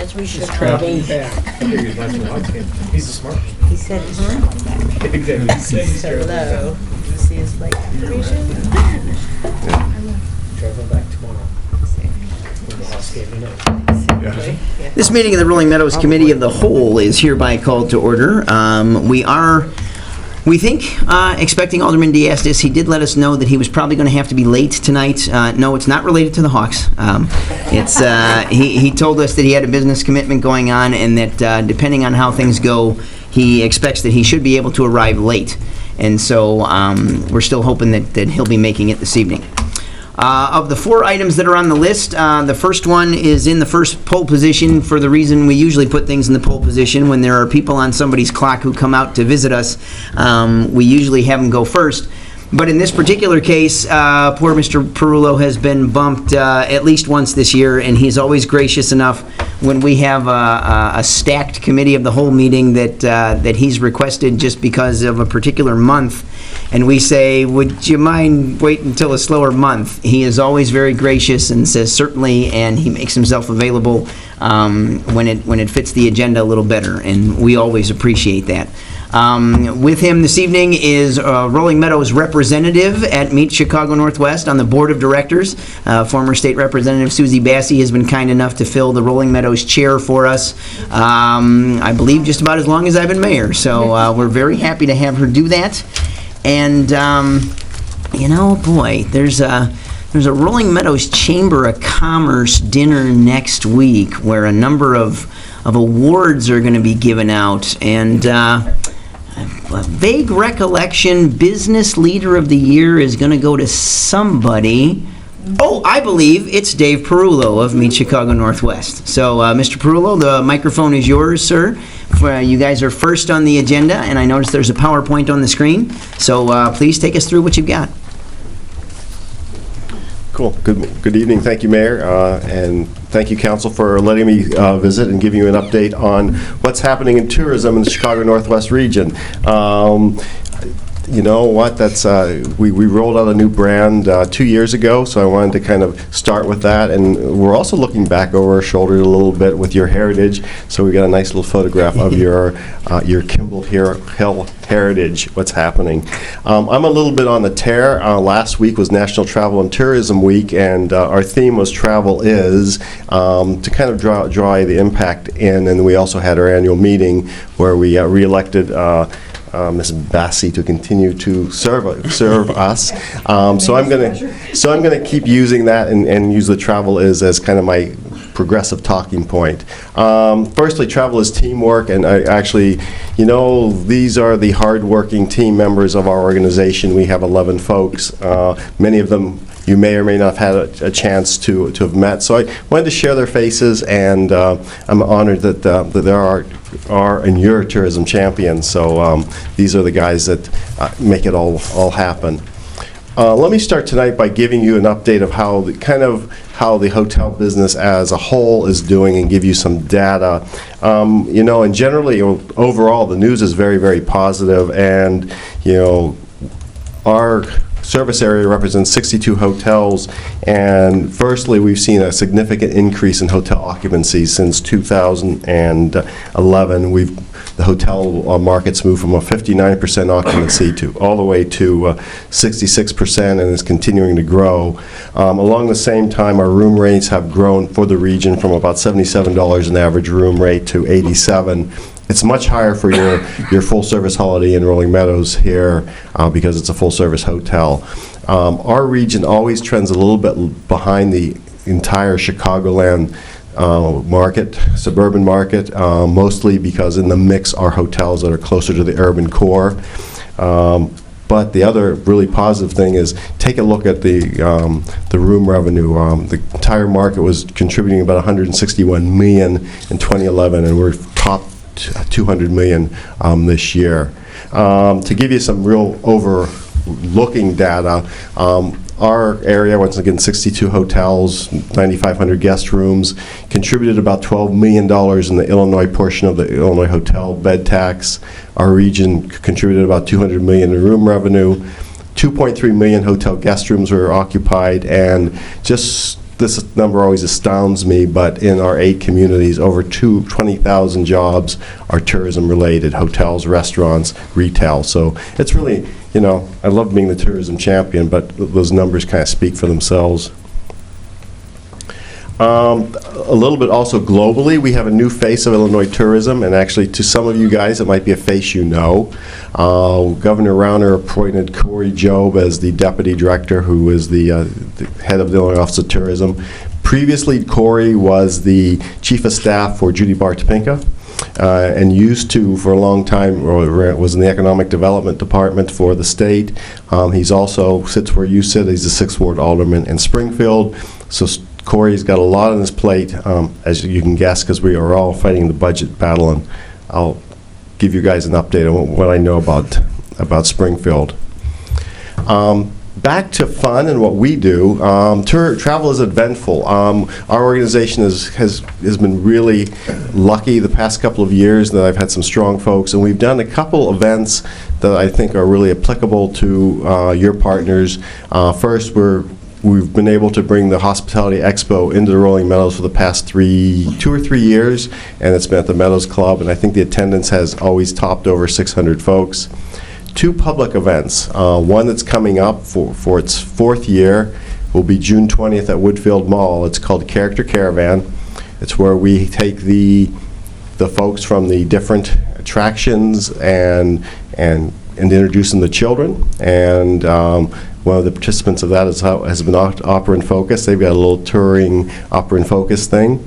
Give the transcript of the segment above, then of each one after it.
as we should traveling be. back. He's a smart. He said he's traveling back. Exactly. So hello. You see his flight information? Traveling back tomorrow. When the last game tonight. Yeah. This meeting of the Rolling Meadows Committee of the Whole is hereby called to order. We think, expecting Alderman Diastis. He did let us know that he was probably going to have to be late tonight. No, it's not related to the Hawks. He told us that he had a business commitment going on, and that depending on how things go, he expects that he should be able to arrive late. And so we're still hoping that he'll be making it this evening. Of the 4 items that are on the list, the first one is in the first pole position for the reason we usually put things in the pole position. When there are people on somebody's clock who come out to visit us, we usually have them go first. But in this particular case, poor Mr. Perullo has been bumped at least once this year, and he's always gracious enough when we have a stacked committee of the whole meeting that he's requested just because of a particular month. And we say, would you mind waiting until a slower month? He is always very gracious and says certainly, and he makes himself available when it fits the agenda a little better, and we always appreciate that. With him this evening is Rolling Meadows representative at Meet Chicago Northwest on the board of directors. Former state representative Susie Bassey has been kind enough to fill the Rolling Meadows chair for us, I believe just about as long as I've been mayor. So we're very happy to have her do that. And, boy, there's a Rolling Meadows Chamber of Commerce dinner next week where a number of awards are going to be given out. And a vague recollection, Business Leader of the Year is going to go to somebody. Oh, I believe it's Dave Perullo of Meet Chicago Northwest. So, Mr. Perullo, the microphone is yours, sir. You guys are first on the agenda, and I noticed there's a PowerPoint on the screen. So please take us through what you've got. Cool. Good evening. Thank you, Mayor, and thank you, Council, for letting me visit and giving you an update on what's happening in tourism in the Chicago Northwest region. You know what, that's we rolled out a new brand 2 years ago, so I wanted to kind of start with that. And we're also looking back over our shoulder a little bit with your heritage. So we got a nice little photograph of your Kimball Hill heritage, what's happening. I'm a little bit on the tear. Last week was National Travel and Tourism Week, and our theme was Travel Is, to kind of draw the impact in. And we also had our annual meeting where we re-elected Ms. Bassey to continue to serve us. So I'm gonna keep using that and use the Travel Is as kind of my progressive talking point. Firstly, travel is teamwork, and I actually, these are the hard-working team members of our organization. We have 11 folks. Many of them you may or may not have had a chance to have met. So I wanted to share their faces, and I'm honored that there are and you're tourism champions. So these are the guys that make it all happen. Let me start tonight by giving you an update of how the hotel business as a whole is doing and give you some data. And generally, overall, the news is very, very positive, and our service area represents 62 hotels, and firstly, we've seen a significant increase in hotel occupancy since 2011. The hotel market's moved from a 59% occupancy to all the way to 66%, and is continuing to grow. Along the same time, our room rates have grown for the region from about $77 an average room rate to $87. It's much higher for your full-service Holiday Inn Rolling Meadows here because it's a full-service hotel. Our region always trends a little bit behind the entire Chicagoland suburban market, mostly because in the mix are hotels that are closer to the urban core. But the other really positive thing is take a look at the room revenue. The entire market was contributing about $161 million in 2011, and we're top $200 million this year. To give you some real overlooking data, our area, once again, 62 hotels, 9,500 guest rooms, contributed about $12 million in the Illinois portion of the Illinois hotel bed tax. Our region contributed about $200 million in room revenue. 2.3 million hotel guest rooms were occupied, and just this number always astounds me, but in our 8 communities, over 20,000 jobs are tourism-related, hotels, restaurants, retail. So it's really, you know, I love being the tourism champion, but those numbers kind of speak for themselves. A little bit also globally, we have a new face of Illinois tourism, and actually to some of you guys, it might be a face you know. Governor Rauner appointed Corey Jobe as the deputy director, who is the head of the Illinois Office of Tourism. Previously, Corey was the chief of staff for Judy Bar Topinka, and used to, for a long time, or was in the economic development department for the state. He's also sits where you sit. He's the 6th Ward Alderman in Springfield. So Corey's got a lot on his plate, as you can guess, because we are all fighting the budget battle, and I'll give you guys an update on what I know about Springfield. Back to fun and what we do. Travel is eventful. Our organization has been really lucky the past couple of years that I've had some strong folks, and we've done a couple events that I think are really applicable to your partners. First, we've been able to bring the Hospitality Expo into the Rolling Meadows for the past 2 or 3 years, and it's been at the Meadows Club, and I think the attendance has always topped over 600 folks. 2 public events. One that's coming up for its 4th year will be June 20th at Woodfield Mall. It's called Character Caravan. It's where we take the folks from the different attractions and introduce them to children, and one of the participants of that has been Opera in Focus. They've got a little touring Opera in Focus thing.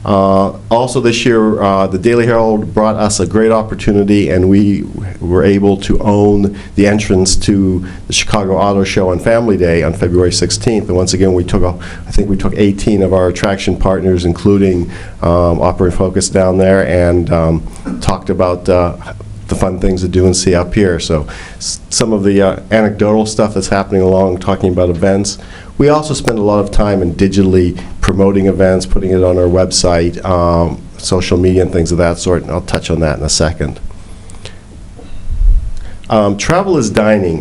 Also this year, the Daily Herald brought us a great opportunity, and we were able to own the entrance to the Chicago Auto Show on Family Day on February 16th. And once again, I think we took 18 of our attraction partners, including Opera in Focus down there, and talked about the fun things to do and see up here. So some of the anecdotal stuff that's happening along, talking about events. We also spend a lot of time in digitally promoting events, putting it on our website, social media and things of that sort, and I'll touch on that in a second. Travel is dining.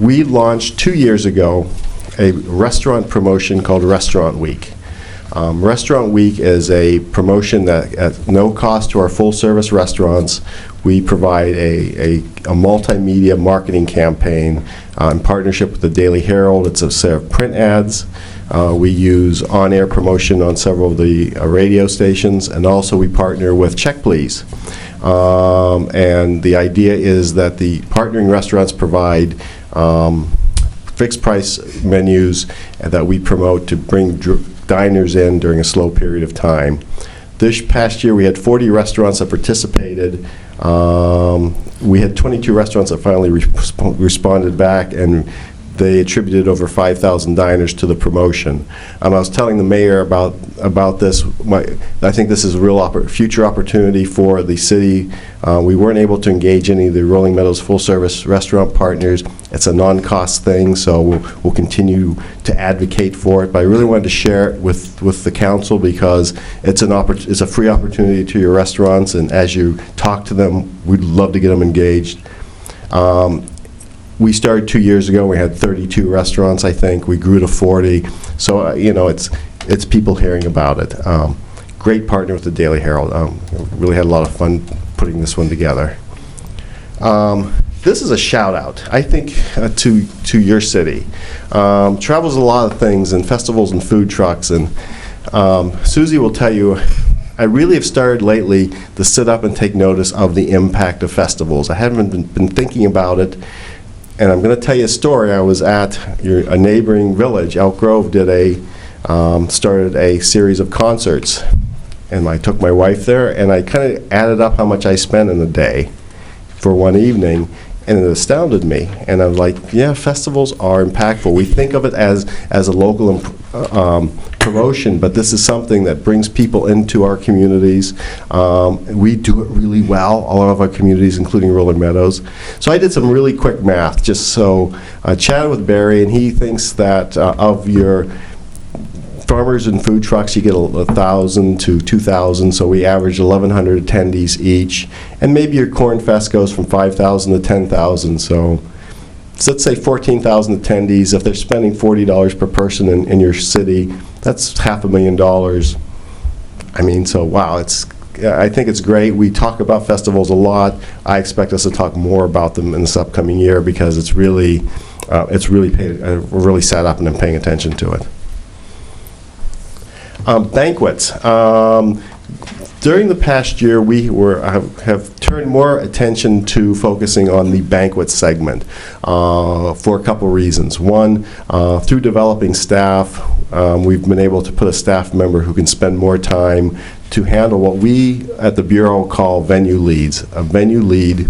We launched 2 years ago a restaurant promotion called Restaurant Week. Restaurant Week is a promotion that at no cost to our full-service restaurants, we provide a multimedia marketing campaign in partnership with the Daily Herald. It's a set of print ads. We use on-air promotion on several of the radio stations, and also we partner with Check Please. And the idea is that the partnering restaurants provide fixed price menus that we promote to bring diners in during a slow period of time. This past year we had 40 restaurants that participated. We had 22 restaurants that finally responded back, and they attributed over 5,000 diners to the promotion. I was telling the mayor about this. I think this is a real future opportunity for the city. We weren't able to engage any of the Rolling Meadows full-service restaurant partners. It's a non-cost thing, so we'll continue to advocate for it. But I really wanted to share it with the council because it's a free opportunity to your restaurants, and as you talk to them, we'd love to get them engaged. We started 2 years ago. We had 32 restaurants, I think. We grew to 40. So, it's people hearing about it. Great partner with the Daily Herald. Really had a lot of fun putting this one together. This is a shout out, I think, to your city. Travel's a lot of things, and festivals and food trucks. And Susie will tell you, I really have started lately to sit up and take notice of the impact of festivals. I haven't been thinking about it. And I'm going to tell you a story. I was at a neighboring village. Elk Grove started a series of concerts. And I took my wife there, and I kind of added up how much I spent in a day for one evening, and it astounded me. And I was like, yeah, festivals are impactful. We think of it as a local promotion, but this is something that brings people into our communities. We do it really well, a lot of our communities, including Rolling Meadows. So I did some really quick math, just so I chatted with Barry, and he thinks that of your farmers and food trucks, you get 1,000 to 2,000, so we average 1,100 attendees each. And maybe your Corn Fest goes from 5,000 to 10,000, so So let's say 14,000 attendees. If they're spending $40 per person in your city, that's $500,000. I mean, so wow, I think it's great. We talk about festivals a lot. I expect us to talk more about them in this upcoming year because we're really sat up and paying attention to it. Banquets. During the past year, we have turned more attention to focusing on the banquet segment for a couple reasons. One, through developing staff, we've been able to put a staff member who can spend more time to handle what we at the Bureau call venue leads. A venue lead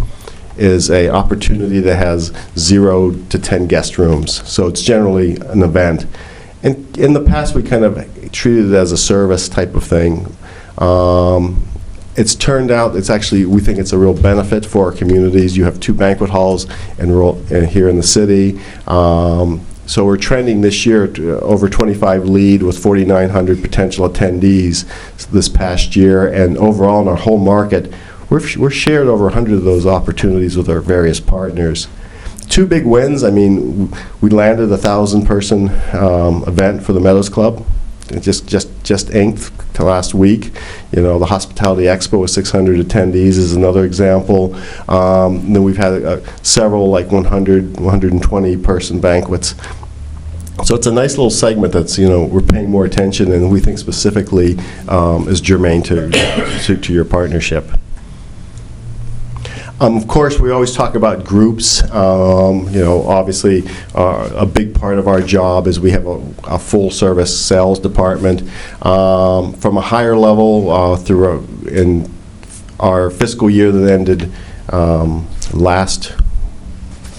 is an opportunity that has 0 to 10 guest rooms, so it's generally an event. And in the past, we kind of treated it as a service type of thing. It's turned out, we think it's a real benefit for our communities. You have 2 banquet halls here in the city. So we're trending this year to over 25 lead with 4,900 potential attendees this past year. And overall in our whole market, we're shared over 100 of those opportunities with our various partners. 2 big wins. I mean, we landed a 1,000-person event for the Meadows Club. It just inked to last week. You know, the Hospitality Expo with 600 attendees is another example. Then we've had several like 120-person banquets. So it's a nice little segment that's, we're paying more attention and we think specifically is germane to your partnership. Of course, we always talk about groups. Obviously, a big part of our job is we have a full-service sales department. From a higher level, in our fiscal year that ended last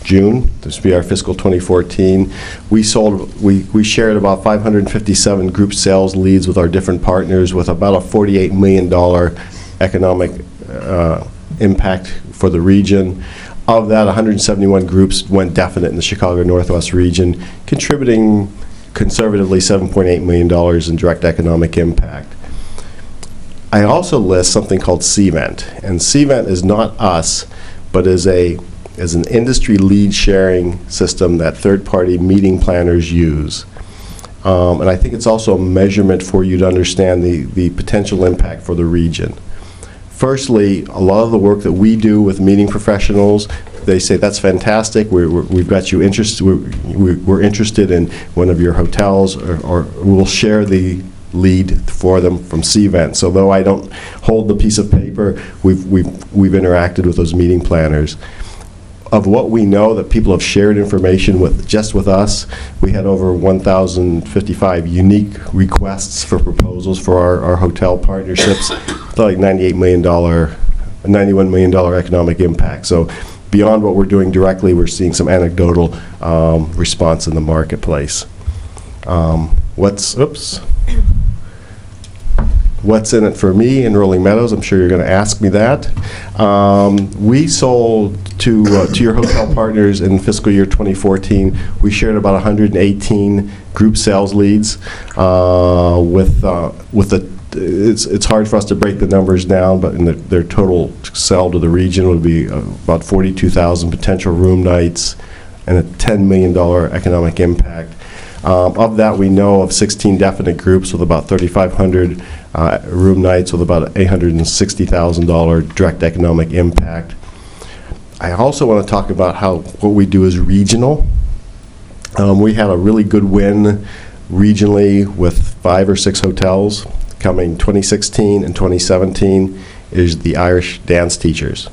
June, this will be our fiscal 2014, we shared about 557 group sales leads with our different partners with about a $48 million economic impact for the region. Of that, 171 groups went definite in the Chicago Northwest region, contributing conservatively $7.8 million in direct economic impact. I also list something called CVent, and CVent is not us, but is an industry lead sharing system that third-party meeting planners use. And I think it's also a measurement for you to understand the potential impact for the region. Firstly, a lot of the work that we do with meeting professionals, they say, that's fantastic, we've got you interested, we're interested in one of your hotels, or we'll share the lead for them from CVent. So though I don't hold the piece of paper, we've interacted with those meeting planners. Of what we know that people have shared information with us, we had over 1,055 unique requests for proposals for our hotel partnerships, like $91 million economic impact. So beyond what we're doing directly, we're seeing some anecdotal response in the marketplace. What's in it for me in Rolling Meadows? I'm sure you're going to ask me that. We sold to your hotel partners in fiscal year 2014. We shared about 118 group sales leads. It's hard for us to break the numbers down, but in their total sell to the region would be about 42,000 potential room nights and a $10 million economic impact. Of that, we know of 16 definite groups with about 3,500 room nights with about $860,000 direct economic impact. I also want to talk about what we do is regional. We had a really good win regionally with 5 or 6 hotels. Coming 2016 and 2017 is the Irish dance teachers.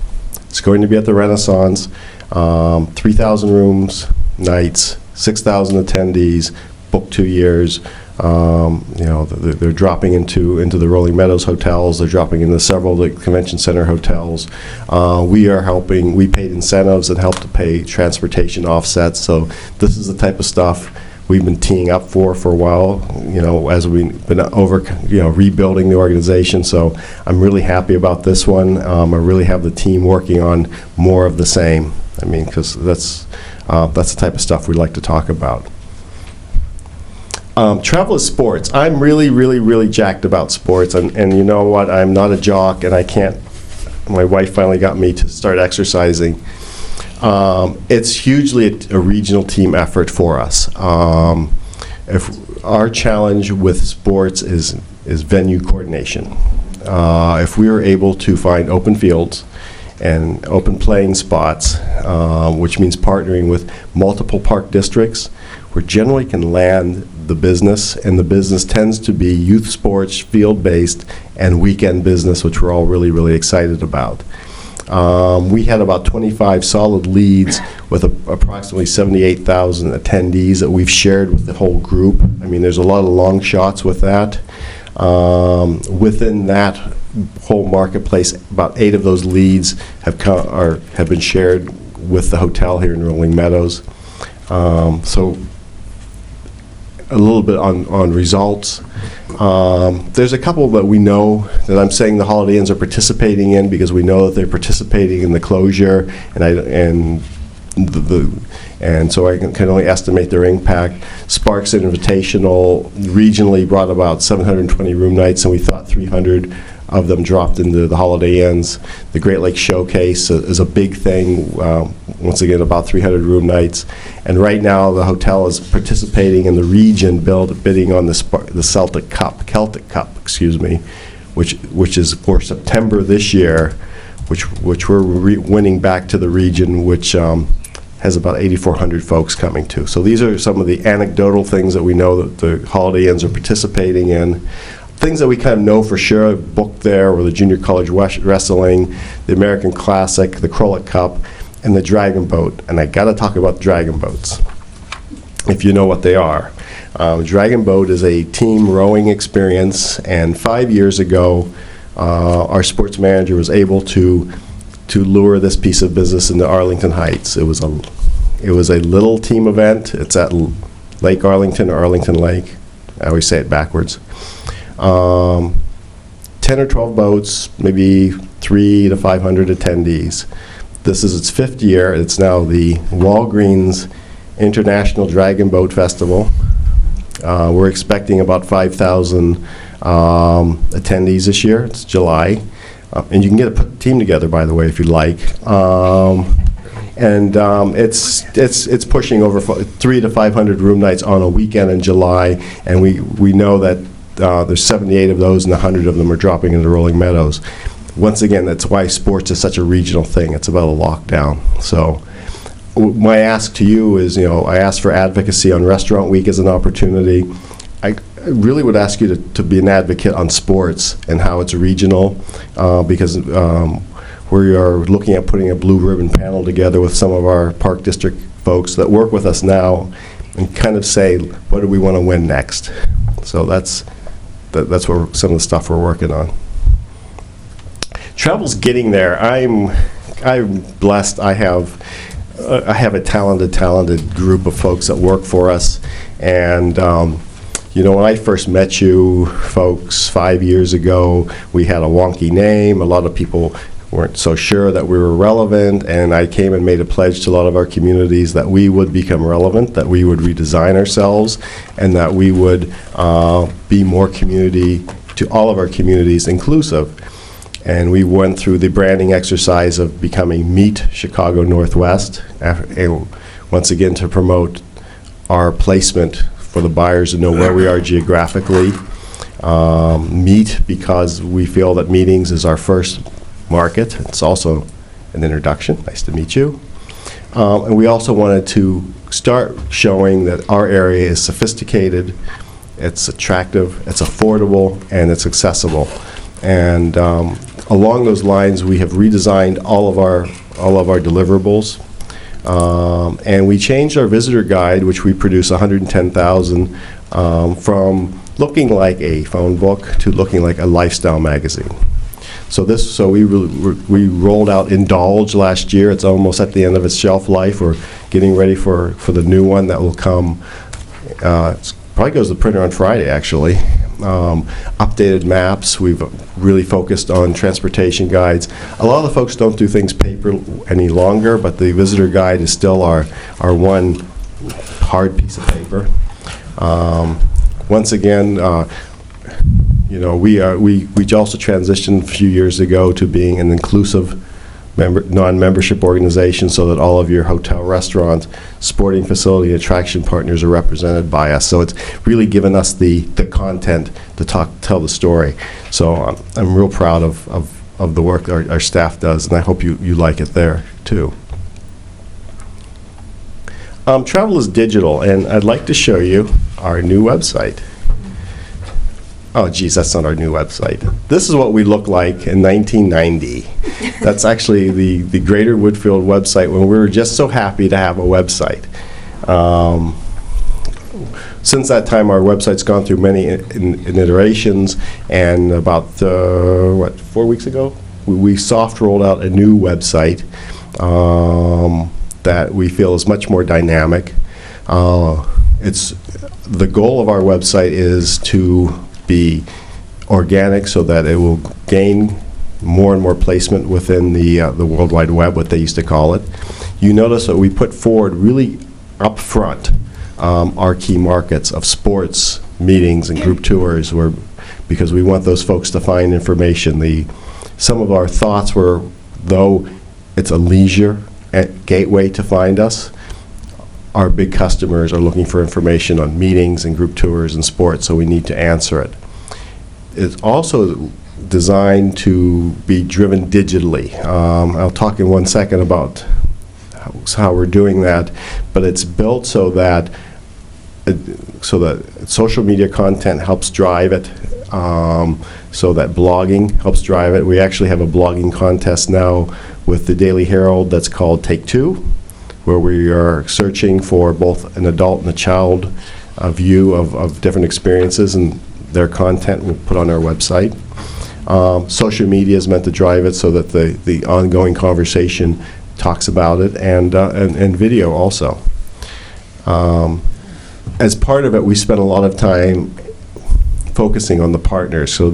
It's going to be at the Renaissance, 3,000 rooms, nights, 6,000 attendees, booked 2 years. They're dropping into the Rolling Meadows hotels. They're dropping into several of the convention center hotels. We are helping. We paid incentives and helped to pay transportation offsets. So this is the type of stuff we've been teeing up for a while. As we've been rebuilding the organization. So I'm really happy about this one. I really have the team working on more of the same. I mean, because that's the type of stuff we like to talk about. Travel is sports. I'm really, really, really jacked about sports, and you know what? I'm not a jock, and I can't. My wife finally got me to start exercising. It's hugely a regional team effort for us. If our challenge with sports is venue coordination. If we are able to find open fields and open playing spots, which means partnering with multiple park districts, we generally can land the business, and the business tends to be youth sports, field-based, and weekend business, which we're all really, really excited about. We had about 25 solid leads with approximately 78,000 attendees that we've shared with the whole group. I mean, there's a lot of long shots with that. Within that whole marketplace, about 8 of those leads have been shared with the hotel here in Rolling Meadows. So a little bit on results. There's a couple that we know that I'm saying the Holiday Inns are participating in because we know that they're participating in the closure, and so I can only estimate their impact. Sparks Invitational regionally brought about 720 room nights, and we thought 300 of them dropped into the Holiday Inns. The Great Lakes Showcase is a big thing, once again about 300 room nights. And right now the hotel is participating in the region bidding on the Celtic Cup, excuse me, which is for September this year, which we're winning back to the region, which has about 8,400 folks coming to. So these are some of the anecdotal things that we know that the Holiday Inns are participating in. Things that we kind of know for sure, booked there, were the Junior College Wrestling, the American Classic, the Crowlett Cup, and the Dragon Boat. And I got to talk about Dragon Boats, if you know what they are. Dragon Boat is a team rowing experience, and 5 years ago, our sports manager was able to lure this piece of business into Arlington Heights. It was a little team event. It's at Lake Arlington or Arlington Lake. I always say it backwards. 10 or 12 boats, maybe 300 to 500 attendees. This is its 5th year. It's now the Walgreens International Dragon Boat Festival. We're expecting about 5,000 attendees this year. It's July. And you can get a team together, by the way, if you like. It's pushing over 300 to 500 room nights on a weekend in July, and we know that there's 78 of those, and 100 of them are dropping into Rolling Meadows. Once again, that's why sports is such a regional thing. It's about a lockdown. So my ask to you is, I asked for advocacy on Restaurant Week as an opportunity. I really would ask you to be an advocate on sports and how it's regional, because we are looking at putting a blue ribbon panel together with some of our Park District folks that work with us now and kind of say, what do we want to win next? So that's what some of the stuff we're working on. Travel's getting there. I'm blessed. I have a talented group of folks that work for us, and when I first met you folks 5 years ago, we had a wonky name. A lot of people weren't so sure that we were relevant, and I came and made a pledge to a lot of our communities that we would become relevant, that we would redesign ourselves, and that we would be more community, to all of our communities, inclusive. And we went through the branding exercise of becoming Meet Chicago Northwest, and once again to promote our placement for the buyers to know where we are geographically. Meet, because we feel that meetings is our first market. It's also an introduction. Nice to meet you. And we also wanted to start showing that our area is sophisticated, it's attractive, it's affordable, and it's accessible. And along those lines, we have redesigned all of our deliverables. And we changed our visitor guide, which we produce 110,000, from looking like a phone book to looking like a lifestyle magazine. So we rolled out Indulge last year. It's almost at the end of its shelf life. We're getting ready for the new one that will come. It probably goes to the printer on Friday, actually. Updated maps. We've really focused on transportation guides. A lot of the folks don't do things paper any longer, but the visitor guide is still our one hard piece of paper. Once again, we also transitioned a few years ago to being an inclusive non-membership organization, so that all of your hotel, restaurant, sporting facility, attraction partners are represented by us. So it's really given us the content to tell the story. So I'm real proud of the work our staff does, and I hope you like it there too. Travel is digital, and I'd like to show you our new website. Oh, geez, that's not our new website. This is what we looked like in 1990. That's actually the Greater Woodfield website when we were just so happy to have a website. Since that time, our website's gone through many iterations, and about, 4 weeks ago, we soft rolled out a new website that we feel is much more dynamic. The goal of our website is to be organic so that it will gain more and more placement within the World Wide Web, what they used to call it. You notice that we put forward really up front our key markets of sports, meetings, and group tours, because we want those folks to find information. Some of our thoughts were, though it's a leisure gateway to find us, our big customers are looking for information on meetings and group tours and sports, so we need to answer it. It's also designed to be driven digitally. I'll talk in 1 second about how we're doing that, but it's built so that social media content helps drive it, so that blogging helps drive it. We actually have a blogging contest now with the Daily Herald that's called Take Two, where we are searching for both an adult and a child view of different experiences, and their content we'll put on our website. Social media is meant to drive it so that the ongoing conversation talks about it, and video also. As part of it, we spent a lot of time focusing on the partners, so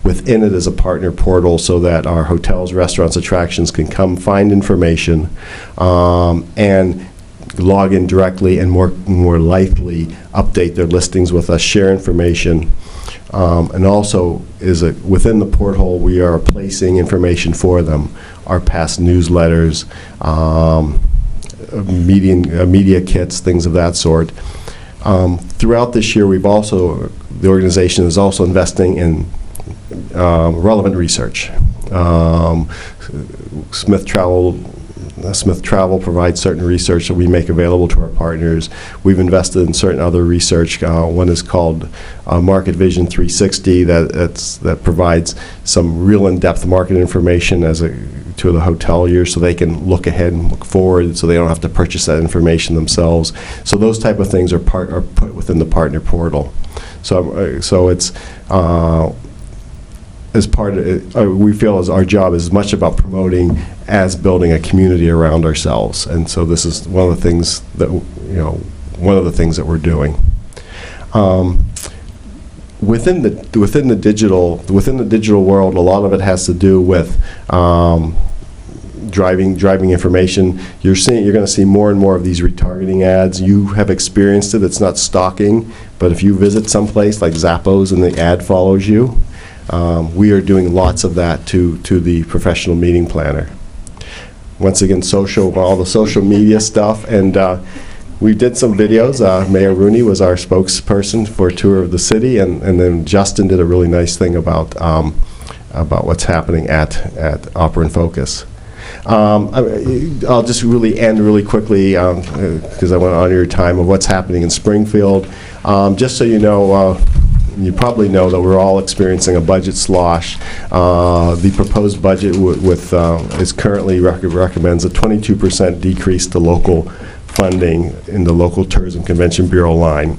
within it is a partner portal so that our hotels, restaurants, attractions can come find information and log in directly and more likely update their listings with us, share information, and also within the porthole we are placing information for them, our past newsletters, media kits, things of that sort. Throughout this year, the organization is also investing in relevant research. Smith Travel provides certain research that we make available to our partners. We've invested in certain other research. One is called Market Vision 360 that provides some real in-depth market information to the hoteliers, so they can look ahead and look forward, so they don't have to purchase that information themselves. So those type of things are put within the partner portal. So it's as part of it, we feel as our job is as much about promoting as building a community around ourselves, and so this is one of the things that we're doing. Within the digital world, a lot of it has to do with driving information. You're going to see more and more of these retargeting ads. You have experienced it. It's not stalking, but if you visit someplace like Zappos and the ad follows you, we are doing lots of that to the professional meeting planner. Once again, all the social media stuff, and we did some videos. Mayor Rooney was our spokesperson for a tour of the city, and then Justin did a really nice thing about what's happening at Opera and Focus. I'll just really end really quickly because I want to honor your time of what's happening in Springfield. Just so you know, you probably know that we're all experiencing a budget slosh. The proposed budget is currently recommends a 22% decrease to local funding in the local Tourism Convention Bureau line.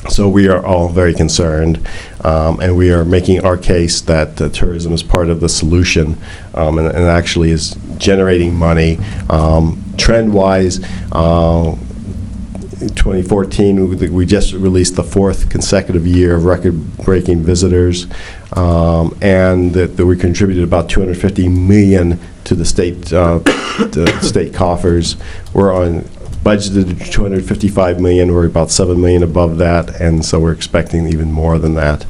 So we are all very concerned, and we are making our case that tourism is part of the solution, and actually is generating money. Trend-wise, 2014, we just released the 4th consecutive year of record-breaking visitors, and that we contributed about $250 million to the state coffers. We're on budgeted $255 million. We're about $7 million above that, and so we're expecting even more than that.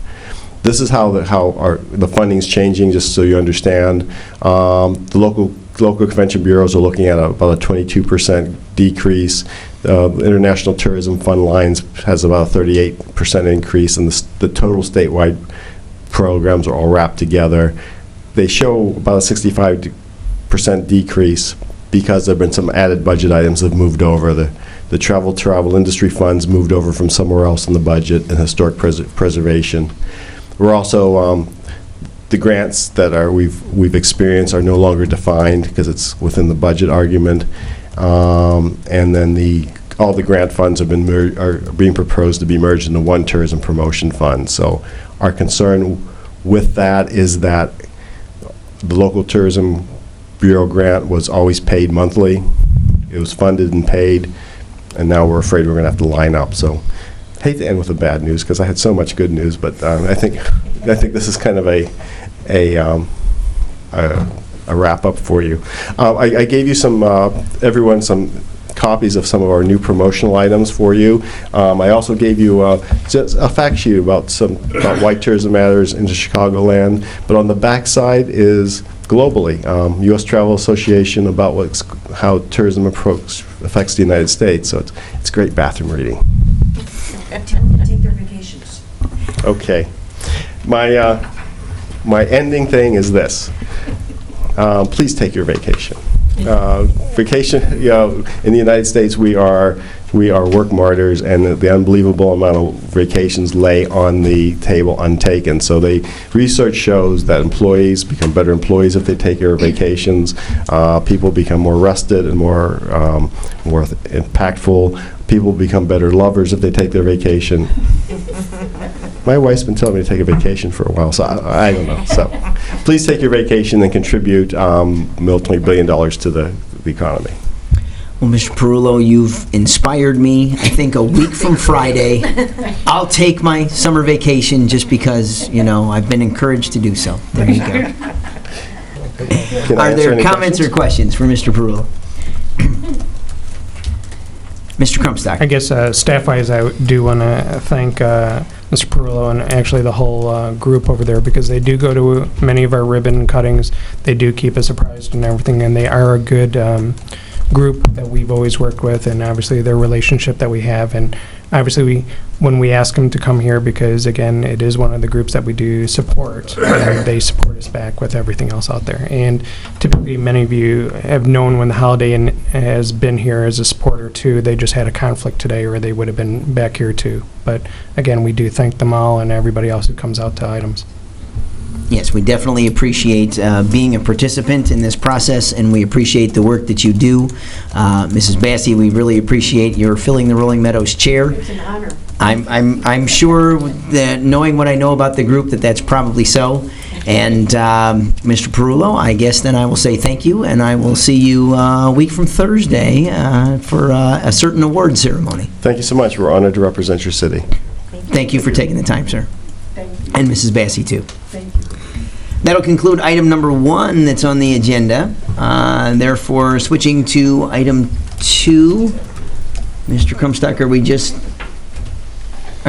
This is how the funding's changing, just so you understand. The local local convention bureaus are looking at about a 22% decrease. The International Tourism Fund Lines has about a 38% increase, and the total statewide programs are all wrapped together. They show about a 65% decrease because there have been some added budget items that have moved over. The travel industry funds moved over from somewhere else in the budget, and historic preservation. We're also the grants that we've experienced are no longer defined because it's within the budget argument, and then all the grant funds are being proposed to be merged into one tourism promotion fund. So our concern with that is that the local tourism bureau grant was always paid monthly. It was funded and paid, and now we're afraid we're going to have to line up. So I hate to end with the bad news because I had so much good news, but I think this is kind of a wrap up for you. I gave you everyone some copies of some of our new promotional items for you. I also gave you just a fact sheet about why tourism matters in Chicagoland, but on the back side is globally, U.S. Travel Association about how tourism affects the United States. So it's great bathroom reading. Tell them to take their vacations. Okay. My ending thing is this. Please take your vacation. Vacation, in the United States, we are work martyrs, and the unbelievable amount of vacations lay on the table untaken. So research shows that employees become better employees if they take their vacations. People become more rested and more impactful. People become better lovers if they take their vacation. My wife's been telling me to take a vacation for a while, so I don't know. So please take your vacation and contribute multi billion dollars to the economy. Well, Mr. Perullo, you've inspired me. I think a week from Friday, I'll take my summer vacation just because, I've been encouraged to do so. There you go. Are there comments or questions for Mr. Perullo? Mr. Crumpstock. I guess staff-wise, I do want to thank Mr. Perullo and actually the whole group over there, because they do go to many of our ribbon cuttings. They do keep us apprised and everything, and they are a good group that we've always worked with, and obviously their relationship that we have. And obviously when we ask them to come here, because again, it is one of the groups that we do support, and they support us back with everything else out there. And typically many of you have known when the Holiday Inn has been here as a supporter too. They just had a conflict today, or they would have been back here too. But again, we do thank them all and everybody else who comes out to items. Yes, we definitely appreciate being a participant in this process, and we appreciate the work that you do. Mrs. Bassey, we really appreciate your filling the Rolling Meadows chair. It's an honor. I'm sure that, knowing what I know about the group, that's probably so. And Mr. Perullo, I guess then I will say thank you, and I will see you a week from Thursday for a certain award ceremony. Thank you so much. We're honored to represent your city. Thank you for taking the time, sir. Thank you. And Mrs. Bassey, too. Thank you. That'll conclude item number 1 that's on the agenda. Therefore, switching to item 2. Mr. Crumpstock, are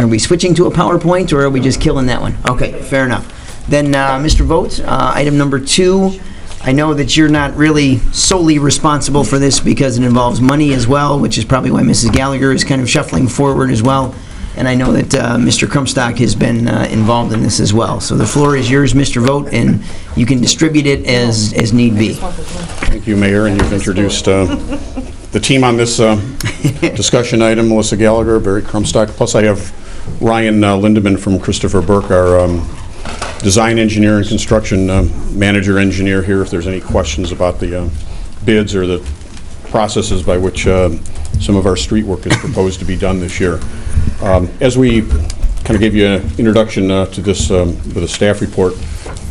we switching to a PowerPoint, or are we just killing that one? Okay, fair enough. Then, Mr. Vogt, item number 2. I know that you're not really solely responsible for this because it involves money as well, which is probably why Mrs. Gallagher is kind of shuffling forward as well. And I know that Mr. Crumpstock has been involved in this as well. So the floor is yours, Mr. Vogt, and you can distribute it as need be. Thank you, Mayor, and you've introduced the team on this discussion item, Melissa Gallagher, Barry Crumpstock, plus I have Ryan Lindeman from Christopher Burke, our design engineer and construction manager engineer here, if there's any questions about the bids or the processes by which some of our street work is proposed to be done this year. As we kind of gave you an introduction to this with a staff report,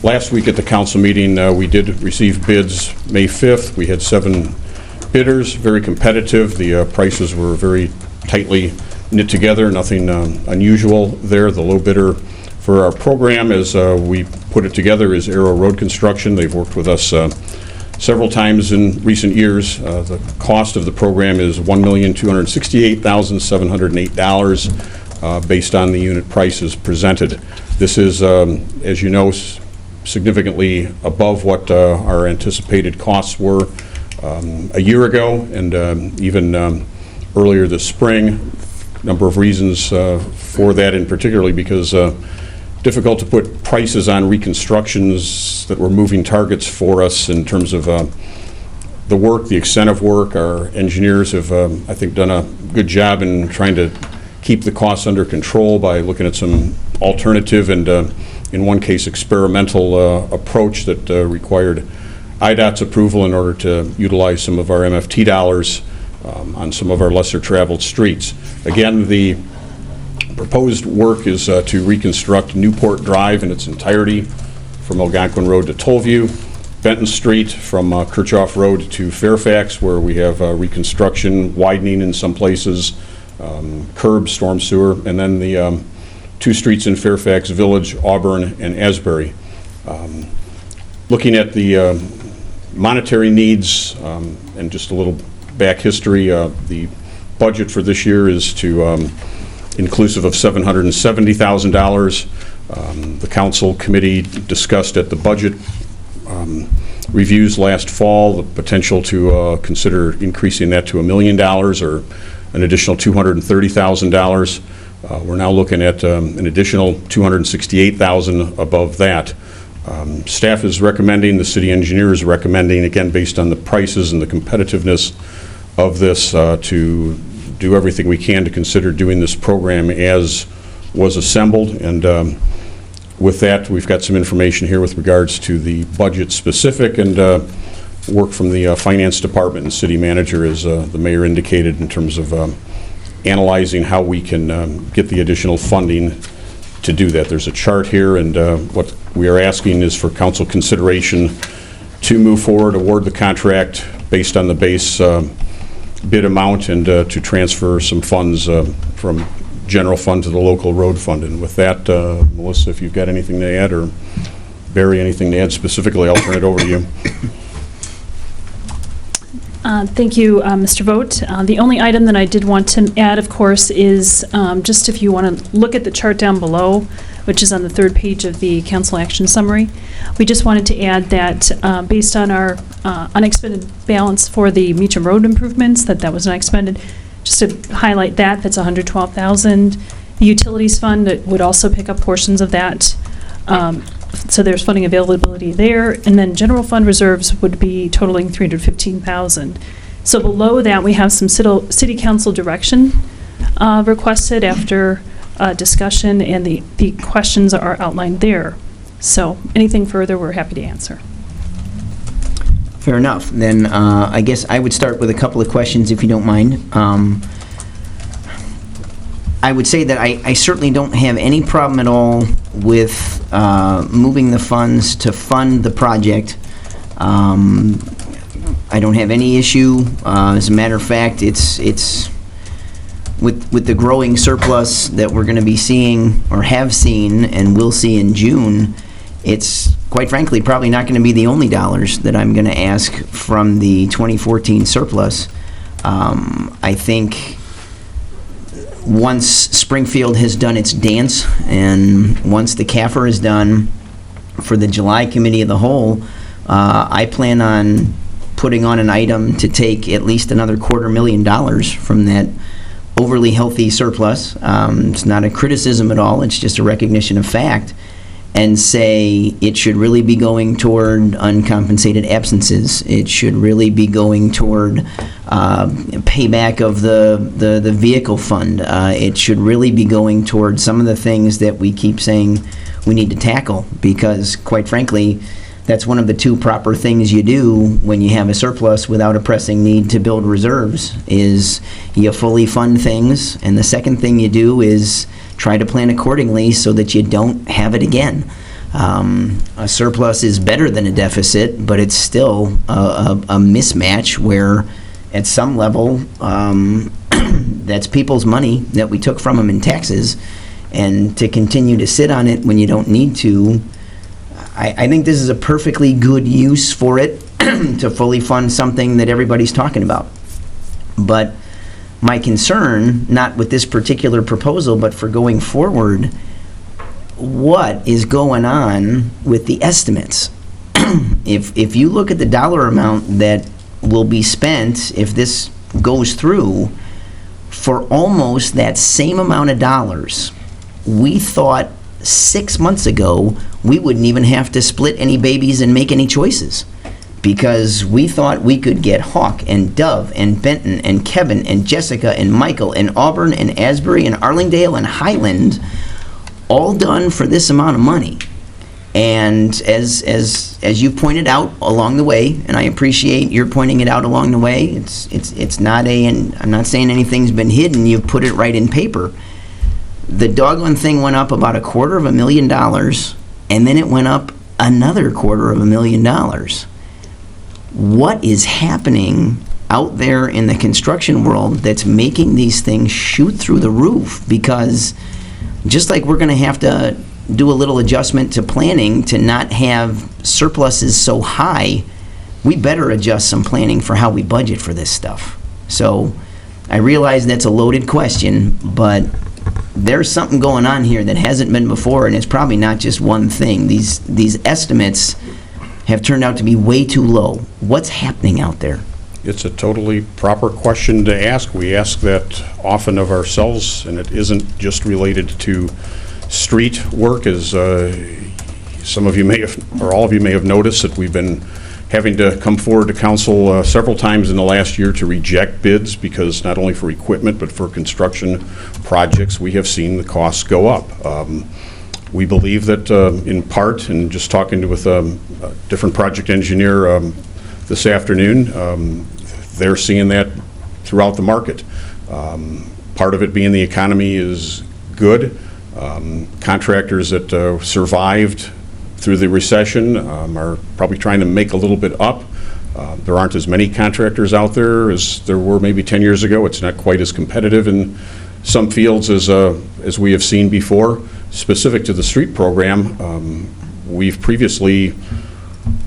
last week at the council meeting we did receive bids May 5th. We had 7 bidders, very competitive. The prices were very tightly knit together, nothing unusual there. The low bidder for our program, as we put it together, is Arrow Road Construction. They've worked with us several times in recent years. The cost of the program is $1,268,708 based on the unit prices presented. This is, as you know, significantly above what our anticipated costs were a year ago, and even earlier this spring. Number of reasons for that, and particularly because difficult to put prices on reconstructions that were moving targets for us in terms of the work, the extent of work. Our engineers have, I think, done a good job in trying to keep the costs under control by looking at some alternative and, in one case, experimental approach that required IDOT's approval in order to utilize some of our MFT dollars on some of our lesser traveled streets. Again, the proposed work is to reconstruct Newport Drive in its entirety from Algonquin Road to Tollview, Benton Street from Kirchhoff Road to Fairfax, where we have reconstruction, widening in some places, curb, storm sewer, and then the two streets in Fairfax Village, Auburn and Asbury. Looking at the monetary needs and just a little back history, the budget for this year is to inclusive of $770,000. The council committee discussed at the budget reviews last fall the potential to consider increasing that to $1 million or an additional $230,000. We're now looking at an additional $268,000 above that. Staff is recommending, the city engineer is recommending, again, based on the prices and the competitiveness of this, to do everything we can to consider doing this program as was assembled. And with that, we've got some information here with regards to the budget specific and work from the finance department and city manager, as the mayor indicated, in terms of analyzing how we can get the additional funding to do that. There's a chart here, and what we are asking is for council consideration to move forward, award the contract based on the base bid amount, and to transfer some funds from general fund to the local road fund. And with that, Melissa, if you've got anything to add, or Barry, anything to add specifically, I'll turn it over to you. Thank you, Mr. Vogt. The only item that I did want to add, of course, is just if you want to look at the chart down below, which is on the third page of the council action summary, we just wanted to add that based on our unexpended balance for the Meacham Road improvements, that was not expended. Just to highlight that, that's $112,000. The utilities fund would also pick up portions of that. So there's funding availability there, and then general fund reserves would be totaling $315,000. So below that, we have some city council direction requested after discussion, and the questions are outlined there. So anything further, we're happy to answer. Fair enough. Then I guess I would start with a couple of questions, if you don't mind. I would say that I certainly don't have any problem at all with moving the funds to fund the project. I don't have any issue. As a matter of fact, it's with the growing surplus that we're going to be seeing, or have seen, and will see in June. It's, quite frankly, probably not going to be the only dollars that I'm going to ask from the 2014 surplus. I think once Springfield has done its dance, and once the CAFR is done for the July Committee of the Whole, I plan on putting on an item to take at least another $250,000 from that overly healthy surplus. It's not a criticism at all, it's just a recognition of fact, and say it should really be going toward uncompensated absences. It should really be going toward payback of the vehicle fund. It should really be going toward some of the things that we keep saying we need to tackle, because, quite frankly, that's one of the two proper things you do when you have a surplus without a pressing need to build reserves, is you fully fund things, and the second thing you do is try to plan accordingly so that you don't have it again. A surplus is better than a deficit, but it's still a mismatch where, at some level, that's people's money that we took from them in taxes, and to continue to sit on it when you don't need to, I think this is a perfectly good use for it to fully fund something that everybody's talking about. But my concern, not with this particular proposal, but for going forward, what is going on with the estimates? If you look at the dollar amount that will be spent if this goes through, for almost that same amount of dollars, we thought 6 months ago we wouldn't even have to split any babies and make any choices, because we thought we could get Hawk and Dove and Benton and Kevin and Jessica and Michael and Auburn and Asbury and Arlingdale and Highland all done for this amount of money. And as you've pointed out along the way, and I appreciate your pointing it out along the way, it's not and I'm not saying anything's been hidden, you've put it right in paper. The doggone thing went up about $250,000, and then it went up another $250,000. What is happening out there in the construction world that's making these things shoot through the roof? Because just like we're going to have to do a little adjustment to planning to not have surpluses so high, we better adjust some planning for how we budget for this stuff. So I realize that's a loaded question, but there's something going on here that hasn't been before, and it's probably not just one thing. These estimates have turned out to be way too low. What's happening out there? It's a totally proper question to ask. We ask that often of ourselves, and it isn't just related to street work, as some of you may have, or all of you may have noticed, that we've been having to come forward to council several times in the last year to reject bids, because not only for equipment but for construction projects we have seen the costs go up. We believe that in part, and just talking with a different project engineer this afternoon, they're seeing that throughout the market. Part of it being the economy is good. Contractors that survived through the recession are probably trying to make a little bit up. There aren't as many contractors out there as there were maybe 10 years ago. It's not quite as competitive in some fields as we have seen before. Specific to the street program, we've previously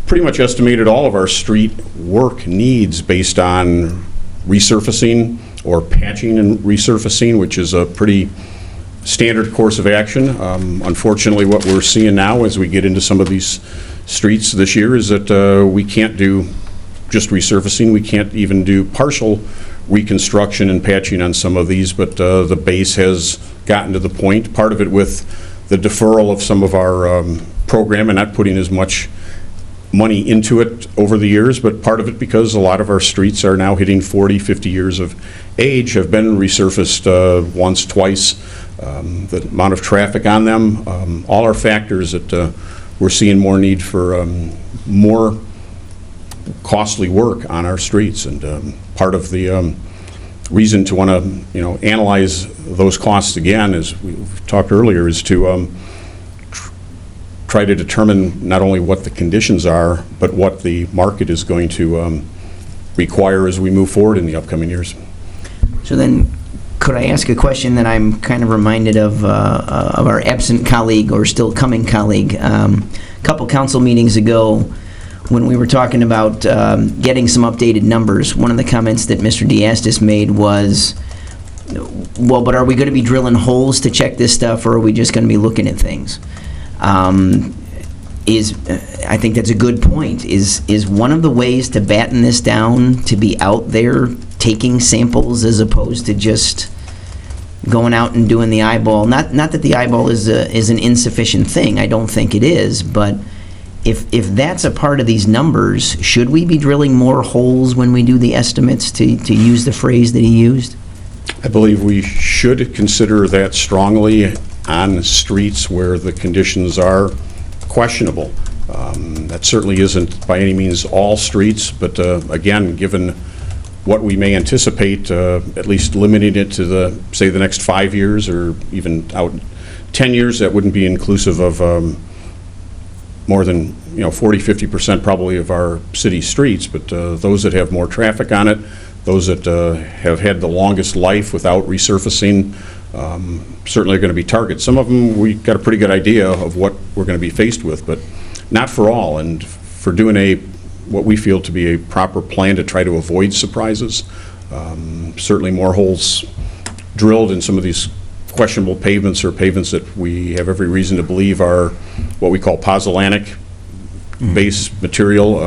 pretty much estimated all of our street work needs based on resurfacing or patching and resurfacing, which is a pretty standard course of action. Unfortunately, what we're seeing now as we get into some of these streets this year is that we can't do just resurfacing. We can't even do partial reconstruction and patching on some of these, but the base has gotten to the point, part of it with the deferral of some of our program and not putting as much money into it over the years, but part of it because a lot of our streets are now hitting 40, 50 years of age, have been resurfaced once, twice. The amount of traffic on them, all are factors that we're seeing more need for more costly work on our streets. And part of the reason to want to, analyze those costs again, as we've talked earlier, is to try to determine not only what the conditions are, but what the market is going to require as we move forward in the upcoming years. So then, could I ask a question that I'm kind of reminded of our absent colleague, or still coming colleague? A couple council meetings ago, when we were talking about getting some updated numbers, one of the comments that Mr. Diastis made was, well, but are we going to be drilling holes to check this stuff, or are we just going to be looking at things? I think that's a good point. Is one of the ways to batten this down to be out there taking samples as opposed to just going out and doing the eyeball? Not that the eyeball is an insufficient thing. I don't think it is, but if that's a part of these numbers, should we be drilling more holes when we do the estimates, to use the phrase that he used? I believe we should consider that strongly on streets where the conditions are questionable. That certainly isn't by any means all streets, but again, given what we may anticipate, at least limiting it to the next 5 years, or even out 10 years, that wouldn't be inclusive of more than 40-50% probably of our city streets, but those that have more traffic on it, those that have had the longest life without resurfacing, certainly are going to be targets. Some of them we got a pretty good idea of what we're going to be faced with, but not for all. And for doing what we feel to be a proper plan to try to avoid surprises, certainly more holes drilled in some of these questionable pavements or pavements that we have every reason to believe are what we call pozzolanic base material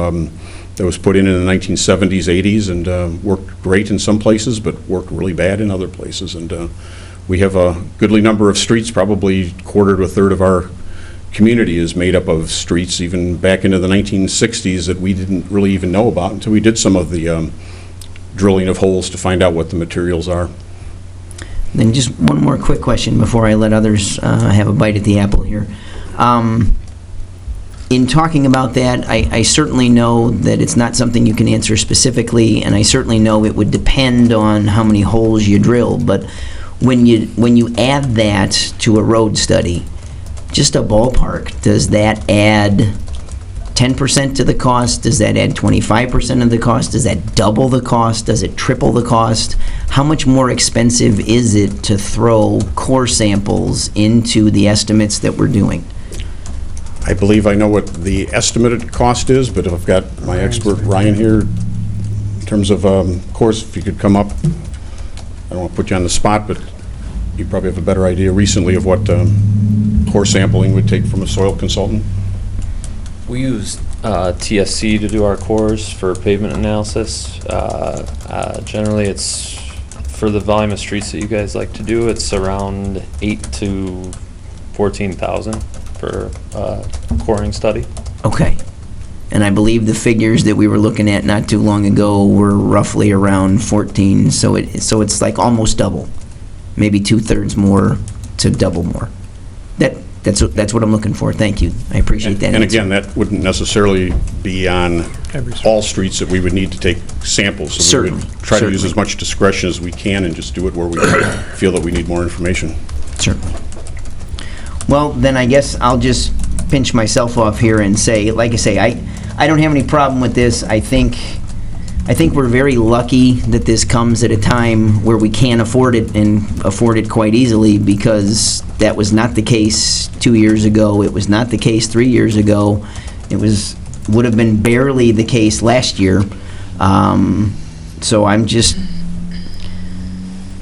that was put in the 1970s, 80s, and worked great in some places, but worked really bad in other places. And we have a goodly number of streets, probably quarter to a third of our community is made up of streets, even back into the 1960s, that we didn't really even know about until we did some of the drilling of holes to find out what the materials are. Then just one more quick question before I let others have a bite at the apple here. In talking about that, I certainly know that it's not something you can answer specifically, and I certainly know it would depend on how many holes you drill, but when you add that to a road study, just a ballpark, does that add 10% to the cost? Does that add 25% of the cost? Does that double the cost? Does it triple the cost? How much more expensive is it to throw core samples into the estimates that we're doing? I believe I know what the estimated cost is, but if I've got my expert Ryan here, in terms of, course, if you could come up, I don't want to put you on the spot, but you probably have a better idea recently of what core sampling would take from a soil consultant. We use TSC to do our cores for pavement analysis. Generally, it's for the volume of streets that you guys like to do. It's around 8 to 14,000 for a coring study. Okay. And I believe the figures that we were looking at not too long ago were roughly around 14, so it's like almost double, maybe 2/3 more to double more. That's what I'm looking for. Thank you. I appreciate that. And again, that wouldn't necessarily be on all streets that we would need to take samples. So Certainly. we would try to use as much discretion as we can and just do it where we feel that we need more information. Certainly. Well, then I guess I'll just pinch myself off here and say, like I say, I don't have any problem with this. I think we're very lucky that this comes at a time where we can afford it and afford it quite easily, because that was not the case 2 years ago. It was not the case 3 years ago. It would have been barely the case last year. So I'm just,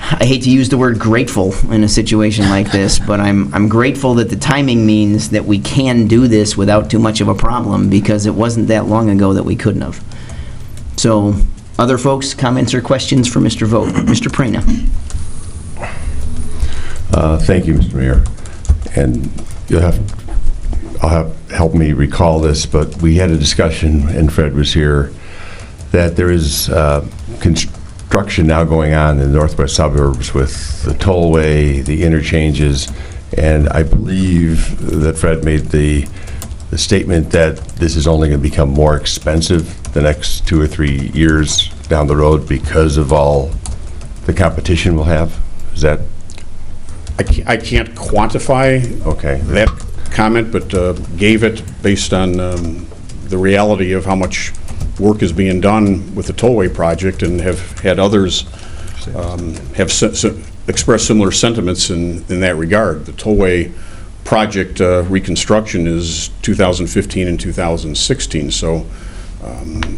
I hate to use the word grateful in a situation like this, but I'm grateful that the timing means that we can do this without too much of a problem, because it wasn't that long ago that we couldn't have. So, other folks, comments or questions for Mr. Vogt? Mr. Prana. Thank you, Mr. Mayor. And I'll have help me recall this, but we had a discussion, and Fred was here, that there is construction now going on in the northwest suburbs with the tollway, the interchanges, and I believe that Fred made the statement that this is only going to become more expensive the next 2 or 3 years down the road because of all the competition we'll have. Is that? I can't quantify that comment, but gave it based on the reality of how much work is being done with the tollway project, and have had others have expressed similar sentiments in that regard. The tollway project reconstruction is 2015 and 2016, so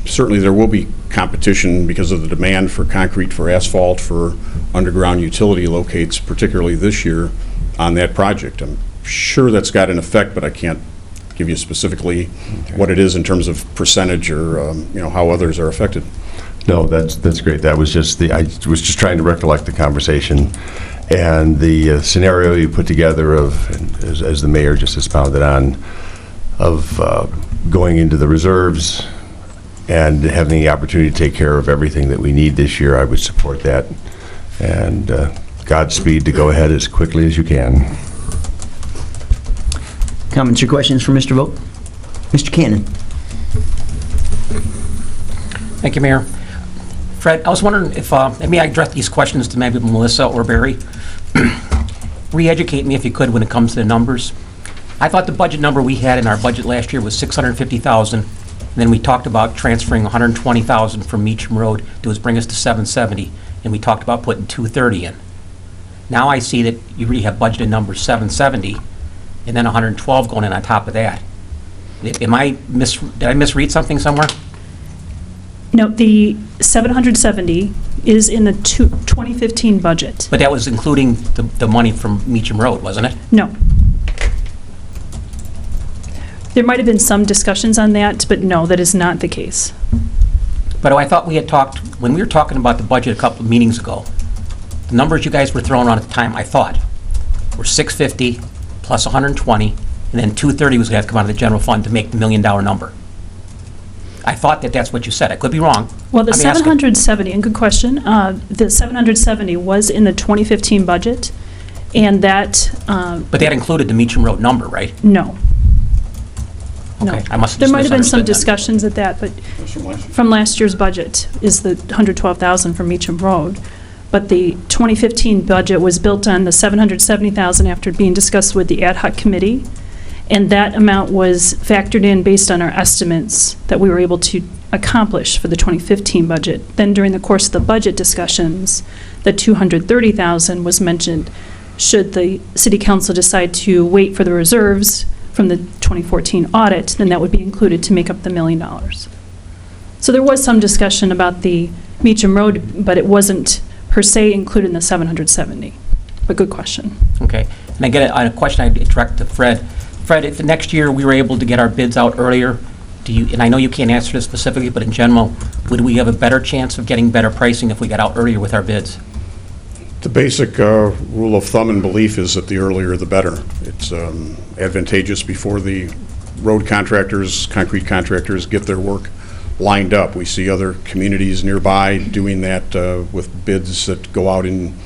certainly there will be competition because of the demand for concrete, for asphalt, for underground utility locates, particularly this year on that project. I'm sure that's got an effect, but I can't give you specifically what it is in terms of percentage or how others are affected. No, that's great. That was just I was just trying to recollect the conversation and the scenario you put together of, as the mayor just expounded on, of going into the reserves and having the opportunity to take care of everything that we need this year. I would support that, and Godspeed to go ahead as quickly as you can. Comments or questions for Mr. Vogt? Mr. Cannon. Thank you, Mayor. Fred, I was wondering if maybe I direct these questions to maybe Melissa or Barry. Re-educate me if you could when it comes to the numbers. I thought the budget number we had in our budget last year was $650,000, and then we talked about transferring $120,000 from Meacham Road to bring us to $770, and we talked about putting $230 in. Now I see that you really have budgeted number $770, and then $112 going in on top of that. Did I misread something somewhere? No, the 770 is in the 2015 budget. But that was including the money from Meacham Road, wasn't it? No. There might have been some discussions on that, but no, that is not the case. But I thought we had talked, when we were talking about the budget a couple of meetings ago, the numbers you guys were throwing around at the time, I thought, were 650 plus 120, and then 230 was going to have to come out of the general fund to make the $1 million number. I thought that that's what you said. I could be wrong. Well, the I'm asking. 770, and good question, the 770 was in the 2015 budget, and that, But that included the Meacham Road number, right? no. No. Okay, I must have There might have been some misunderstood then. discussions at that, but from last year's budget is the 112,000 for Meacham Road. But the 2015 budget was built on the 770,000 after being discussed with the ad hoc committee, and that amount was factored in based on our estimates that we were able to accomplish for the 2015 budget. Then during the course of the budget discussions, the 230,000 was mentioned should the city council decide to wait for the reserves from the 2014 audit, then that would be included to make up the $1 million. So there was some discussion about the Meacham Road, but it wasn't per se included in the 770. But good question. Okay. And I get a question I direct to Fred. Fred, if next year we were able to get our bids out earlier, and I know you can't answer this specifically, but in general, would we have a better chance of getting better pricing if we got out earlier with our bids? The basic rule of thumb and belief is that the earlier the better. It's advantageous before the road contractors, concrete contractors get their work lined up. We see other communities nearby doing that with bids that go out in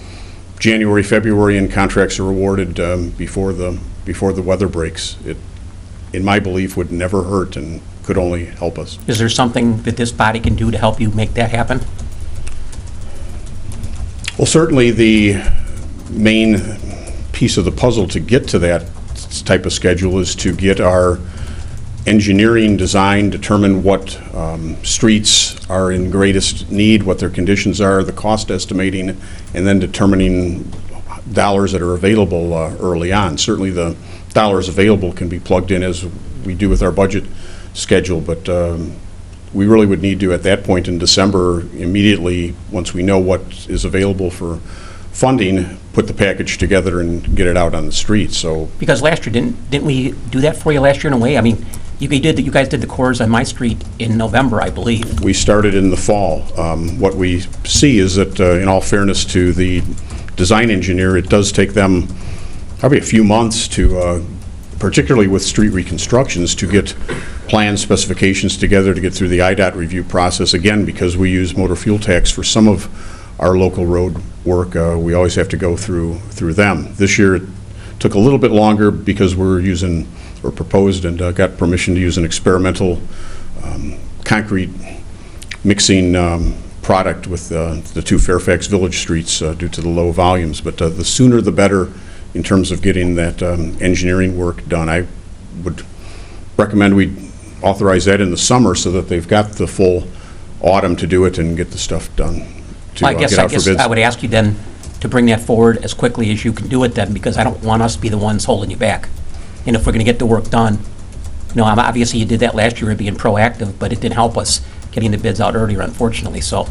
January, February, and contracts are awarded before the weather breaks. It, in my belief, would never hurt and could only help us. Is there something that this body can do to help you make that happen? Well, certainly the main piece of the puzzle to get to that type of schedule is to get our engineering design, determine what streets are in greatest need, what their conditions are, the cost estimating, and then determining dollars that are available early on. Certainly the dollars available can be plugged in as we do with our budget schedule, but we really would need to, at that point in December, immediately, once we know what is available for funding, put the package together and get it out on the street. So, Because last year, didn't we do that for you last year in a way? I mean, you guys did the cores on my street in November, I believe. we started in the fall. What we see is that, in all fairness to the design engineer, it does take them probably a few months to, particularly with street reconstructions, to get plan specifications together, to get through the IDOT review process. Again, because we use motor fuel tax for some of our local road work, we always have to go through them. This year it took a little bit longer because we're using, or proposed and got permission to use an experimental concrete mixing product with the two Fairfax Village streets due to the low volumes. But the sooner the better in terms of getting that engineering work done. I would recommend we authorize that in the summer so that they've got the full autumn to do it and get the stuff done to I guess get out for bids. I would ask you then to bring that forward as quickly as you can do it then, because I don't want us to be the ones holding you back. And if we're going to get the work done, obviously you did that last year being proactive, but it didn't help us getting the bids out earlier, unfortunately. So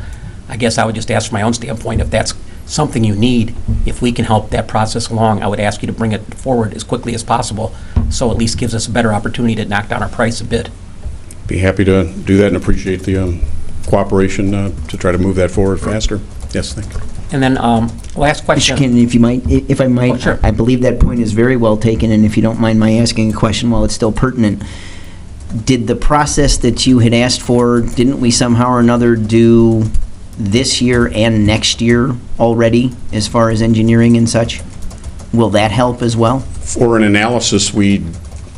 I guess I would just ask from my own standpoint, if that's something you need, if we can help that process along, I would ask you to bring it forward as quickly as possible, so at least gives us a better opportunity to knock down our price a bit. Be happy to do that and appreciate the cooperation to try to move that forward faster. Yes, thank you. And then, last question. Mr. Cannon, if I might, Oh, sure. I believe that point is very well taken, and if you don't mind my asking a question while it's still pertinent, did the process that you had asked for, didn't we somehow or another do this year and next year already, as far as engineering and such? Will that help as well? For an analysis, we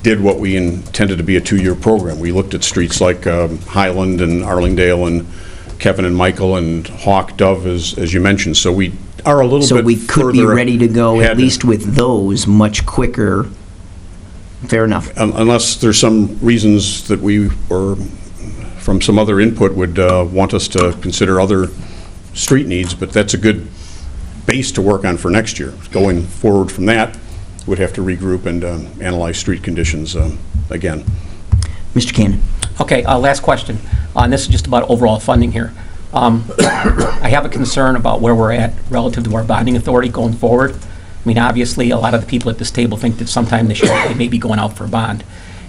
did what we intended to be a 2-year program. We looked at streets like Highland and Arlingdale and Kevin and Michael and Hawk, Dove, as you mentioned. So we are a little bit So we could be further ready to go, at ahead. least with those, much quicker. Fair enough. Unless there's some reasons that we, or from some other input, would want us to consider other street needs, but that's a good base to work on for next year. Going forward from that, we'd have to regroup and analyze street conditions again. Mr. Cannon. Okay, last question. And this is just about overall funding here. I have a concern about where we're at relative to our bonding authority going forward. I mean, obviously, a lot of the people at this table think that sometime this year they may be going out for a bond.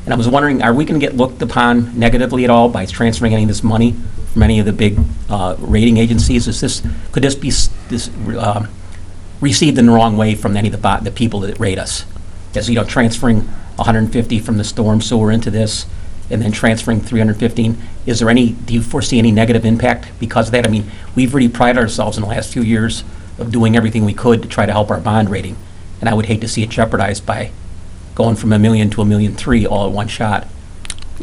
And I was wondering, are we going to get looked upon negatively at all by transferring any of this money from any of the big rating agencies? Could this be received in the wrong way from any of the people that rate us? As transferring 150 from the storm sewer into this, and then transferring 315. Do you foresee any negative impact because of that? I mean, we've really prided ourselves in the last few years of doing everything we could to try to help our bond rating, and I would hate to see it jeopardized by going from $1 million to $1.3 million all at one shot.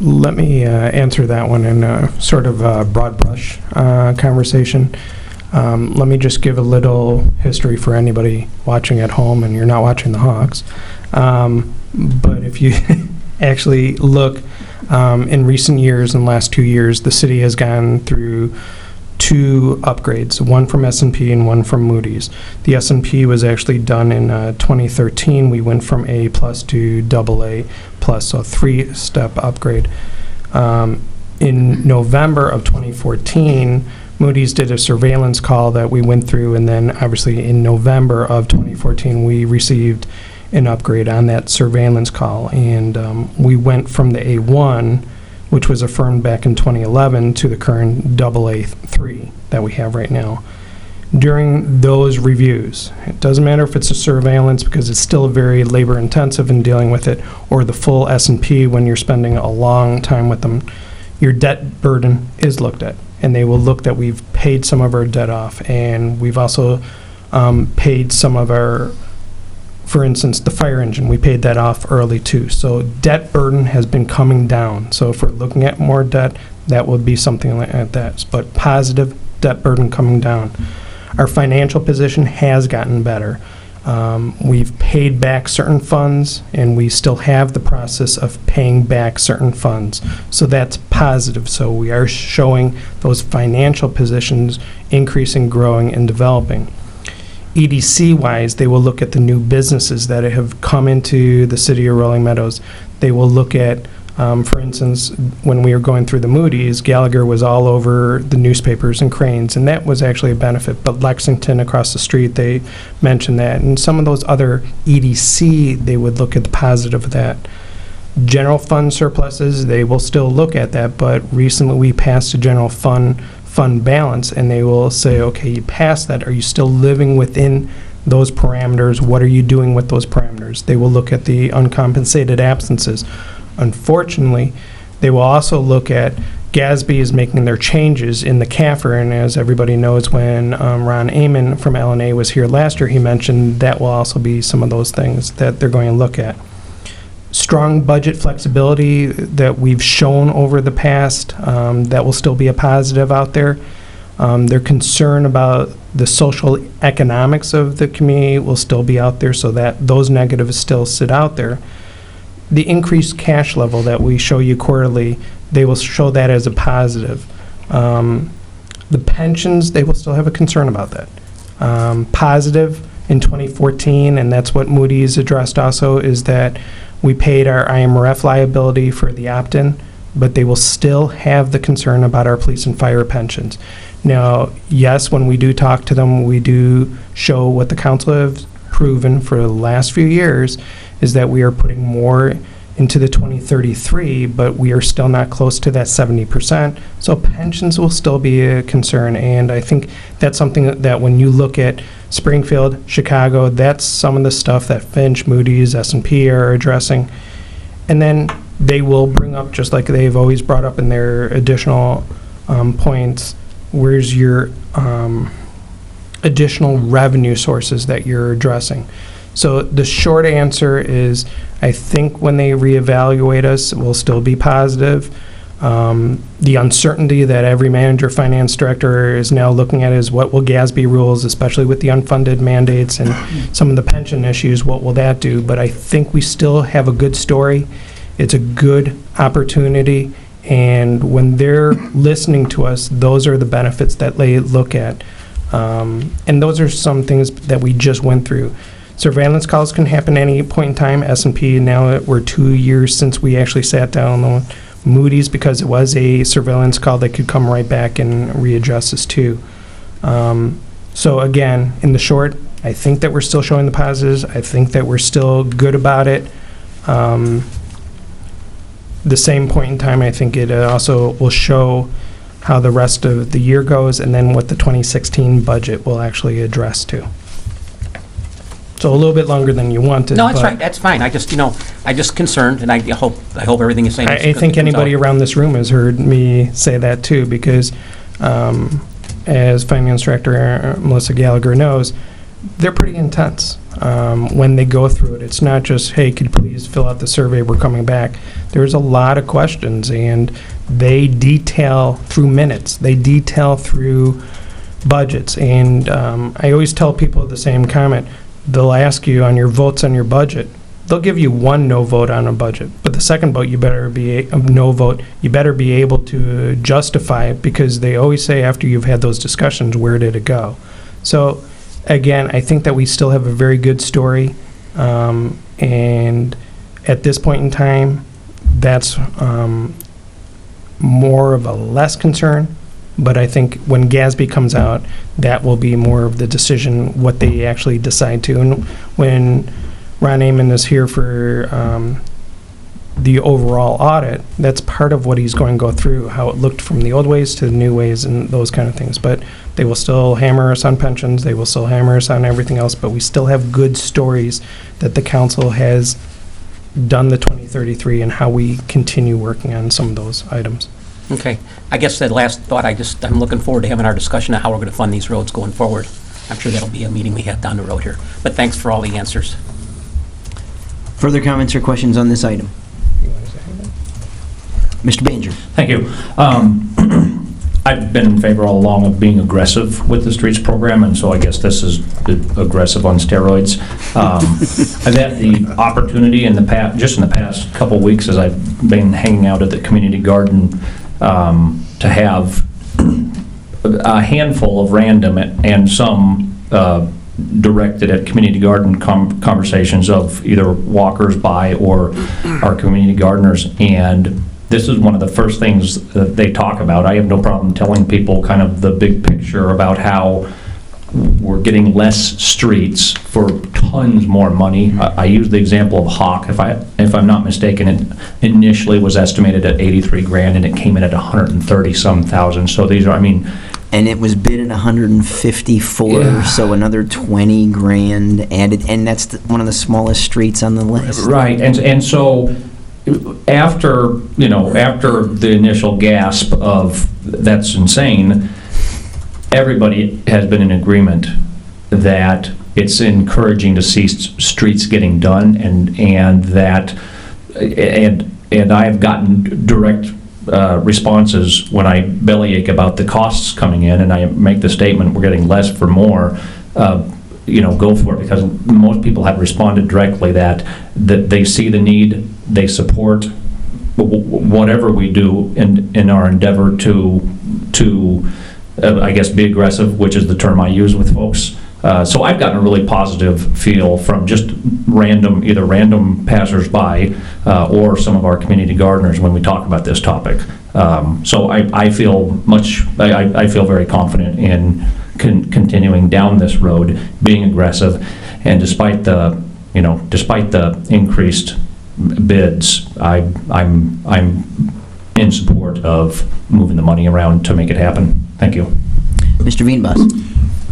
Let me answer that one in a sort of broad brush conversation. Let me just give a little history for anybody watching at home, and you're not watching the Hawks. But if you actually look in recent years, in the last 2 years, the city has gone through 2 upgrades, one from S&P and one from Moody's. The S&P was actually done in 2013. We went from A+ to AA+, so a 3-step upgrade. In November of 2014, Moody's did a surveillance call that we went through, and then obviously in November of 2014, we received an upgrade on that surveillance call, and we went from the A1, which was affirmed back in 2011, to the current AA3 that we have right now. During those reviews, it doesn't matter if it's a surveillance because it's still very labor intensive in dealing with it, or the full S&P when you're spending a long time with them, your debt burden is looked at, and they will look that we've paid some of our debt off, and we've also paid some of our, for instance, the fire engine, we paid that off early too. So debt burden has been coming down. So if we're looking at more debt, that would be something like that. But positive debt burden coming down. Our financial position has gotten better. We've paid back certain funds, and we still have the process of paying back certain funds. So that's positive. So we are showing those financial positions increasing, growing, and developing. EDC-wise, they will look at the new businesses that have come into the city of Rolling Meadows. They will look at, for instance, when we were going through the Moody's, Gallagher was all over the newspapers and cranes, and that was actually a benefit. But Lexington across the street, they mentioned that. And some of those other EDC, they would look at the positive of that. General fund surpluses, they will still look at that, but recently we passed a general fund balance, and they will say, okay, you passed that. Are you still living within those parameters? What are you doing with those parameters? They will look at the uncompensated absences. Unfortunately, they will also look at GASB is making their changes in the CAFR, and as everybody knows, when Ron Amon from LNA was here last year, he mentioned that will also be some of those things that they're going to look at. Strong budget flexibility that we've shown over the past, that will still be a positive out there. Their concern about the social economics of the community will still be out there, so that those negatives still sit out there. The increased cash level that we show you quarterly, they will show that as a positive. The pensions, they will still have a concern about that. Positive in 2014, and that's what Moody's addressed also, is that we paid our IMRF liability for the opt-in, but they will still have the concern about our police and fire pensions. Now, yes, when we do talk to them, we do show what the council has proven for the last few years is that we are putting more into the 2033, but we are still not close to that 70%. So pensions will still be a concern, and I think that's something that when you look at Springfield, Chicago, that's some of the stuff that Finch, Moody's, S&P are addressing. And then they will bring up, just like they've always brought up in their additional points, where's your additional revenue sources that you're addressing. So the short answer is, I think when they reevaluate us, it will still be positive. The uncertainty that every manager, finance director is now looking at is what will GASB rules, especially with the unfunded mandates and some of the pension issues, what will that do? But I think we still have a good story. It's a good opportunity. And when they're listening to us, those are the benefits that they look at. And those are some things that we just went through. Surveillance calls can happen at any point in time. S&P, now that we're 2 years since we actually sat down Moody's, because it was a surveillance call, they could come right back and readjust us too. So again, in the short, I think that we're still showing the positives. I think that we're still good about it. The same point in time, I think it also will show how the rest of the year goes, and then what the 2016 budget will actually address too. So a little bit longer than you wanted. No, that's but right, that's fine. I just concerned, and I hope everything is saying. I think anybody around this room has heard me say that too, because as Finance Director Melissa Gallagher knows, they're pretty intense when they go through it. It's not just, hey, could you please fill out the survey, we're coming back. There's a lot of questions, and they detail through minutes. They detail through budgets. And I always tell people the same comment. They'll ask you on your votes on your budget. They'll give you one no vote on a budget, but the second vote, you better be a no vote. You better be able to justify it, because they always say after you've had those discussions, where did it go? So again, I think that we still have a very good story, and at this point in time, that's more of a less concern. But I think when GASB comes out, that will be more of the decision, what they actually decide to. And when Ron Amon is here for the overall audit, that's part of what he's going to go through, how it looked from the old ways to the new ways and those kind of things. But they will still hammer us on pensions, they will still hammer us on everything else, but we still have good stories that the council has done the 2033 and how we continue working on some of those items. Okay. I guess that last thought, I'm looking forward to having our discussion on how we're going to fund these roads going forward. I'm sure that'll be a meeting we have down the road here. But thanks for all the answers. Further comments or questions on this item? Mr. Banger. Thank you. I've been in favor all along of being aggressive with the streets program, and so I guess this is aggressive on steroids. I've had the opportunity in the past couple of weeks, as I've been hanging out at the community garden, to have a handful of random and some directed at community garden conversations of either walkers by or our community gardeners, and this is one of the first things that they talk about. I have no problem telling people kind of the big picture about how we're getting less streets for tons more money. I use the example of Hawk. If I'm not mistaken, it initially was estimated at 83 grand, and it came in at 130 some thousand. So these are, And it was bid at 154, Yeah. so another 20 grand added, and that's one of the smallest streets on the list. Right, and so after the initial gasp of that's insane, everybody has been in agreement that it's encouraging to see streets getting done, and I've gotten direct responses when I bellyache about the costs coming in, and I make the statement we're getting less for more. Go for it, because most people have responded directly that they see the need, they support whatever we do in our endeavor to I guess be aggressive, which is the term I use with folks. So I've gotten a really positive feel from just either random passersby or some of our community gardeners when we talk about this topic. So I feel very confident in continuing down this road, being aggressive, and despite the increased bids, I'm in support of moving the money around to make it happen. Thank you. Mr. Veenbos.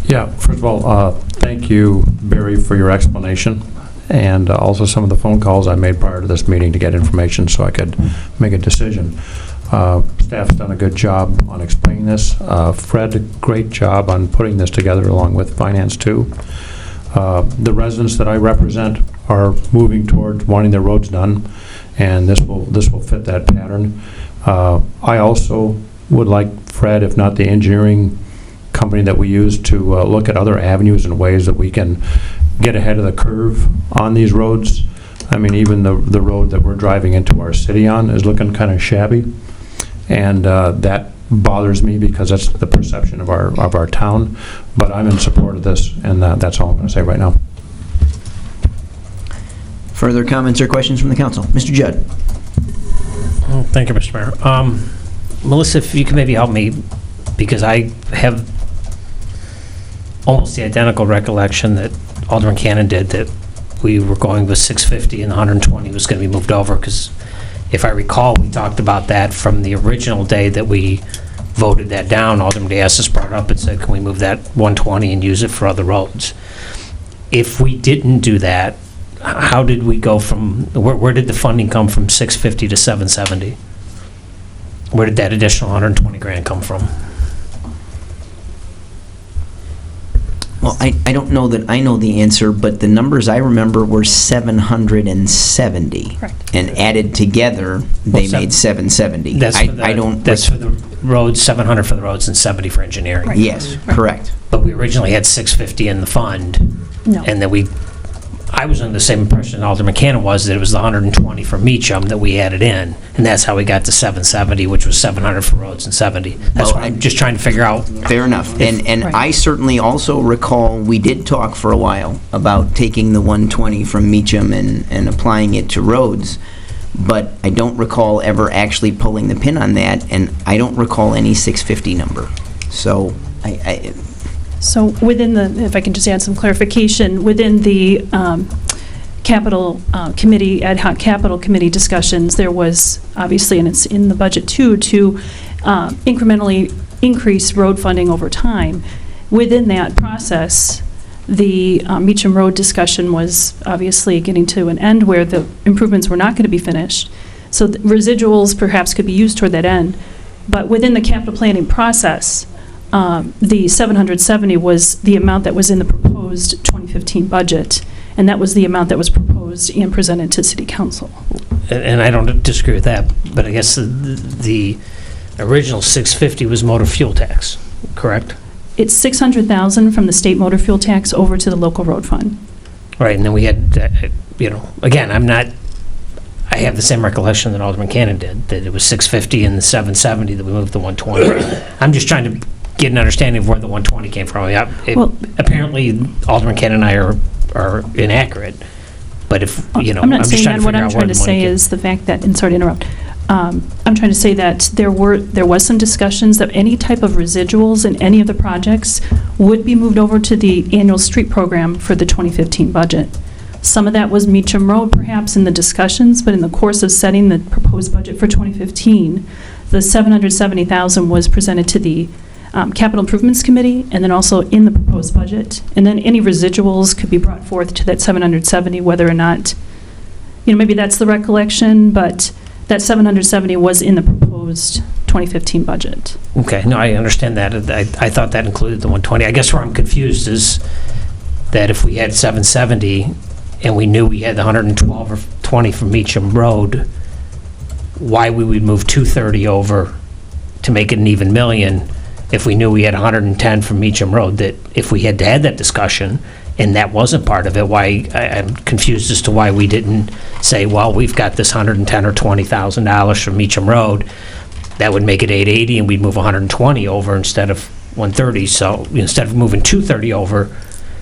Yeah, first of all, thank you, Barry, for your explanation, and also some of the phone calls I made prior to this meeting to get information so I could make a decision. Staff's done a good job on explaining this. Fred, a great job on putting this together along with finance too. The residents that I represent are moving towards wanting their roads done, and this will fit that pattern. I also would like Fred, if not the engineering company that we use, to look at other avenues and ways that we can get ahead of the curve on these roads. Even the road that we're driving into our city on is looking kind of shabby, and that bothers me because that's the perception of our town. But I'm in support of this, and that's all I'm going to say right now. Further comments or questions from the council? Mr. Judd. Thank you, Mr. Mayor. Melissa, if you could maybe help me, because I have almost the identical recollection that Alderman Cannon did, that we were going with 650 and the 120 was going to be moved over, because if I recall, we talked about that from the original day that we voted that down. Alderman Diastis brought it up and said, can we move that 120 and use it for other roads? If we didn't do that, how did we go from, where did the funding come from 650 to 770? Where did that additional 120 grand come from? Well, I don't know that I know the answer, but the numbers I remember were 770. Correct. And added together, they made 770. That's for the roads, 700 for the roads and 70 for engineering. Yes, correct. But we originally had 650 in the fund. No. And then I was under the same impression Alderman Cannon was, that it was the 120 for Meacham that we added in, and that's how we got to 770, which was 700 for roads and 70. That's what I'm just trying to figure out. Fair enough. And Right. I certainly also recall, we did talk for a while about taking the 120 from Meacham and applying it to roads, but I don't recall ever actually pulling the pin on that, and I don't recall any 650 number. So So within the, if I can just add some clarification, within the capital committee, ad hoc capital committee discussions, there was obviously, and it's in the budget too, to incrementally increase road funding over time. Within that process, the Meacham Road discussion was obviously getting to an end where the improvements were not going to be finished. So the residuals perhaps could be used toward that end. But within the capital planning process, the 770 was the amount that was in the proposed 2015 budget, and that was the amount that was proposed and presented to City Council. And I don't disagree with that, but I guess the original 650 was motor fuel tax, correct? It's 600,000 from the state motor fuel tax over to the local road fund. Right, and then we had, again, I have the same recollection that Alderman Cannon did, that it was 650 and the 770 that we moved the 120. I'm just trying to get an understanding of where the 120 came from. Apparently, Alderman Cannon and I are inaccurate, but if, I'm not just saying trying that. to What figure I'm out trying where to the money say came. is the fact that, and sorry to interrupt, I'm trying to say that there was some discussions that any type of residuals in any of the projects would be moved over to the annual street program for the 2015 budget. Some of that was Meacham Road, perhaps, in the discussions, but in the course of setting the proposed budget for 2015, the 770,000 was presented to the Capital Improvements Committee, and then also in the proposed budget. And then any residuals could be brought forth to that 770, whether or not, maybe that's the recollection, but that 770 was in the proposed 2015 budget. Okay, no, I understand that. I thought that included the 120. I guess where I'm confused is that if we had 770 and we knew we had the 112 or 20 from Meacham Road, why we would move 230 over to make it an even million if we knew we had 110 from Meacham Road, that if we had had that discussion and that wasn't part of it, why, I'm confused as to why we didn't say, well, we've got this 110 or $20,000 from Meacham Road, that would make it 880 and we'd move 120 over instead of 130. So instead of moving 230 over,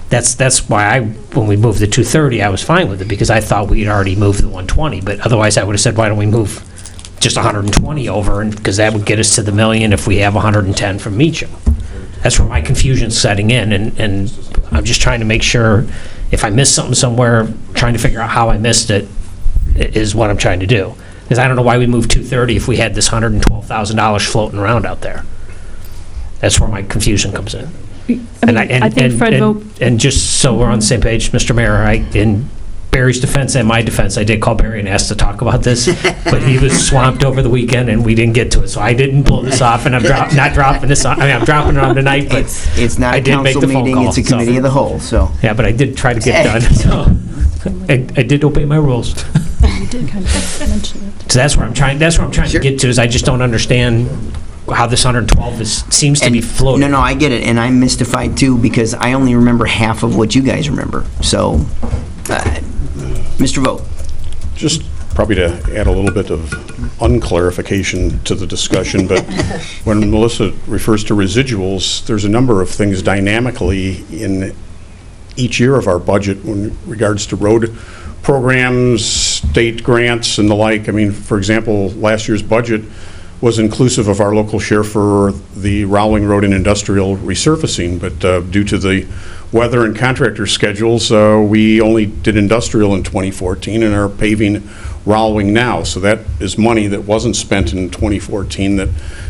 that's why when we moved the 230, I was fine with it, because I thought we'd already moved the 120. But otherwise, I would have said, why don't we move just 120 over, because that would get us to the million if we have 110 from Meacham. That's where my confusion's setting in, and I'm just trying to make sure if I missed something somewhere, trying to figure out how I missed it is what I'm trying to do. Because I don't know why we moved 230 if we had this $112,000 floating around out there. That's where my confusion comes in. I think Fred Vogt. And just so we're on the same page, Mr. Mayor, in Barry's defense and my defense, I did call Barry and asked to talk about this, but he was swamped over the weekend and we didn't get to it. So I didn't pull this off, and I'm not dropping this on. I mean, I'm dropping it on tonight, but it's not I a did make council the phone meeting, call, it's a committee of the whole, so. Yeah, but I did try to get done. So I did obey my rules. You did kind of mention it. So that's where I'm trying to get to, is I just don't understand how this 112 seems to be floating. No, I get it, and I'm mystified too, because I only remember half of what you guys remember. So, Mr. Vogt. Just probably to add a little bit of unclarification to the discussion, but when Melissa refers to residuals, there's a number of things dynamically in each year of our budget in regards to road programs, state grants and the like. I mean, for example, last year's budget was inclusive of our local share for the Rowling Road and Industrial resurfacing, but due to the weather and contractor schedules, we only did industrial in 2014 and are paving Rowling now. So that is money that wasn't spent in 2014 that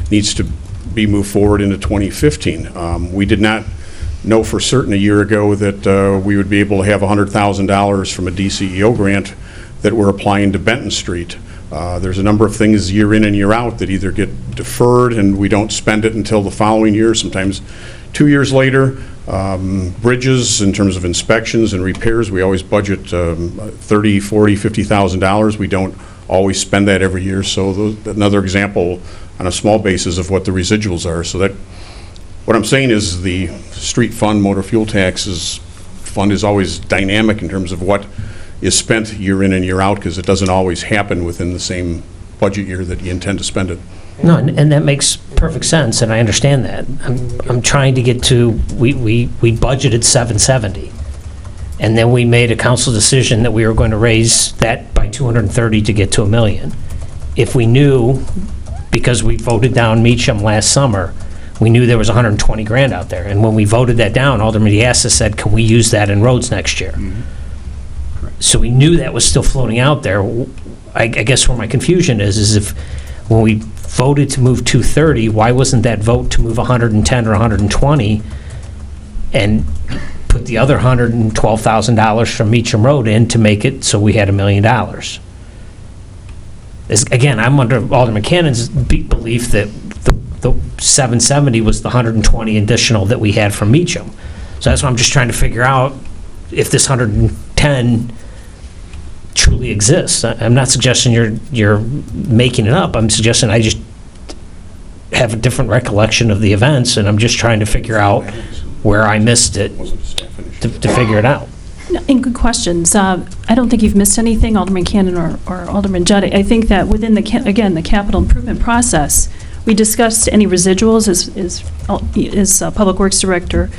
needs to be moved forward into 2015. We did not know for certain a year ago that we would be able to have $100,000 from a DCEO grant that we're applying to Benton Street. There's a number of things year in and year out that either get deferred and we don't spend it until the following year, sometimes 2 years later. Bridges, in terms of inspections and repairs, we always budget $30,000, $40,000, $50,000. We don't always spend that every year. So another example on a small basis of what the residuals are. So that, what I'm saying is the street fund, motor fuel taxes fund is always dynamic in terms of what is spent year in and year out, because it doesn't always happen within the same budget year that you intend to spend it. No, and that makes perfect sense, and I understand that. I'm trying to get to, we budgeted 770, and then we made a council decision that we were going to raise that by 230 to get to $1 million. If we knew, because we voted down Meacham last summer, we knew there was 120 grand out there, and when we voted that down, Alderman Diasta said, can we use that in roads next year? So we knew that was still floating out there. I guess where my confusion is if when we voted to move 230, why wasn't that vote to move 110 or 120 and put the other $112,000 from Meacham Road in to make it so we had $1 million? Again, I'm under Alderman Cannon's belief that the 770 was the 120 additional that we had from Meacham. So that's why I'm just trying to figure out if this 110 truly exists. I'm not suggesting you're making it up. I'm suggesting I just have a different recollection of the events, and I'm just trying to figure out where I missed it to figure it out. And good questions. I don't think you've missed anything, Alderman Cannon or Alderman Judd. I think that within the capital improvement process, we discussed any residuals, as Public Works Director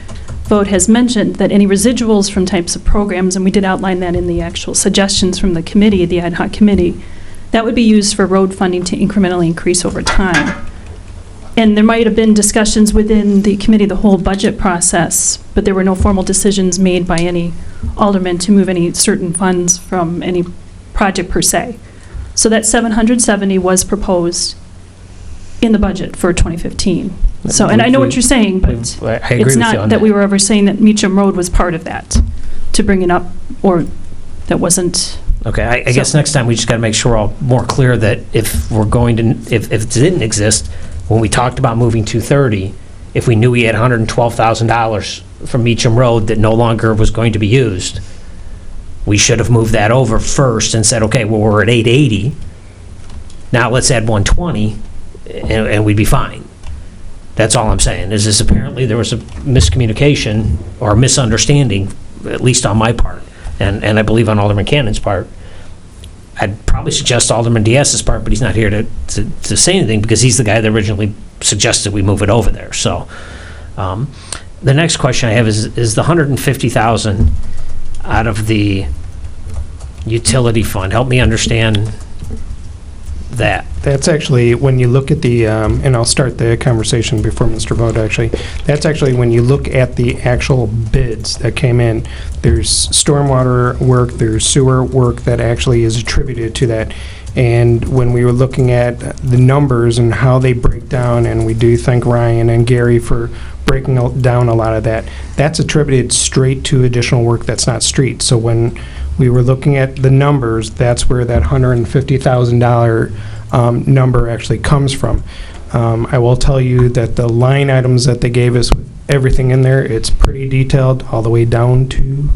Vogt has mentioned, that any residuals from types of programs, and we did outline that in the actual suggestions from the committee, the ad hoc committee, that would be used for road funding to incrementally increase over time. And there might have been discussions within the committee, the whole budget process, but there were no formal decisions made by any alderman to move any certain funds from any project per se. So that 770 was proposed in the budget for 2015. So, and I know what you're saying, but it's not that we were ever saying that Meacham Road was part of that, to bring it up, or that wasn't. Okay, I guess next time we just got to make sure we're all more clear that if we're going to, if it didn't exist, when we talked about moving 230, if we knew we had $112,000 from Meacham Road that no longer was going to be used, we should have moved that over first and said, okay, well, we're at 880, now let's add 120, and we'd be fine. That's all I'm saying, is this apparently there was a miscommunication or misunderstanding, at least on my part, and I believe on Alderman Cannon's part. I'd probably suggest Alderman Diaz's part, but he's not here to say anything because he's the guy that originally suggested we move it over there. So the next question I have is the $150,000 out of the utility fund. Help me understand that. That's actually, when you look at the, and I'll start the conversation before Mr. Vogt actually, that's actually when you look at the actual bids that came in, there's stormwater work, there's sewer work that actually is attributed to that. And when we were looking at the numbers and how they break down, and we do thank Ryan and Gary for breaking down a lot of that, that's attributed straight to additional work that's not street. So when we were looking at the numbers, that's where that $150,000 number actually comes from. I will tell you that the line items that they gave us, with everything in there, it's pretty detailed all the way down to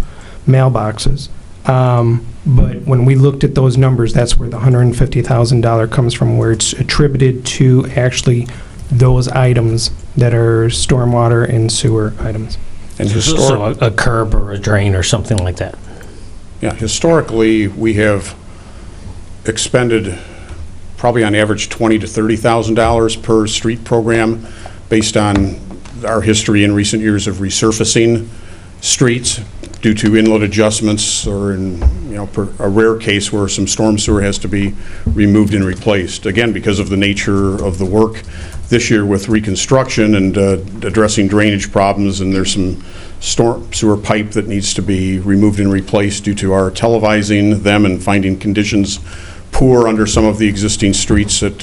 mailboxes. But when we looked at those numbers, that's where the $150,000 comes from, where it's attributed to actually those items that are stormwater and sewer items. And So a curb or a drain or something like that. Yeah, historically, we have expended probably on average $20,000 to $30,000 per street program based on our history in recent years of resurfacing streets due to inlet adjustments or in a rare case where some storm sewer has to be removed and replaced. Again, because of the nature of the work this year with reconstruction and addressing drainage problems, and there's some storm sewer pipe that needs to be removed and replaced due to our televising them and finding conditions poor under some of the existing streets that,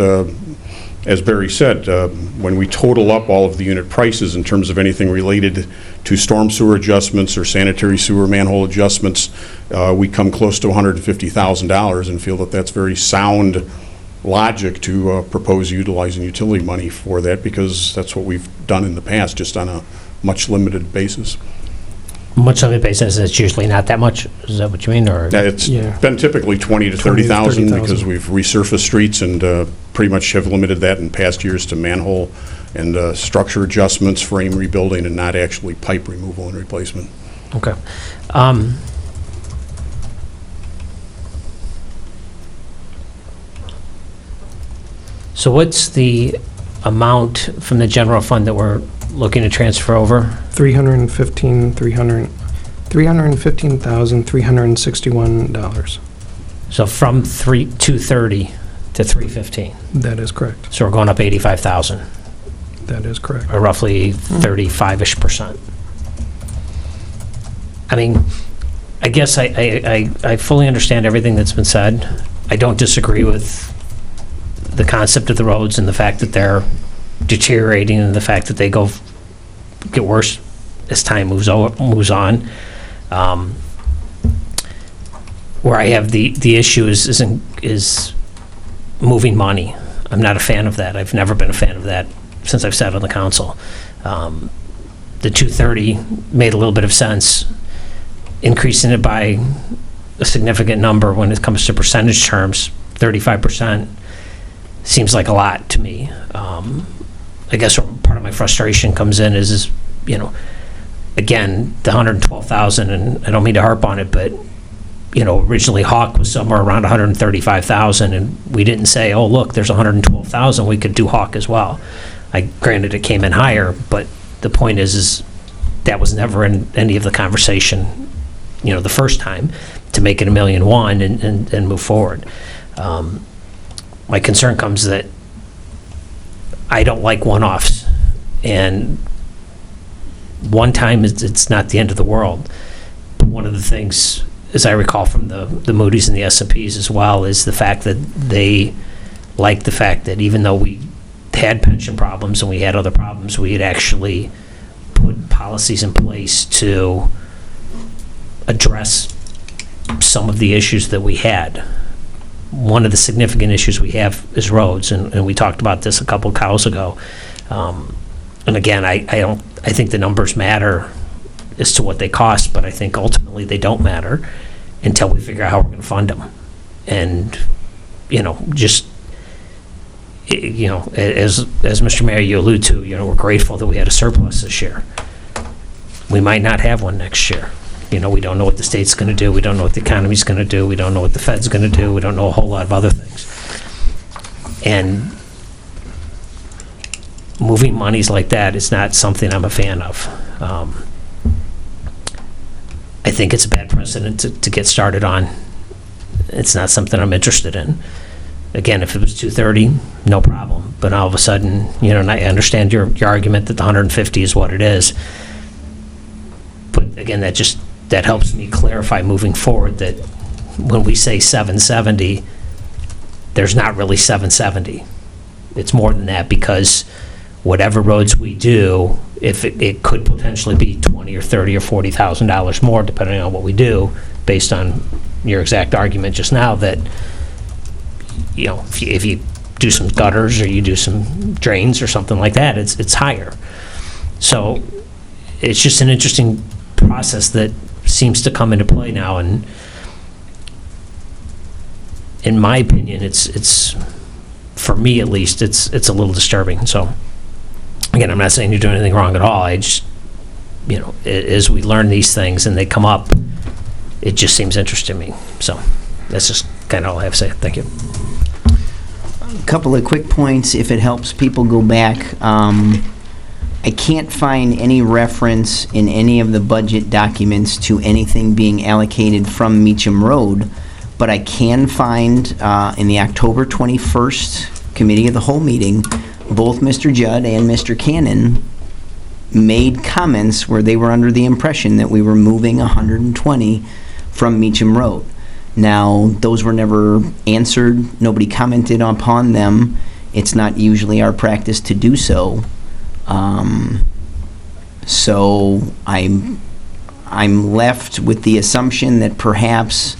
as Barry said, when we total up all of the unit prices in terms of anything related to storm sewer adjustments or sanitary sewer manhole adjustments, we come close to $150,000 and feel that that's very sound logic to propose utilizing utility money for that, because that's what we've done in the past, just on a much limited basis. Much limited basis, it's usually not that much, is that what you mean, or? Yeah, it's been typically 20 to 30,000 because we've resurfaced streets and pretty much have limited that in past years to manhole and structure adjustments, frame rebuilding, and not actually pipe removal and replacement. Okay. So what's the amount from the general fund that we're looking to transfer over? $315,361. So from 230 to 315. That is correct. So we're going up 85,000. That is correct. Or roughly 35-ish%. I mean, I guess I fully understand everything that's been said. I don't disagree with the concept of the roads and the fact that they're deteriorating and the fact that they get worse as time moves on. Where I have the issue is moving money. I'm not a fan of that. I've never been a fan of that since I've sat on the council. The 230 made a little bit of sense. Increasing it by a significant number when it comes to percentage terms, 35%, seems like a lot to me. I guess part of my frustration comes in is again, the 112,000, and I don't mean to harp on it, but originally Hawk was somewhere around 135,000, and we didn't say, oh, look, there's 112,000, we could do Hawk as well. Granted, it came in higher, but the point is that was never in any of the conversation, the first time, to make it $1.1 million and move forward. My concern comes that I don't like one-offs, and one time it's not the end of the world. But one of the things, as I recall from the Moody's and the S&Ps as well, is the fact that they like the fact that even though we had pension problems and we had other problems, we had actually put policies in place to address some of the issues that we had. One of the significant issues we have is roads, and we talked about this a couple of cows ago. And again, I think the numbers matter as to what they cost, but I think ultimately they don't matter until we figure out how we're going to fund them. And as Mr. Mayor, you allude to, we're grateful that we had a surplus this year. We might not have one next year. We don't know what the state's going to do. We don't know what the economy's going to do. We don't know what the Fed's going to do. We don't know a whole lot of other things. And moving monies like that is not something I'm a fan of. I think it's a bad precedent to get started on. It's not something I'm interested in. Again, if it was 230, no problem. But all of a sudden, and I understand your argument that the 150 is what it is. But again, that helps me clarify moving forward that when we say 770, there's not really 770. It's more than that, because whatever roads we do, if it could potentially be $20,000 or $30,000 or $40,000 more, depending on what we do, based on your exact argument just now, that if you do some gutters or you do some drains or something like that, it's higher. So it's just an interesting process that seems to come into play now, and in my opinion, it's for me at least, it's a little disturbing. So again, I'm not saying you're doing anything wrong at all. I just, as we learn these things and they come up, it just seems interesting to me. So that's just kind of all I have to say. Thank you. A couple of quick points, if it helps people go back. I can't find any reference in any of the budget documents to anything being allocated from Meacham Road, but I can find in the October 21st Committee of the Whole meeting, both Mr. Judd and Mr. Cannon made comments where they were under the impression that we were moving 120 from Meacham Road. Now, those were never answered. Nobody commented upon them. It's not usually our practice to do so. So I'm left with the assumption that perhaps,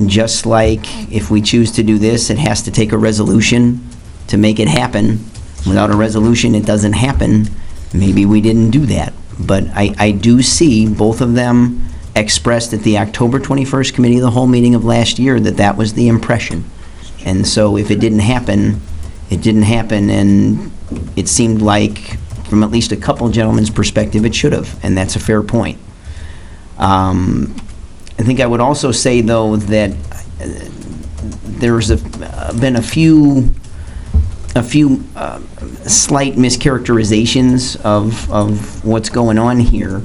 just like if we choose to do this, it has to take a resolution to make it happen. Without a resolution, it doesn't happen. Maybe we didn't do that. But I do see both of them expressed at the October 21st Committee of the Whole meeting of last year that that was the impression. And so if it didn't happen, it didn't happen, and it seemed like, from at least a couple gentlemen's perspective, it should have, and that's a fair point. I think I would also say, though, that there's been a few slight mischaracterizations of what's going on here.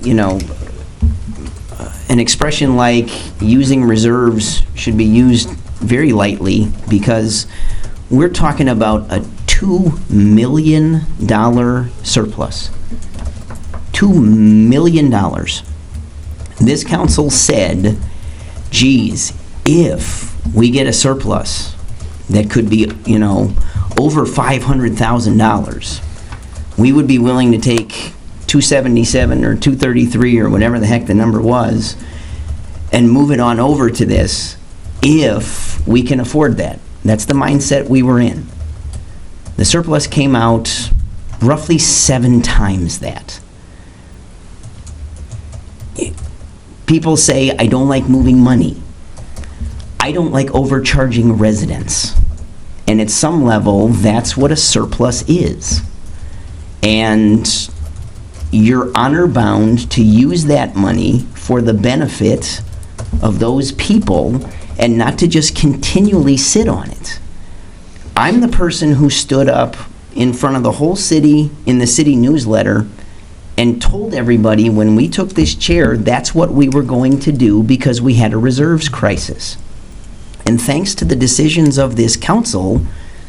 You know, an expression like using reserves should be used very lightly, because we're talking about a $2 million surplus. $2 million. This council said, geez, if we get a surplus that could be, you know, over $500,000, we would be willing to take 277 or 233 or whatever the heck the number was and move it on over to this if we can afford that. That's the mindset we were in. The surplus came out roughly 7 times that. People say, I don't like moving money. I don't like overcharging residents. And at some level, that's what a surplus is. And you're honor bound to use that money for the benefit of those people and not to just continually sit on it. I'm the person who stood up in front of the whole city in the city newsletter and told everybody when we took this chair, that's what we were going to do because we had a reserves crisis. And thanks to the decisions of this council,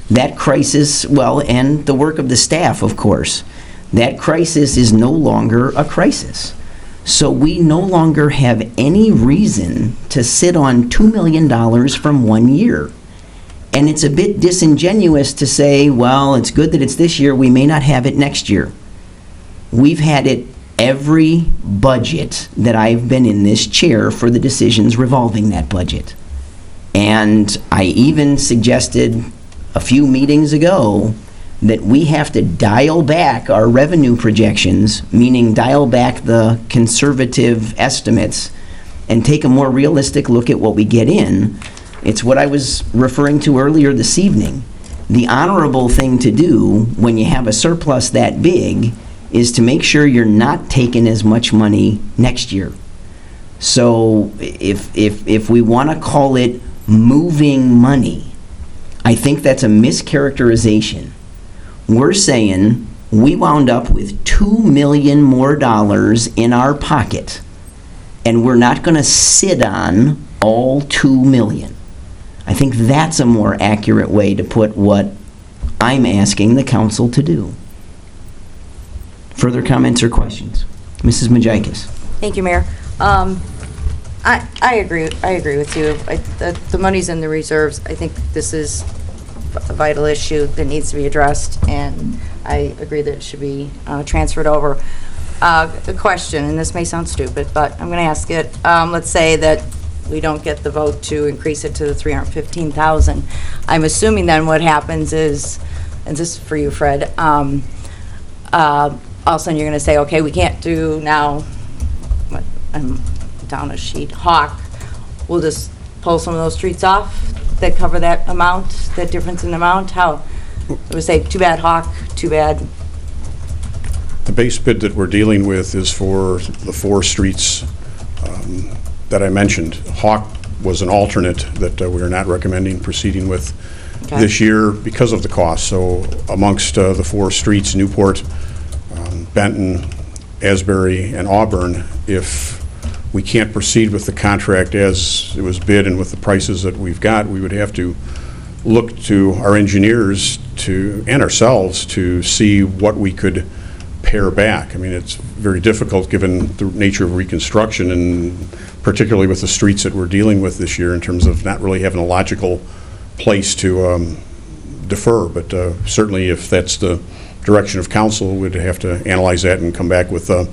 that crisis, well, and the work of the staff, of course, that crisis is no longer a crisis. So we no longer have any reason to sit on $2 million from 1 year. And it's a bit disingenuous to say, well, it's good that it's this year, we may not have it next year. We've had it every budget that I've been in this chair for the decisions revolving that budget. And I even suggested a few meetings ago that we have to dial back our revenue projections, meaning dial back the conservative estimates and take a more realistic look at what we get in. It's what I was referring to earlier this evening. The honorable thing to do when you have a surplus that big is to make sure you're not taking as much money next year. So if we want to call it moving money, I think that's a mischaracterization. We're saying we wound up with $2 million more in our pocket, and we're not going to sit on all $2 million. I think that's a more accurate way to put what I'm asking the council to do. Further comments or questions? Mrs. Majikis. Thank you, Mayor. I agree with you. The money's in the reserves. I think this is a vital issue that needs to be addressed, and I agree that it should be transferred over. The question, and this may sound stupid, but I'm going to ask it. Let's say that we don't get the vote to increase it to the $315,000. I'm assuming then what happens is, and this is for you, Fred, all of a sudden you're going to say, okay, we can't do now, I'm down a sheet, Hawk. We'll just pull some of those streets off that cover that amount, that difference in amount? How? I would say, too bad, Hawk, too bad. The base bid that we're dealing with is for the 4 streets that I mentioned. Hawk was an alternate that we are not recommending proceeding with. this year because of the cost. So amongst the 4 streets, Newport, Benton, Asbury, and Auburn, if we can't proceed with the contract as it was bid and with the prices that we've got, we would have to look to our engineers and ourselves to see what we could pare back. I mean, it's very difficult given the nature of reconstruction, and particularly with the streets that we're dealing with this year in terms of not really having a logical place to defer. But certainly if that's the direction of council, we'd have to analyze that and come back with a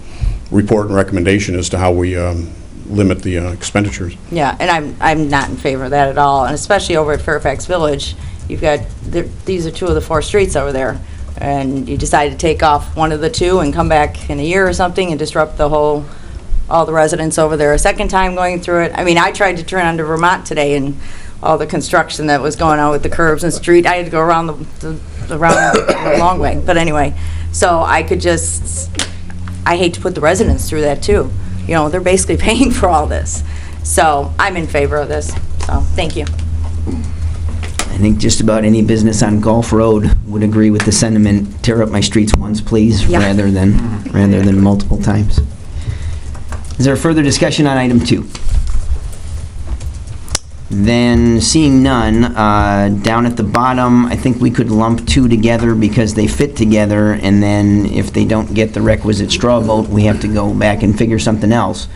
report and recommendation as to how we limit the expenditures. Yeah, and I'm not in favor of that at all, and especially over at Fairfax Village, you've got, these are 2 of the 4 streets over there, and you decide to take off one of the 2 and come back in a year or something and disrupt all the residents over there a second time going through it. I mean, I tried to turn onto Vermont today, and all the construction that was going on with the curbs and street, I had to go around the long way. But anyway, so I hate to put the residents through that too. You know, they're basically paying for all this. So I'm in favor of this. So thank you. I think just about any business on Gulf Road would agree with the sentiment, tear up my streets once, please, Yeah. rather than multiple times. Is there further discussion on item 2? Then, seeing none, down at the bottom, I think we could lump 2 together because they fit together, and then if they don't get the requisite straw vote, we have to go back and figure something else.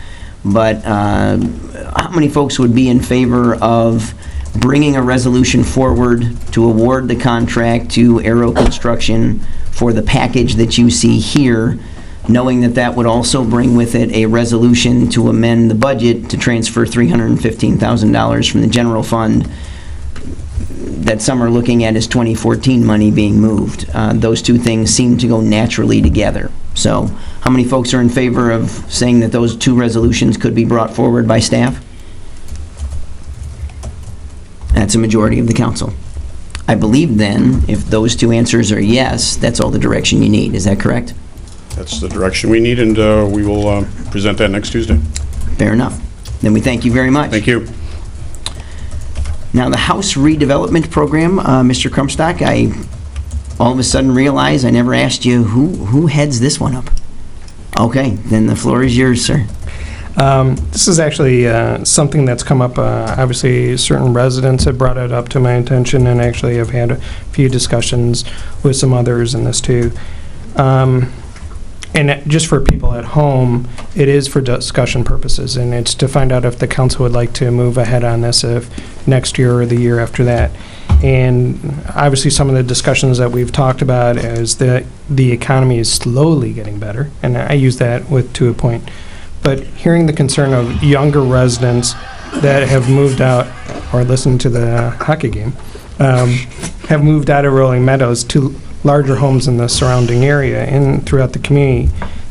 But how many folks would be in favor of bringing a resolution forward to award the contract to Aero Construction for the package that you see here, knowing that that would also bring with it a resolution to amend the budget to transfer $315,000 from the general fund that some are looking at as 2014 money being moved. Those 2 things seem to go naturally together. So how many folks are in favor of saying that those 2 resolutions could be brought forward by staff? That's a majority of the council. I believe then, if those 2 answers are yes, that's all the direction you need. Is that correct? That's the direction we need, and we will present that next Tuesday. Fair enough. Then we thank you very much. Thank you. Now, the House Redevelopment Program, Mr. Crumpstock, I all of a sudden realize I never asked you who heads this one up. Okay, then the floor is yours, sir. This is actually something that's come up. Obviously, certain residents have brought it up to my attention, and actually I've had a few discussions with some others in this too. And just for people at home, it is for discussion purposes, and it's to find out if the council would like to move ahead on this if next year or the year after that. And obviously, some of the discussions that we've talked about is that the economy is slowly getting better, and I use that to a point. But hearing the concern of younger residents that have moved out or listened to the hockey game, have moved out of Rolling Meadows to larger homes in the surrounding area and throughout the community,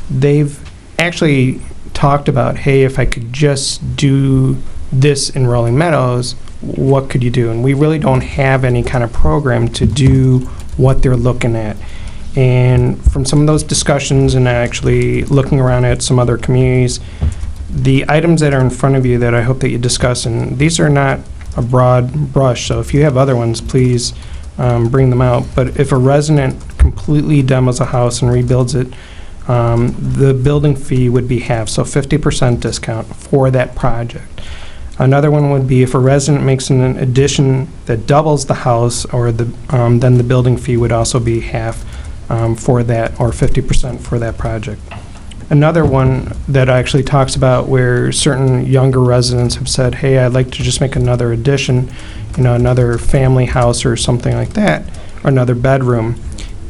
they've actually talked about, hey, if I could just do this in Rolling Meadows, what could you do? And we really don't have any kind of program to do what they're looking at. And from some of those discussions and actually looking around at some other communities, the items that are in front of you that I hope that you discuss, and these are not a broad brush, so if you have other ones, please bring them out. But if a resident completely demos a house and rebuilds it, the building fee would be half, so 50% discount for that project. Another one would be if a resident makes an addition that doubles the house, or then the building fee would also be half for that, or 50% for that project. Another one that actually talks about where certain younger residents have said, hey, I'd like to just make another addition, another family house or something like that, or another bedroom.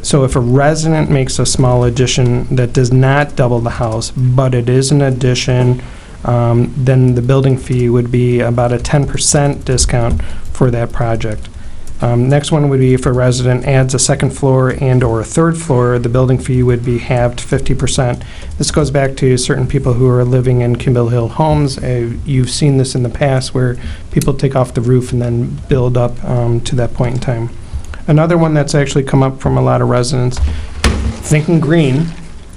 So if a resident makes a small addition that does not double the house, but it is an addition, then the building fee would be about a 10% discount for that project. Next one would be if a resident adds a second floor and or a third floor, the building fee would be halved 50%. This goes back to certain people who are living in Kimball Hill homes. You've seen this in the past where people take off the roof and then build up to that point in time. Another one that's actually come up from a lot of residents, Thinking Green,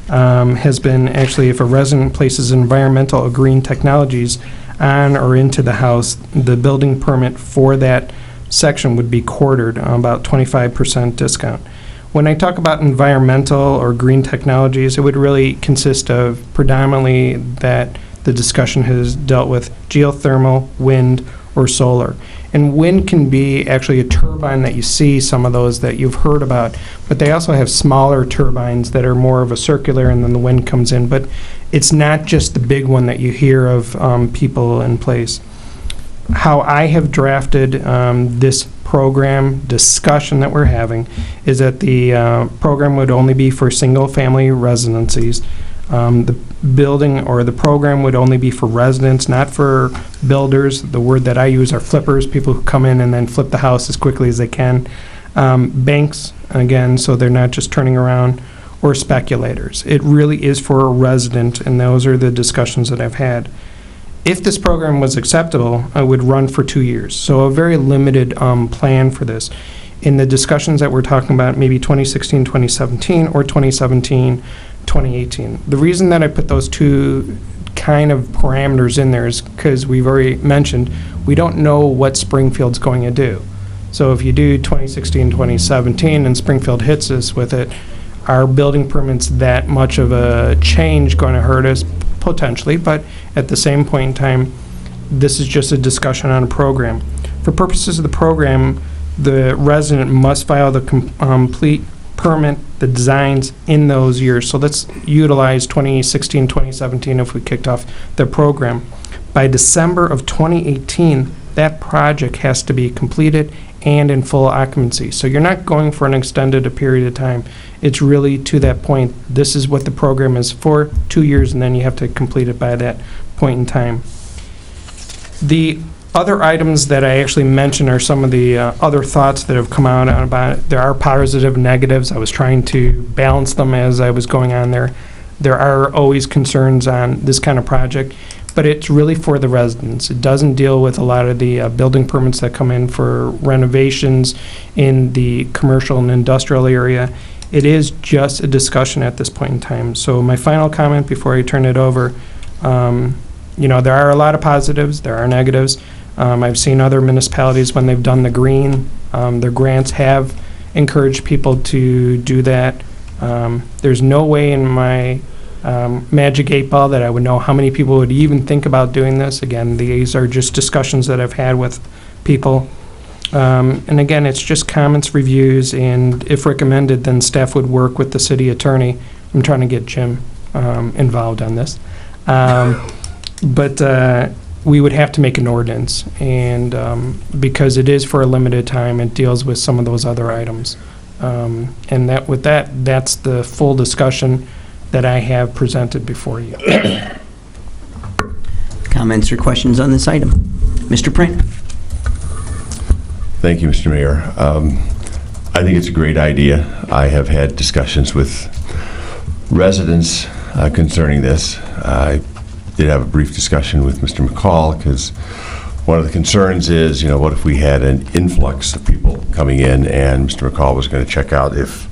has been actually if a resident places environmental or green technologies on or into the house, the building permit for that section would be quartered, about 25% discount. When I talk about environmental or green technologies, it would really consist of predominantly that the discussion has dealt with geothermal, wind, or solar. And wind can be actually a turbine that you see, some of those that you've heard about, but they also have smaller turbines that are more of a circular, and then the wind comes in. But it's not just the big one that you hear of people in place. How I have drafted this program discussion that we're having is that the program would only be for single-family residencies. The building or the program would only be for residents, not for builders. The word that I use are flippers, people who come in and then flip the house as quickly as they can. Banks, again, so they're not just turning around, or speculators. It really is for a resident, and those are the discussions that I've had. If this program was acceptable, I would run for 2 years. So a very limited plan for this. In the discussions that we're talking about, maybe 2016, 2017, or 2017, 2018. The reason that I put those two kind of parameters in there is because we've already mentioned we don't know what Springfield's going to do. So if you do 2016, 2017, and Springfield hits us with it, are building permits that much of a change going to hurt us? Potentially, but at the same point in time, this is just a discussion on a program. For purposes of the program, the resident must file the complete permit, the designs in those years. So let's utilize 2016, 2017 if we kicked off the program. By December of 2018, that project has to be completed and in full occupancy. So you're not going for an extended period of time. It's really to that point. This is what the program is for, 2 years, and then you have to complete it by that point in time. The other items that I actually mentioned are some of the other thoughts that have come out about it. There are positive and negatives. I was trying to balance them as I was going on there. There are always concerns on this kind of project, but it's really for the residents. It doesn't deal with a lot of the building permits that come in for renovations in the commercial and industrial area. It is just a discussion at this point in time. So my final comment before I turn it over, there are a lot of positives, there are negatives. I've seen other municipalities when they've done the green, their grants have encouraged people to do that. There's no way in my magic 8-ball that I would know how many people would even think about doing this. Again, these are just discussions that I've had with people. And again, it's just comments, reviews, and if recommended, then staff would work with the city attorney. I'm trying to get Jim involved on this. But we would have to make an ordinance, and because it is for a limited time, it deals with some of those other items. And that's the full discussion that I have presented before you. Comments or questions on this item? Mr. Print? Thank you, Mr. Mayor. I think it's a great idea. I have had discussions with residents concerning this. I did have a brief discussion with Mr. McCall because one of the concerns is, what if we had an influx of people coming in, and Mr. McCall was going to check out if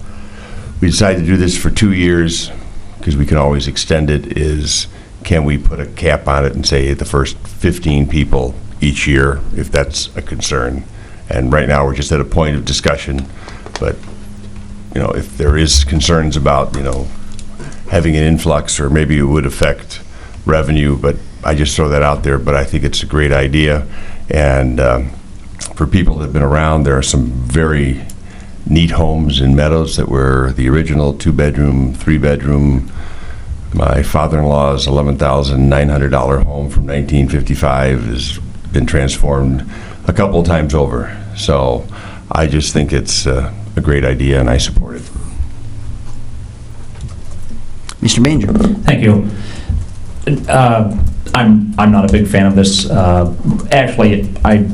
we decide to do this for 2 years, because we can always extend it, is can we put a cap on it and say the first 15 people each year, if that's a concern. And right now, we're just at a point of discussion, but, if there is concerns about, having an influx, or maybe it would affect revenue, but I just throw that out there. But I think it's a great idea, and for people that have been around, there are some very neat homes in Meadows that were the original 2-bedroom, 3-bedroom. My father-in-law's $11,900 home from 1955 has been transformed a couple of times over. So I just think it's a great idea, and I support it. Mr. Manger. Thank you. I'm not a big fan of this. Actually, I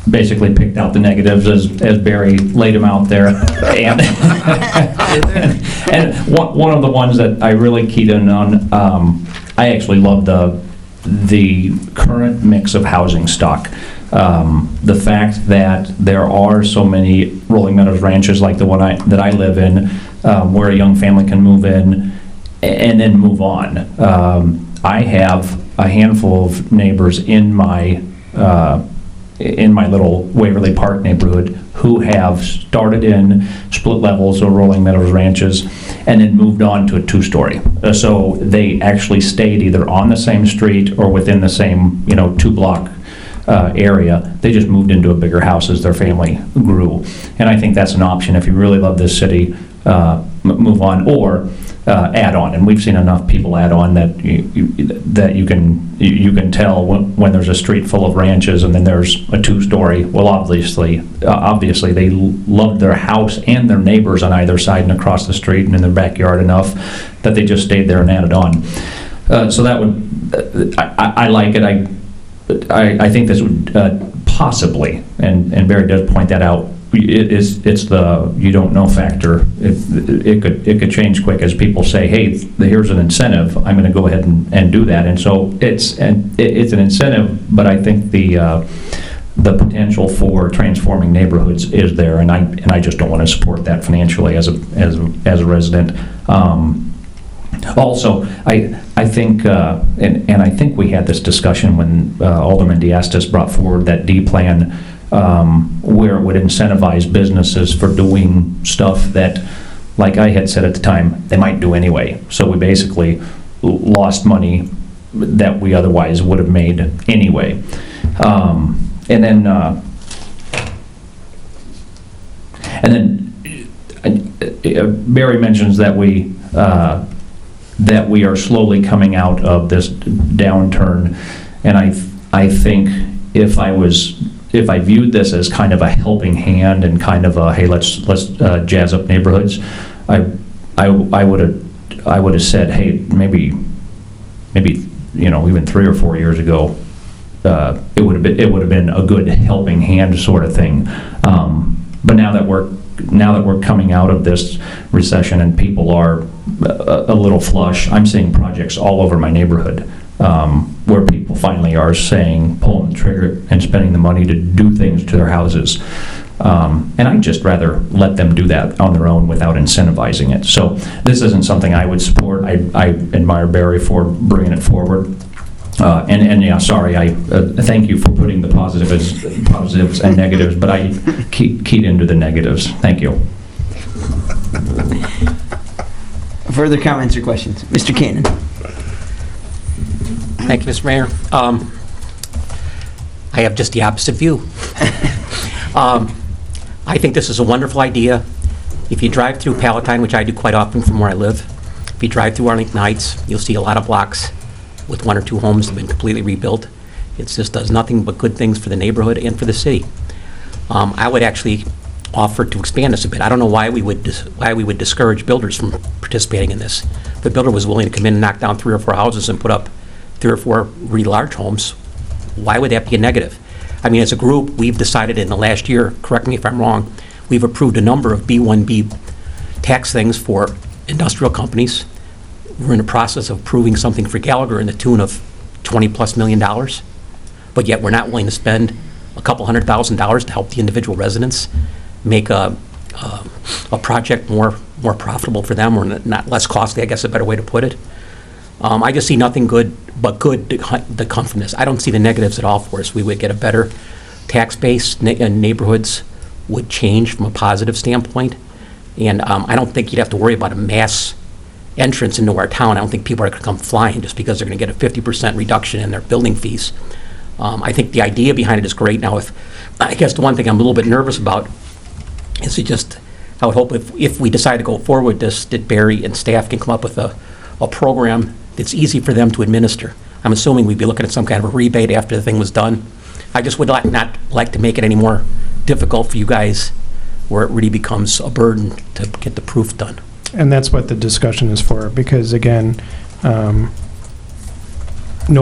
basically picked out the negatives as Barry laid them out there. and one of the ones that I really keyed in on, I actually love the current mix of housing stock. The fact that there are so many Rolling Meadows ranches like the one that I live in, where a young family can move in and then move on. I have a handful of neighbors in my in my little Waverly Park neighborhood who have started in split levels or Rolling Meadows ranches and then moved on to a two-story. So they actually stayed either on the same street or within the same, two-block area. They just moved into a bigger house as their family grew. And I think that's an option if you really love this city, move on, or add on. And we've seen enough people add on that you can tell when there's a street full of ranches and then there's a two-story. Well, obviously they loved their house and their neighbors on either side and across the street and in their backyard enough that they just stayed there and added on. So that would, I like it. I think this would possibly, and Barry does point that out, it's the you don't know factor. It could change quick as people say, hey, here's an incentive, I'm going to go ahead and do that. And so it's an incentive, but I think the potential for transforming neighborhoods is there, and I just don't want to support that financially as a resident. Also, I think, and I think we had this discussion when Alderman Diastis brought forward that D plan, where it would incentivize businesses for doing stuff that, like I had said at the time, they might do anyway. So we basically lost money that we otherwise would have made anyway. And then Barry mentions that we are slowly coming out of this downturn, and I think if I viewed this as kind of a helping hand and kind of a, hey, let's jazz up neighborhoods, I would have said, hey, maybe even 3 or 4 years ago, it would have been a good helping hand sort of thing. But now that we're coming out of this recession and people are a little flush, I'm seeing projects all over my neighborhood where people finally are pulling the trigger and spending the money to do things to their houses. And I'd just rather let them do that on their own without incentivizing it. So this isn't something I would support. I admire Barry for bringing it forward. And yeah, sorry, I thank you for putting the positives and negatives, but I keyed into the negatives. Thank you. Further comments or questions? Mr. Cannon. Thank you, Mr. Mayor. I have just the opposite view. I think this is a wonderful idea. If you drive through Palatine, which I do quite often from where I live, if you drive through Arlington Heights, you'll see a lot of blocks with 1 or 2 homes that have been completely rebuilt. It just does nothing but good things for the neighborhood and for the city. I would actually offer to expand this a bit. I don't know why we would discourage builders from participating in this. If a builder was willing to come in and knock down 3 or 4 houses and put up 3 or 4 really large homes, why would that be a negative? I mean, as a group, we've decided in the last year, correct me if I'm wrong, we've approved a number of B1B tax things for industrial companies. We're in the process of approving something for Gallagher in the tune of $20+ million, but yet we're not willing to spend a couple $100,000 to help the individual residents make a project more profitable for them, or not less costly, I guess is a better way to put it. I just see nothing good but good to come from this. I don't see the negatives at all for us. We would get a better tax base, and neighborhoods would change from a positive standpoint, and I don't think you'd have to worry about a mass entrance into our town. I don't think people are going to come flying just because they're going to get a 50% reduction in their building fees. I think the idea behind it is great. Now, I guess the one thing I'm a little bit nervous about is I would hope if we decide to go forward this, that Barry and staff can come up with a program that's easy for them to administer. I'm assuming we'd be looking at some kind of a rebate after the thing was done. I just would not like to make it any more difficult for you guys where it really becomes a burden to get the proof done. And that's what the discussion is for, because again, no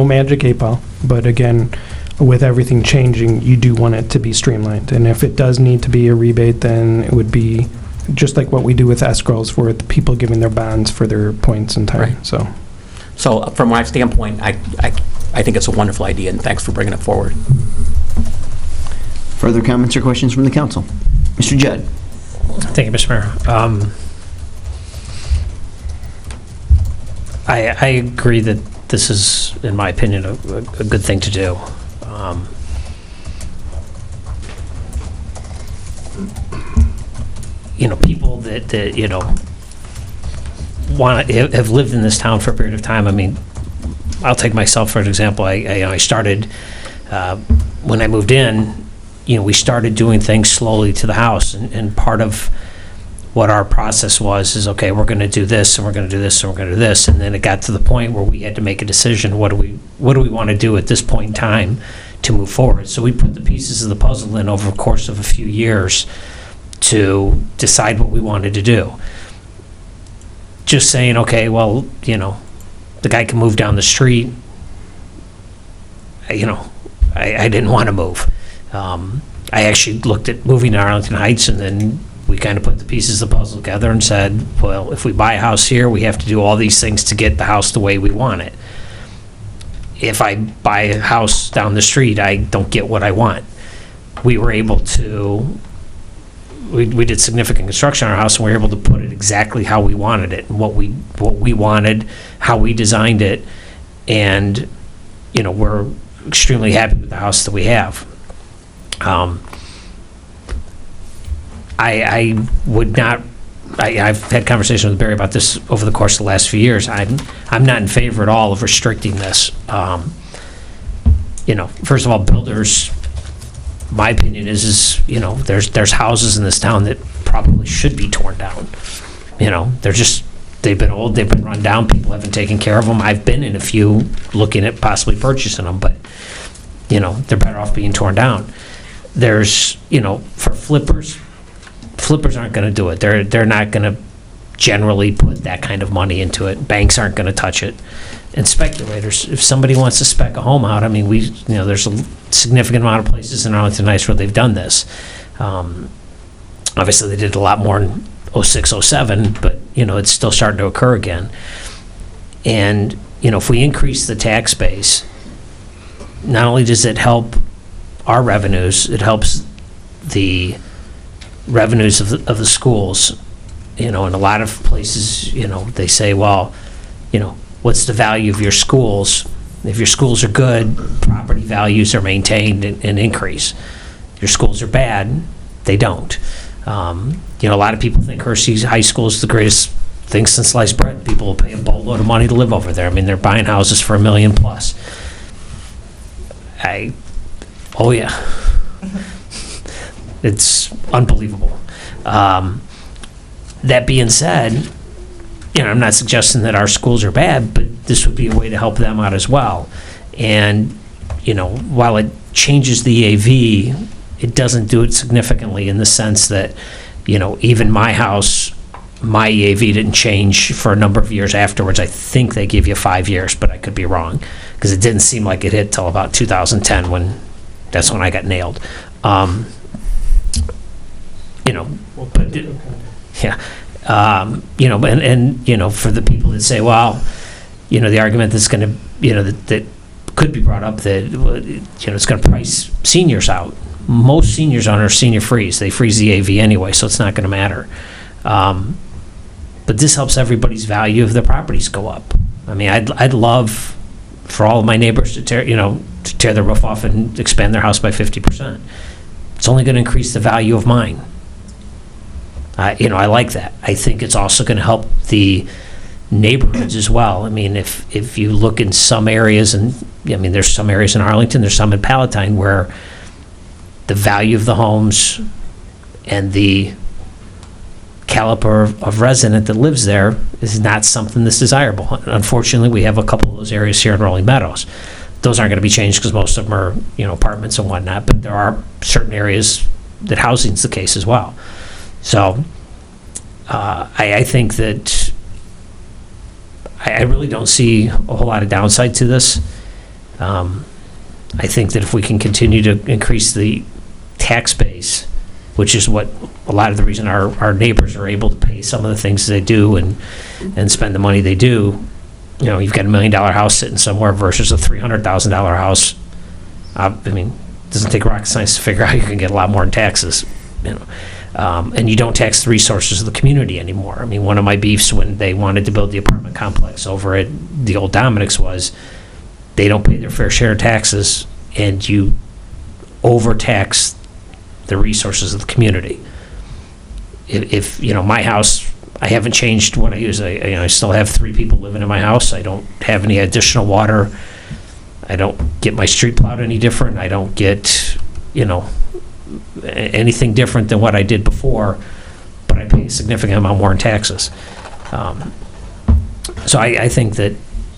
magic 8-ball, but again, with everything changing, you do want it to be streamlined. And if it does need to be a rebate, then it would be just like what we do with escrows for the people giving their bonds for their points in time. Right. So from my standpoint, I think it's a wonderful idea, and thanks for bringing it forward. Further comments or questions from the council? Mr. Judd. Thank you, Mr. Mayor. I agree that this is, in my opinion, a good thing to do. people that have lived in this town for a period of time. I mean, I'll take myself for an example. I started, when I moved in, we started doing things slowly to the house, and part of what our process is, okay, we're going to do this, and we're going to do this, and we're going to do this, and then it got to the point where we had to make a decision. What do we want to do at this point in time to move forward? So we put the pieces of the puzzle in over the course of a few years to decide what we wanted to do. Just saying, okay, well, the guy can move down the street. I didn't want to move. I actually looked at moving to Arlington Heights, and then we kind of put the pieces of the puzzle together and said, well, if we buy a house here, we have to do all these things to get the house the way we want it. If I buy a house down the street, I don't get what I want. We were able to, we did significant construction on our house, and we were able to put it exactly how we wanted it, and what we wanted, how we designed it, and, we're extremely happy with the house that we have. I would not, I've had conversations with Barry about this over the course of the last few years. I'm not in favor at all of restricting this. First of all, builders, my opinion is there's houses in this town that probably should be torn down. They've been old, they've been run down, people haven't taken care of them. I've been in a few looking at possibly purchasing them, but they're better off being torn down. There's, for flippers aren't going to do it. They're not going to generally put that kind of money into it. Banks aren't going to touch it. And speculators, if somebody wants to spec a home out, I mean, there's a significant amount of places in Arlington Heights where they've done this. Obviously, they did a lot more in 06, 07, but, it's still starting to occur again. And, if we increase the tax base, not only does it help our revenues, it helps the revenues of the schools. In a lot of places, they say, well, what's the value of your schools? If your schools are good, property values are maintained and increase. If your schools are bad, they don't. A lot of people think Hershey High School is the greatest thing since sliced bread. People will pay a boatload of money to live over there. I mean, they're buying houses for $1 million plus. Oh yeah. It's unbelievable. That being said, I'm not suggesting that our schools are bad, but this would be a way to help them out as well. And, while it changes the EAV, it doesn't do it significantly in the sense that, even my house, my EAV didn't change for a number of years afterwards. I think they give you 5 years, but I could be wrong, because it didn't seem like it hit till about 2010 that's when I got nailed. But yeah. For the people that say, well, the argument that's going to, that could be brought up that, it's going to price seniors out. Most seniors on our senior freeze. They freeze the AV anyway, so it's not going to matter. But this helps everybody's value of their properties go up. I mean, I'd love for all of my neighbors to tear their roof off and expand their house by 50%. It's only going to increase the value of mine. I like that. I think it's also going to help the neighborhoods as well. I mean, if you look in some areas, and there's some areas in Arlington, there's some in Palatine where the value of the homes and the caliber of resident that lives there is not something that's desirable. Unfortunately, we have a couple of those areas here in Rolling Meadows. Those aren't going to be changed because most of them are, apartments and whatnot, but there are certain areas that housing's the case as well. So I think that I really don't see a whole lot of downside to this. I think that if we can continue to increase the tax base, which is what a lot of the reason our neighbors are able to pay some of the things they do and spend the money they do. You've got $1 million house sitting somewhere versus a $300,000 house. It doesn't take rocket science to figure out you can get a lot more in taxes. And you don't tax the resources of the community anymore. One of my beefs when they wanted to build the apartment complex over at the old Dominic's was they don't pay their fair share of taxes, and you overtax the resources of the community. if, you know, my house, I haven't changed what I use. I still have 3 people living in my house. I don't have any additional water. I don't get my street plowed any different. I don't get, you know, anything different than what I did before, but I pay a significant amount more in taxes. So I think that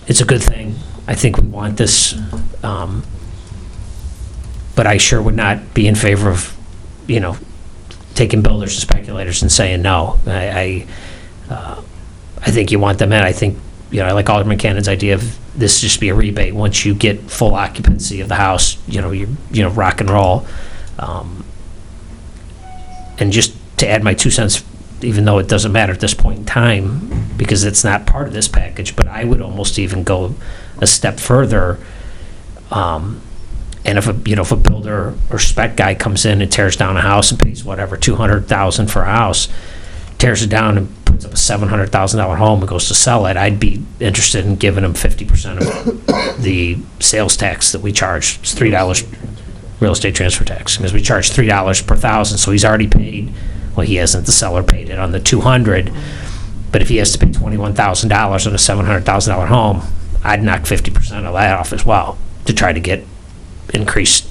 it's a good thing. I think we want this, but I sure would not be in favor of, you know, taking builders and speculators and saying no. I think you want them in. I think, you know, I like Alderman Cannon's idea of this just be a rebate once you get full occupancy of the house. You know, rock and roll. And just to add my 2 cents, even though it doesn't matter at this point in time because it's not part of this package, but I would almost even go a step further. And if a builder or spec guy comes in and tears down a house and pays whatever $200,000 for a house, tears it down and puts up a $700,000 home and goes to sell it, I'd be interested in giving him 50% of the sales tax that we charge. It's $3 real estate transfer tax because we charge $3 per thousand. So he's already paid. Well, he hasn't. The seller paid it on the $200,000, but if he has to pay $21,000 on a $700,000 home, I'd knock 50% of that off as well to try to get increased,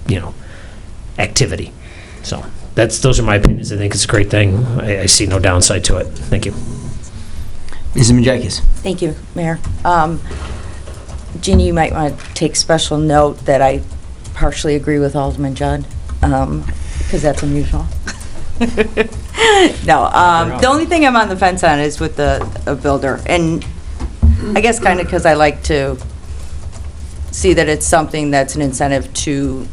you know, activity. So those are my opinions. I think it's a great thing. I see no downside to it. Thank you. Mrs. Majakis. Thank you, Mayor. Jeannie, you might want to take special note that I partially agree with Alderman Judd, because that's unusual. No, the only thing I'm on the fence on is with a builder, and I guess kind of because I like to see that it's something that's an incentive to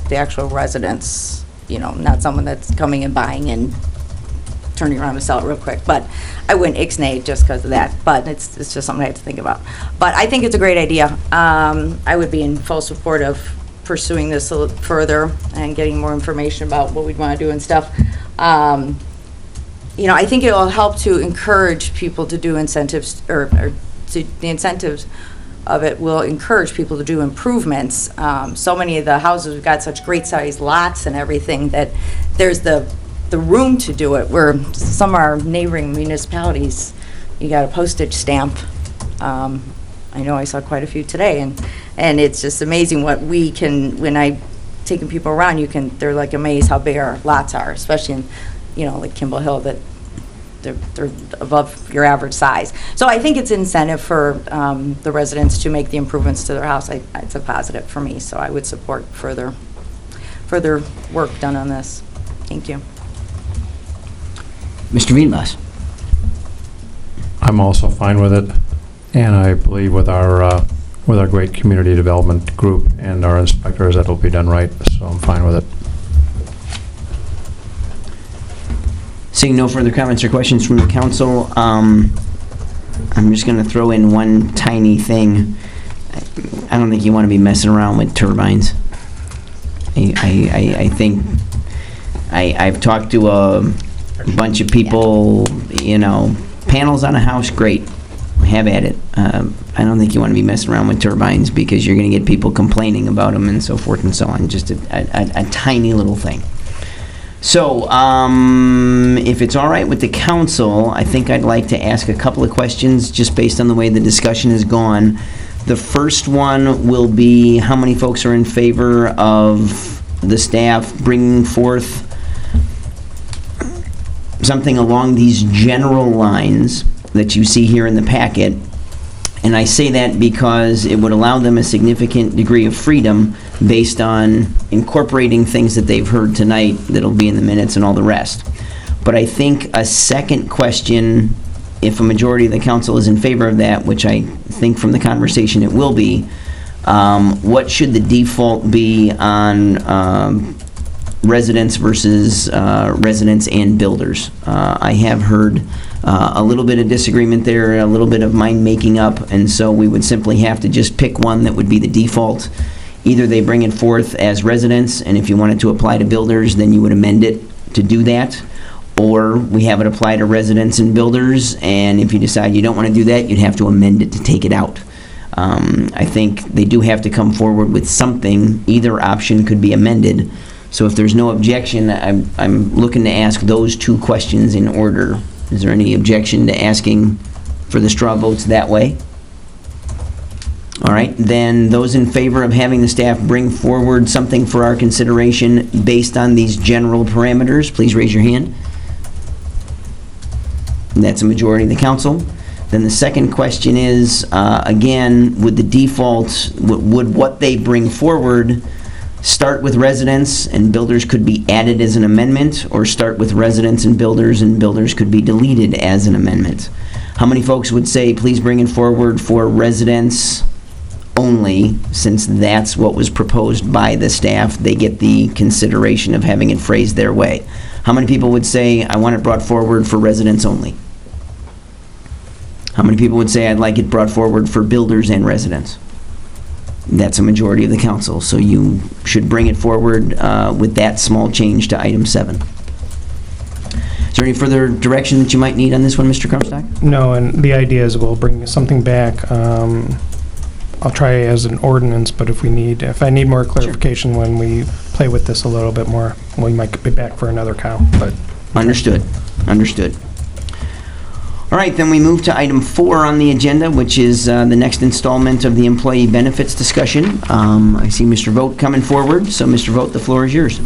the actual residents, you know, not someone that's coming and buying and turning around to sell it real quick. But I wouldn't ixnay just because of that, but it's just something I have to think about. But I think it's a great idea. I would be in full support of pursuing this a little further and getting more information about what we'd want to do and stuff. You know, I think it will help to encourage people to do incentives, or the incentives of it will encourage people to do improvements. So many of the houses, we've got such great sized lots and everything that there's the room to do it, where some of our neighboring municipalities, you got a postage stamp. I know I saw quite a few today, and it's just amazing what we can, when I taking people around, they're like amazed how big our lots are, especially in, you know, like Kimball Hill, that they're above your average size. So I think it's incentive for the residents to make the improvements to their house. It's a positive for me, so I would support further work done on this. Thank you. Mr. Veenbos. I'm also fine with it, and I believe with our great community development group and our inspectors that will be done right, so I'm fine with it. Seeing no further comments or questions from the council, I'm just going to throw in one tiny thing. I don't think you want to be messing around with turbines. I think I've talked to a bunch of people, you know, panels on a house, great, have at it. I don't think you want to be messing around with turbines because you're going to get people complaining about them and so forth and so on. Just a tiny little thing. So, if it's all right with the council, I think I'd like to ask a couple of questions just based on the way the discussion has gone. The first one will be how many folks are in favor of the staff bringing forth something along these general lines that you see here in the packet. And I say that because it would allow them a significant degree of freedom based on incorporating things that they've heard tonight that'll be in the minutes and all the rest. But I think a second question, if a majority of the council is in favor of that, which I think from the conversation it will be, what should the default be on residents versus residents and builders? I have heard a little bit of disagreement there, a little bit of mind making up, and so we would simply have to just pick one that would be the default. Either they bring it forth as residents, and if you wanted to apply to builders, then you would amend it to do that, or we have it apply to residents and builders, and if you decide you don't want to do that, you'd have to amend it to take it out. I think they do have to come forward with something. Either option could be amended. So if there's no objection, I'm looking to ask those two questions in order. Is there any objection to asking for the straw votes that way? All right, then those in favor of having the staff bring forward something for our consideration based on these general parameters, please raise your hand. And that's a majority of the council. Then the second question is, again, would the default, would what they bring forward start with residents and builders could be added as an amendment, or start with residents and builders could be deleted as an amendment? How many folks would say, please bring it forward for residents only, since that's what was proposed by the staff? They get the consideration of having it phrased their way. How many people would say, I want it brought forward for residents only? How many people would say, I'd like it brought forward for builders and residents? That's a majority of the council, so you should bring it forward with that small change to item 7. Is there any further direction that you might need on this one, Mr. Crumstock? No, and the idea is we'll bring something back. I'll try as an ordinance, but if I need more clarification when we play with this a little bit more, we might be back for another cow, but. Understood. All right, then we move to item 4 on the agenda, which is the next installment of the employee benefits discussion. I see Mr. Vogt coming forward, so Mr. Vogt, the floor is yours.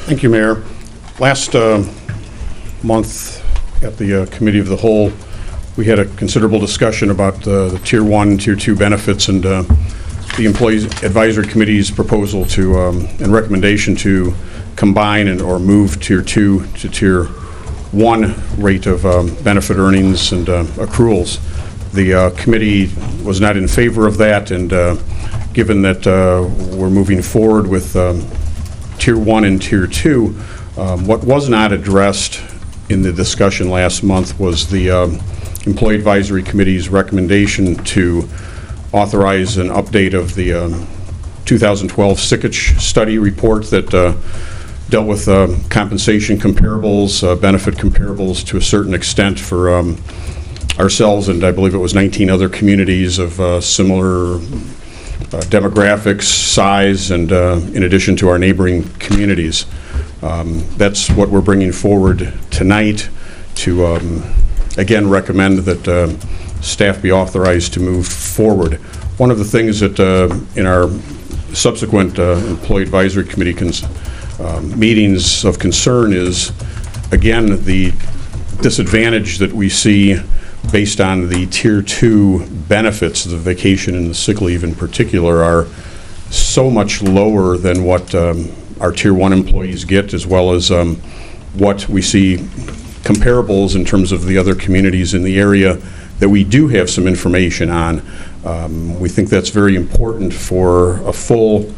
Thank you, Mayor. Last month at the Committee of the Whole, we had a considerable discussion about the Tier 1, Tier 2 benefits and the Employees Advisory Committee's proposal to and recommendation to combine or move Tier 2 to Tier 1 rate of benefit earnings and accruals. The committee was not in favor of that, and given that we're moving forward with Tier 1 and Tier 2, what was not addressed in the discussion last month was the Employee Advisory Committee's recommendation to authorize an update of the 2012 Sickich study report that dealt with compensation comparables, benefit comparables to a certain extent for ourselves, and I believe it was 19 other communities of similar demographics, size, and in addition to our neighboring communities. That's what we're bringing forward tonight to, again, recommend that staff be authorized to move forward. One of the things that in our subsequent Employee Advisory Committee meetings of concern is, again, the disadvantage that we see based on the Tier 2 benefits, the vacation and the sick leave in particular, are so much lower than what our Tier 1 employees get, as well as what we see comparables in terms of the other communities in the area that we do have some information on. We think that's very important for a full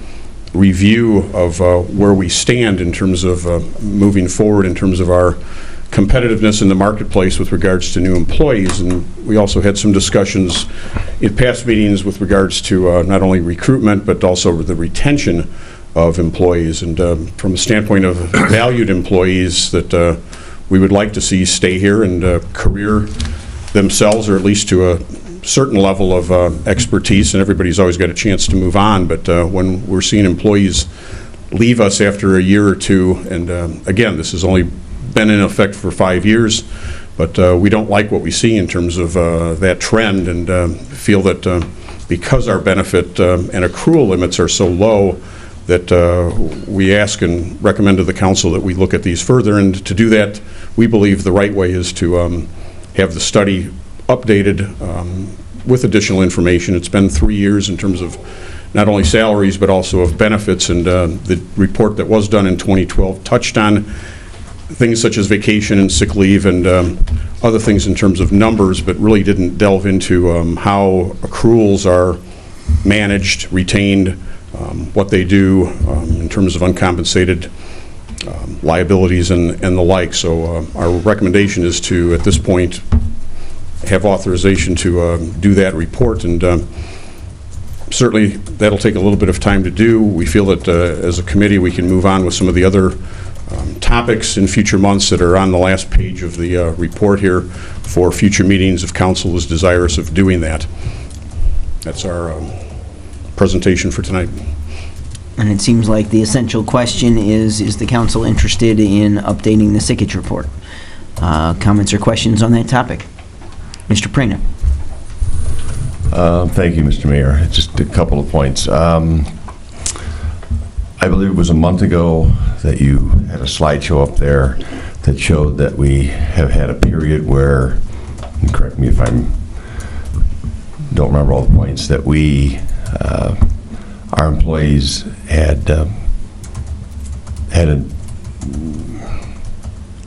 review of where we stand in terms of moving forward in terms of our competitiveness in the marketplace with regards to new employees. And we also had some discussions in past meetings with regards to not only recruitment but also the retention of employees, and from a standpoint of valued employees that we would like to see stay here and career themselves, or at least to a certain level of expertise, and everybody's always got a chance to move on, but when we're seeing employees leave us after a year or two, and again, this has only been in effect for 5 years, but we don't like what we see in terms of that trend, and feel that because our benefit and accrual limits are so low, that we ask and recommend to the council that we look at these further. And to do that, we believe the right way is to have the study updated with additional information. It's been 3 years in terms of not only salaries but also of benefits, and the report that was done in 2012 touched on things such as vacation and sick leave and other things in terms of numbers, but really didn't delve into how accruals are managed, retained, what they do in terms of uncompensated liabilities and the like. So our recommendation is to, at this point, have authorization to do that report, and certainly that'll take a little bit of time to do. We feel that as a committee we can move on with some of the other topics in future months that are on the last page of the report here for future meetings if council is desirous of doing that. That's our presentation for tonight. And it seems like the essential question is the council interested in updating the sickage report? Comments or questions on that topic? Mr. Prana. Thank you, Mr. Mayor. Just a couple of points. I believe it was a month ago that you had a slideshow up there that showed that we have had a period where, and correct me if I don't remember all the points, that we, our employees had a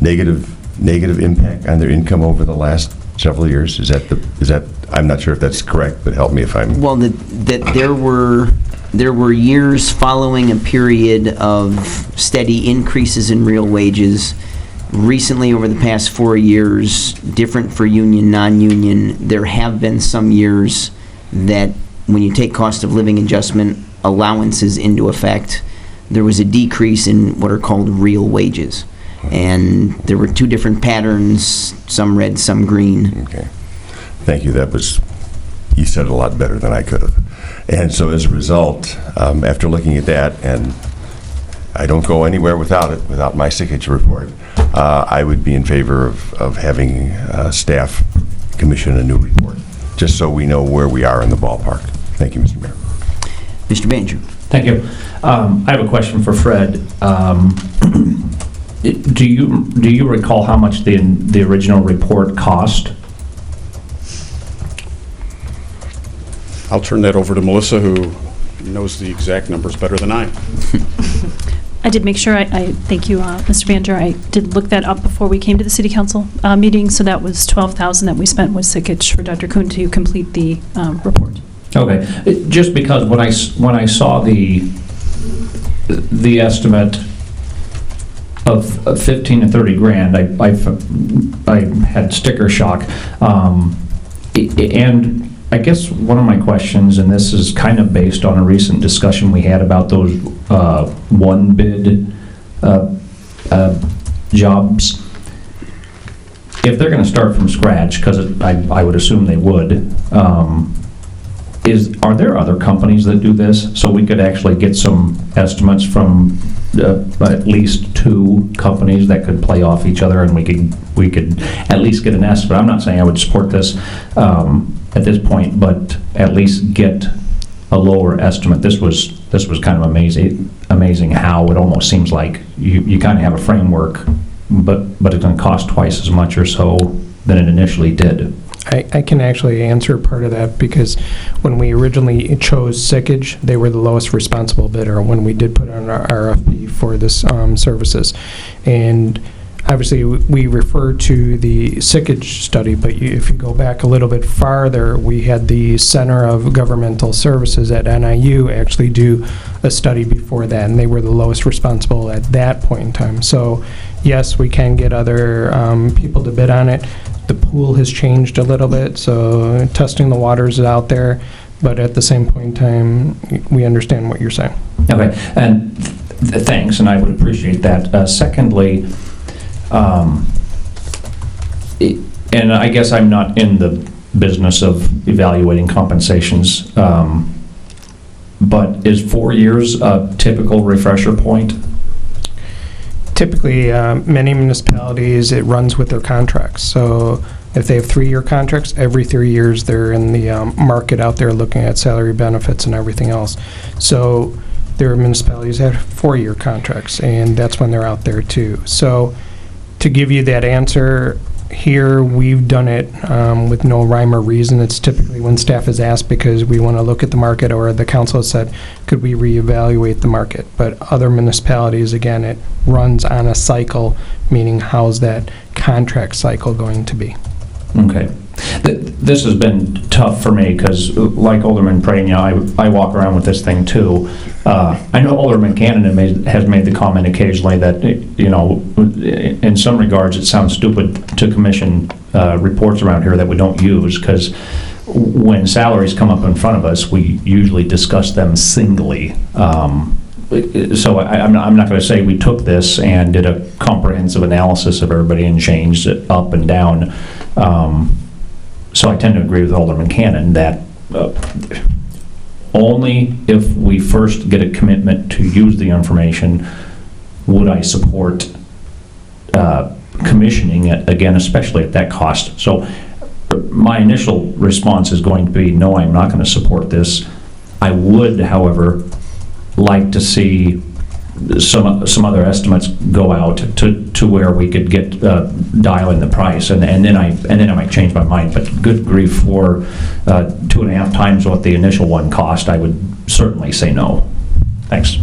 negative impact on their income over the last several years. Is that I'm not sure if that's correct, but help me if I'm... Well, that there were years following a period of steady increases in real wages. Recently, over the past 4 years, different for union, non-union, there have been some years that when you take cost of living adjustment allowances into effect, there was a decrease in what are called real wages. And there were two different patterns, some red, some green. Okay. Thank you. You said it a lot better than I could have. And so as a result, after looking at that, and I don't go anywhere without it, without my sickage report, I would be in favor of having staff commission a new report, just so we know where we are in the ballpark. Thank you, Mr. Mayor. Mr. Banjo. Thank you. I have a question for Fred. Do you recall how much the original report cost? I'll turn that over to Melissa, who knows the exact numbers better than I. I did make sure, I thank you, Mr. Banjo. I did look that up before we came to the city council meeting, so that was $12,000 that we spent with sickage for Dr. Kuhn to complete the report. Okay, just because when I saw the estimate of 15 to 30 grand, I had sticker shock, and I guess one of my questions, and this is kind of based on a recent discussion we had about those one bid jobs. If they're going to start from scratch, because I would assume they would, are there other companies that do this? So we could actually get some estimates from at least two companies that could play off each other, and we could at least get an estimate. I'm not saying I would support this at this point, but at least get a lower estimate. This was kind of amazing how it almost seems like you kind of have a framework, but it's going to cost twice as much or so than it initially did. I can actually answer part of that, because when we originally chose sickage, they were the lowest responsible bidder when we did put on our RFP for this services. And obviously, we refer to the sickage study, but if you go back a little bit farther, we had the Center of Governmental Services at NIU actually do a study before that, and they were the lowest responsible at that point in time. So yes, we can get other people to bid on it. The pool has changed a little bit, so testing the waters is out there, but at the same point in time, we understand what you're saying. Okay, and thanks, and I would appreciate that. Secondly, and I guess I'm not in the business of evaluating compensations, but is 4 years a typical refresher point? Typically, many municipalities, it runs with their contracts. So if they have 3-year contracts, every 3 years they're in the market out there looking at salary benefits and everything else. So there are municipalities that have 4-year contracts, and that's when they're out there too. So to give you that answer, here we've done it with no rhyme or reason. It's typically when staff is asked because we want to look at the market, or the council has said, could we reevaluate the market? But other municipalities, again, it runs on a cycle, meaning how's that contract cycle going to be? Okay. This has been tough for me because, like Alderman Prania, I walk around with this thing too. I know Alderman Cannon has made the comment occasionally that, in some regards it sounds stupid to commission reports around here that we don't use, because when salaries come up in front of us, we usually discuss them singly. So I'm not going to say we took this and did a comprehensive analysis of everybody and changed it up and down. So I tend to agree with Alderman Cannon that only if we first get a commitment to use the information would I support commissioning it, again, especially at that cost. So my initial response is going to be, no, I'm not going to support this. I would, however, like to see some other estimates go out to where we could get dial in the price, and then I might change my mind. But good grief, for 2.5 times what the initial one cost, I would certainly say no. Thanks.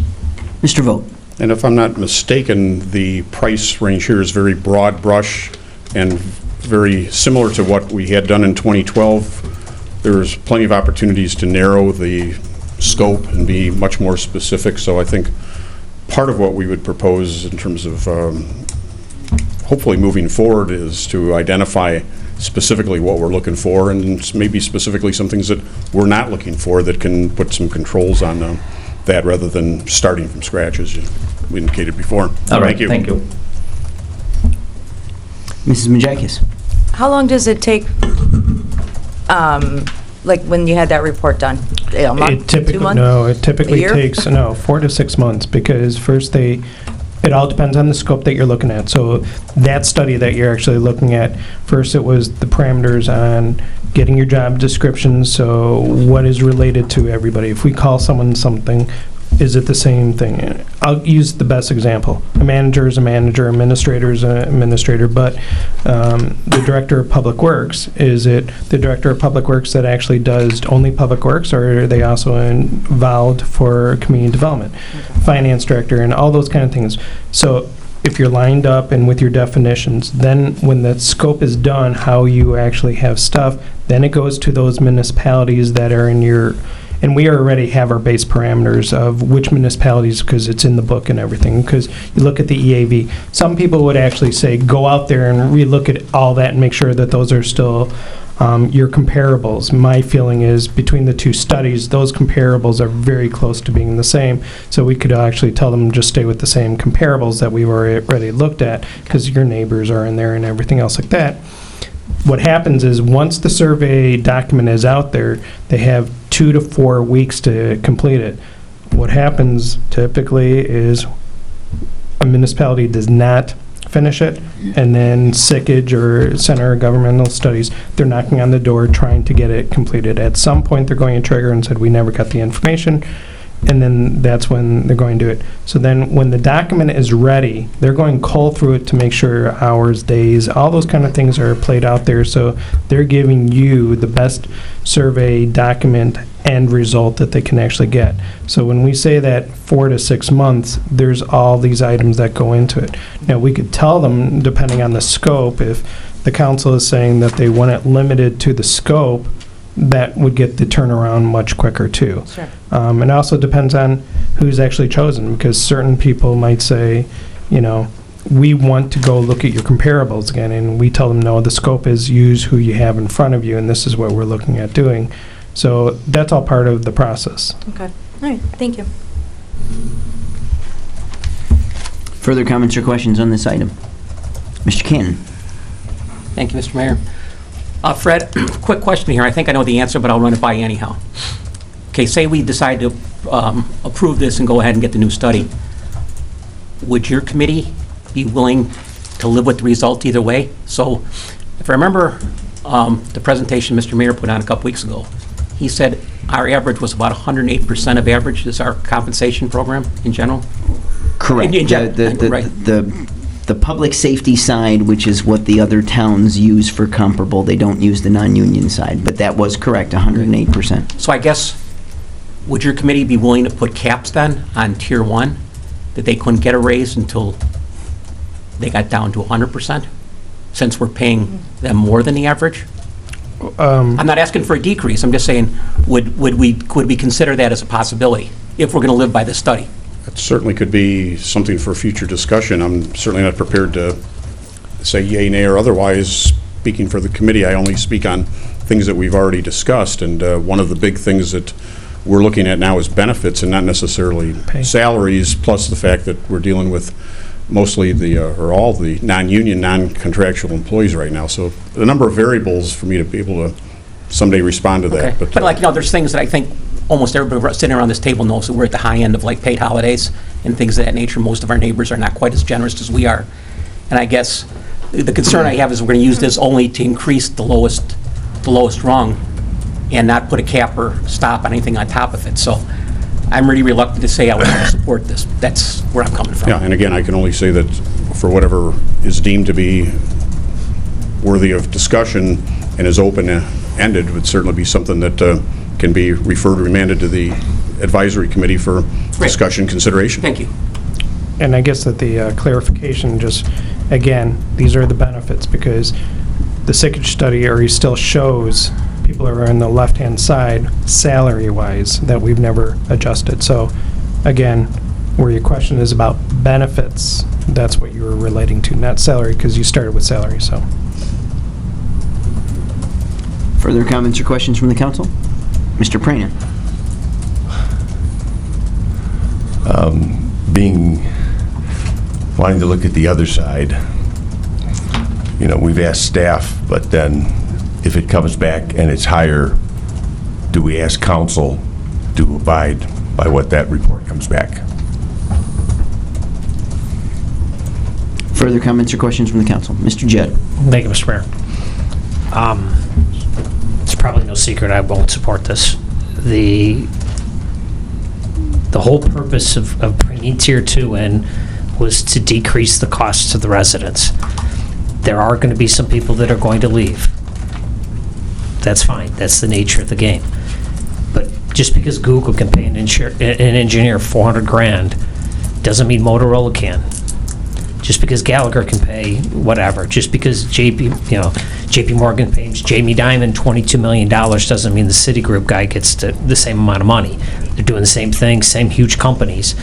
Mr. Vogt. And if I'm not mistaken, the price range here is very broad brush and very similar to what we had done in 2012. There's plenty of opportunities to narrow the scope and be much more specific. So I think part of what we would propose in terms of hopefully moving forward is to identify specifically what we're looking for, and maybe specifically some things that we're not looking for that can put some controls on that, rather than starting from scratch, as we indicated before. All right, thank you. Thank you. Mrs. Majakis. How long does it take, like when you had that report done? A month, 2 months? No, it typically A year? takes 4 to 6 months, because first it all depends on the scope that you're looking at. So that study that you're actually looking at, first it was the parameters on getting your job description, so what is related to everybody. If we call someone something, is it the same thing? I'll use the best example. A manager is a manager, administrator is an administrator, but the director of public works, is it the director of public works that actually does only public works, or are they also involved for community development? Finance director, and all those kind of things. So if you're lined up and with your definitions, then when the scope is done, how you actually have stuff, then it goes to those municipalities that are in your, and we already have our base parameters of which municipalities, because it's in the book and everything, because you look at the EAV. Some people would actually say, go out there and relook at all that and make sure that those are still your comparables. My feeling is, between the two studies, those comparables are very close to being the same, so we could actually tell them just stay with the same comparables that we were already looked at, because your neighbors are in there and everything else like that. What happens is, once the survey document is out there, they have 2 to 4 weeks to complete it. What happens typically is a municipality does not finish it, and then SICAGE or Center of Governmental Studies, they're knocking on the door trying to get it completed. At some point, they're going to trigger and said, we never got the information, and then that's when they're going to do it. So then when the document is ready, they're going to cull through it to make sure hours, days, all those kind of things are played out there, so they're giving you the best survey document end result that they can actually get. So when we say that 4 to 6 months, there's all these items that go into it. Now, we could tell them, depending on the scope, if the council is saying that they want it limited to the scope, that would get the turnaround much quicker too. Sure. It also depends on who's actually chosen, because certain people might say, we want to go look at your comparables again, and we tell them, no, the scope is use who you have in front of you, and this is what we're looking at doing. So that's all part of the process. Okay. All right. Thank you. Further comments or questions on this item? Mr. Cannon. Thank you, Mr. Mayor. Fred, quick question here. I think I know the answer, but I'll run it by you anyhow. Okay, say we decide to approve this and go ahead and get the new study. Would your committee be willing to live with the result either way? So if I remember the presentation Mr. Mayor put on a couple weeks ago, he said our average was about 108% of average is our compensation program in general? Correct. Right. The public safety side, which is what the other towns use for comparable, they don't use the non-union side, but that was correct, 108%. So I guess, would your committee be willing to put caps then on Tier 1, that they couldn't get a raise until they got down to 100%, since we're paying them more than the average? I'm not asking for a decrease. I'm just saying, would we consider that as a possibility if we're going to live by this study? That certainly could be something for future discussion. I'm certainly not prepared to say yay, nay, or otherwise. Speaking for the committee, I only speak on things that we've already discussed, and one of the big things that we're looking at now is benefits and not necessarily salaries, plus the fact that we're dealing with mostly or all the non-union, non-contractual employees right now. So a number of variables for me to be able to someday respond to that. Okay. But like, there's things that I think almost everybody sitting around this table knows that we're at the high end of like paid holidays and things of that nature. Most of our neighbors are not quite as generous as we are. And I guess the concern I have is we're going to use this only to increase the lowest rung and not put a cap or stop on anything on top of it. So I'm really reluctant to say I would support this. That's where I'm coming from. Yeah, and again, I can only say that for whatever is deemed to be worthy of discussion and is open-ended, would certainly be something that can be referred or remanded to the advisory committee for discussion consideration. Thank you. And I guess that the clarification, just, again, these are the benefits, because the sickage study already still shows people are on the left-hand side, salary-wise, that we've never adjusted. So, again, where your question is about benefits, that's what you were relating to, not salary, because you started with salary, so. Further comments or questions from the council? Mr. Prana. Wanting to look at the other side, we've asked staff, but then if it comes back and it's higher, do we ask council to abide by what that report comes back? Further comments or questions from the council? Mr. Jett. Thank you, Mr. Mayor. It's probably no secret I won't support this. The whole purpose of bringing Tier 2 in was to decrease the costs to the residents. There are going to be some people that are going to leave. That's fine. That's the nature of the game. But just because Google can pay an engineer $400,000 doesn't mean Motorola can. Just because Gallagher can pay whatever, just because JP Morgan pays Jamie Dimon $22 million doesn't mean the Citigroup guy gets the same amount of money. They're doing the same thing, same huge companies.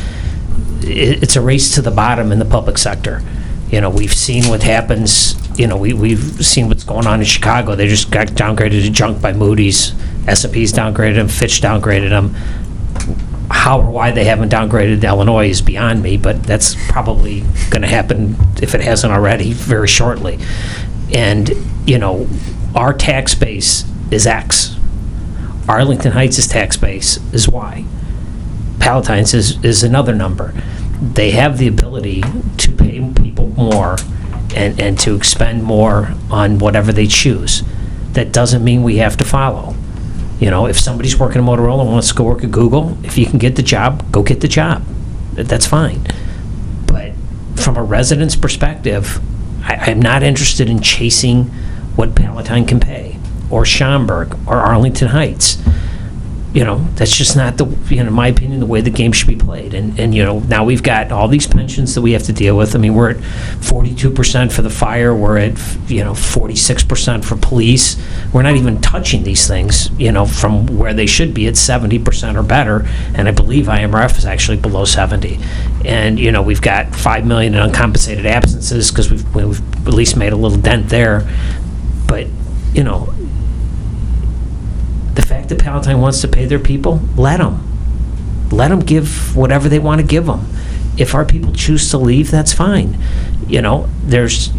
It's a race to the bottom in the public sector. We've seen what happens. We've seen what's going on in Chicago. They just got downgraded to junk by Moody's. S&P's downgraded them. Fitch downgraded them. How or why they haven't downgraded Illinois is beyond me, but that's probably going to happen, if it hasn't already, very shortly. And, our tax base is X. Arlington Heights' tax base is Y. Palatine's is another number. They have the ability to pay people more and to expend more on whatever they choose. That doesn't mean we have to follow. If somebody's working at Motorola and wants to go work at Google, if you can get the job, go get the job. That's fine. But from a resident's perspective, I'm not interested in chasing what Palatine can pay, or Schaumburg, or Arlington Heights. That's just not in my opinion, the way the game should be played. And now we've got all these pensions that we have to deal with. I mean, we're at 42% for the fire. We're at, 46% for police. We're not even touching these things, from where they should be at 70% or better. And I believe IMRF is actually below 70. And, we've got $5 million in uncompensated absences because we've at least made a little dent there. But, the fact that Palatine wants to pay their people, let them. Let them give whatever they want to give them. If our people choose to leave, that's fine. There's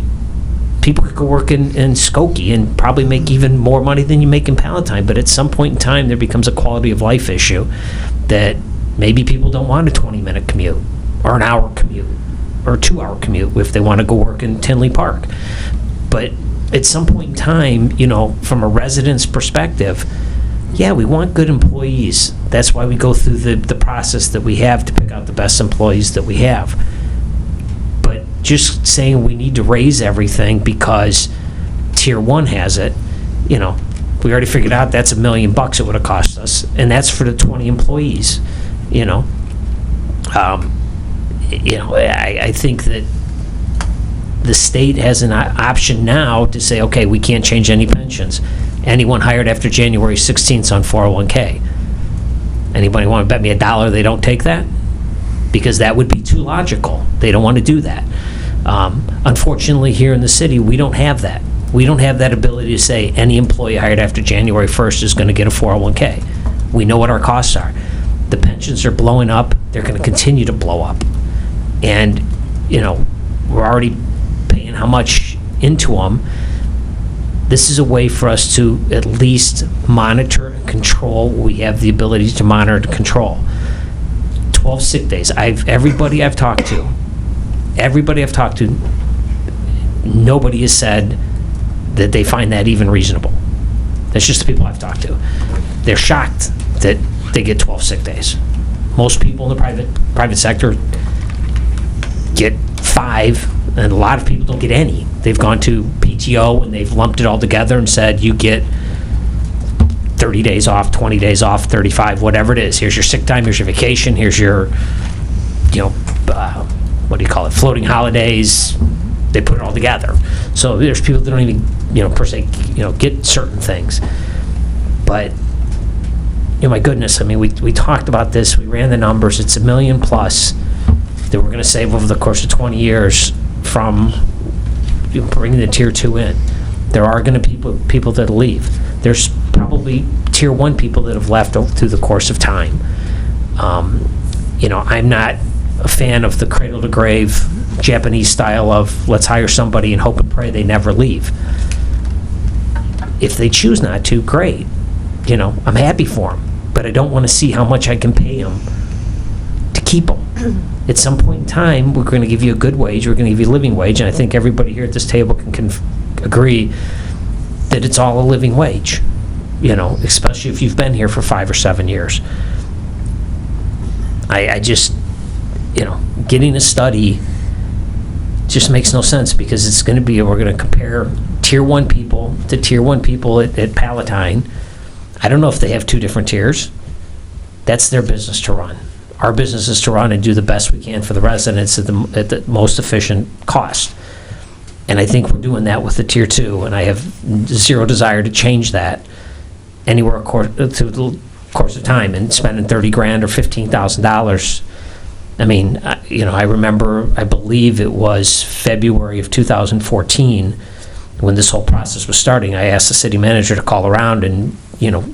people could go work in Skokie and probably make even more money than you make in Palatine, but at some point in time, there becomes a quality of life issue that maybe people don't want a 20-minute commute or an hour commute or a 2-hour commute if they want to go work in Tinley Park. But at some point in time, from a resident's perspective, yeah, we want good employees. That's why we go through the process that we have to pick out the best employees that we have. But just saying we need to raise everything because Tier 1 has it, we already figured out that's $1 million it would have cost us, and that's for the 20 employees. I think that the state has an option now to say, okay, we can't change any pensions. Anyone hired after January 16th on 401k. Anybody want to bet me $1 they don't take that? Because that would be too logical. They don't want to do that. Unfortunately, here in the city, we don't have that. We don't have that ability to say any employee hired after January 1st is going to get a 401k. We know what our costs are. The pensions are blowing up. They're going to continue to blow up. And, we're already paying how much into them. This is a way for us to at least monitor and control what we have the ability to monitor and control. 12 sick days. Everybody I've talked to, nobody has said that they find that even reasonable. That's just the people I've talked to. They're shocked that they get 12 sick days. Most people in the private sector get 5, and a lot of people don't get any. They've gone to PTO and they've lumped it all together and said you get 30 days off, 20 days off, 35, whatever it is. Here's your sick time, here's your vacation, here's your, what do you call it, floating holidays. They put it all together. So there's people that don't even, per se, get certain things. But, my goodness, I mean, we talked about this, we ran the numbers, it's $1 million plus that we're going to save over the course of 20 years from bringing the Tier 2 in. There are going to be people that leave. There's probably Tier 1 people that have left through the course of time. I'm not a fan of the cradle-to-grave Japanese style of let's hire somebody and hope and pray they never leave. If they choose not to, great. I'm happy for them. But I don't want to see how much I can pay them to keep them. At some point in time, we're going to give you a good wage, we're going to give you a living wage, and I think everybody here at this table can agree that it's all a living wage, especially if you've been here for 5 or 7 years. I just, getting a study just makes no sense because it's going to be, we're going to compare Tier 1 people to Tier 1 people at Palatine. I don't know if they have 2 different tiers. That's their business to run. Our business is to run and do the best we can for the residents at the most efficient cost. And I think we're doing that with the Tier 2, and I have zero desire to change that anywhere through the course of time. And spending $30,000 or $15,000, I mean, I remember, I believe it was February of 2014 when this whole process was starting. I asked the city manager to call around and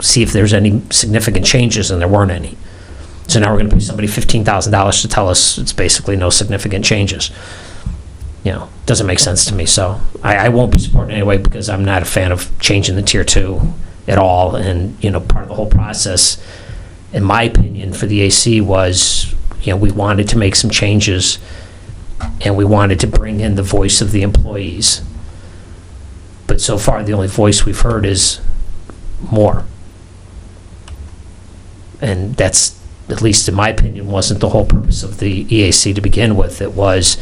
see if there's any significant changes, and there weren't any. So now we're going to pay somebody $15,000 to tell us it's basically no significant changes. Doesn't make sense to me. So I won't be supporting it anyway because I'm not a fan of changing the Tier 2 at all. And, part of the whole process, in my opinion, for the AC was, we wanted to make some changes and we wanted to bring in the voice of the employees. But so far, the only voice we've heard is more. And that's, at least in my opinion, wasn't the whole purpose of the EAC to begin with. It was,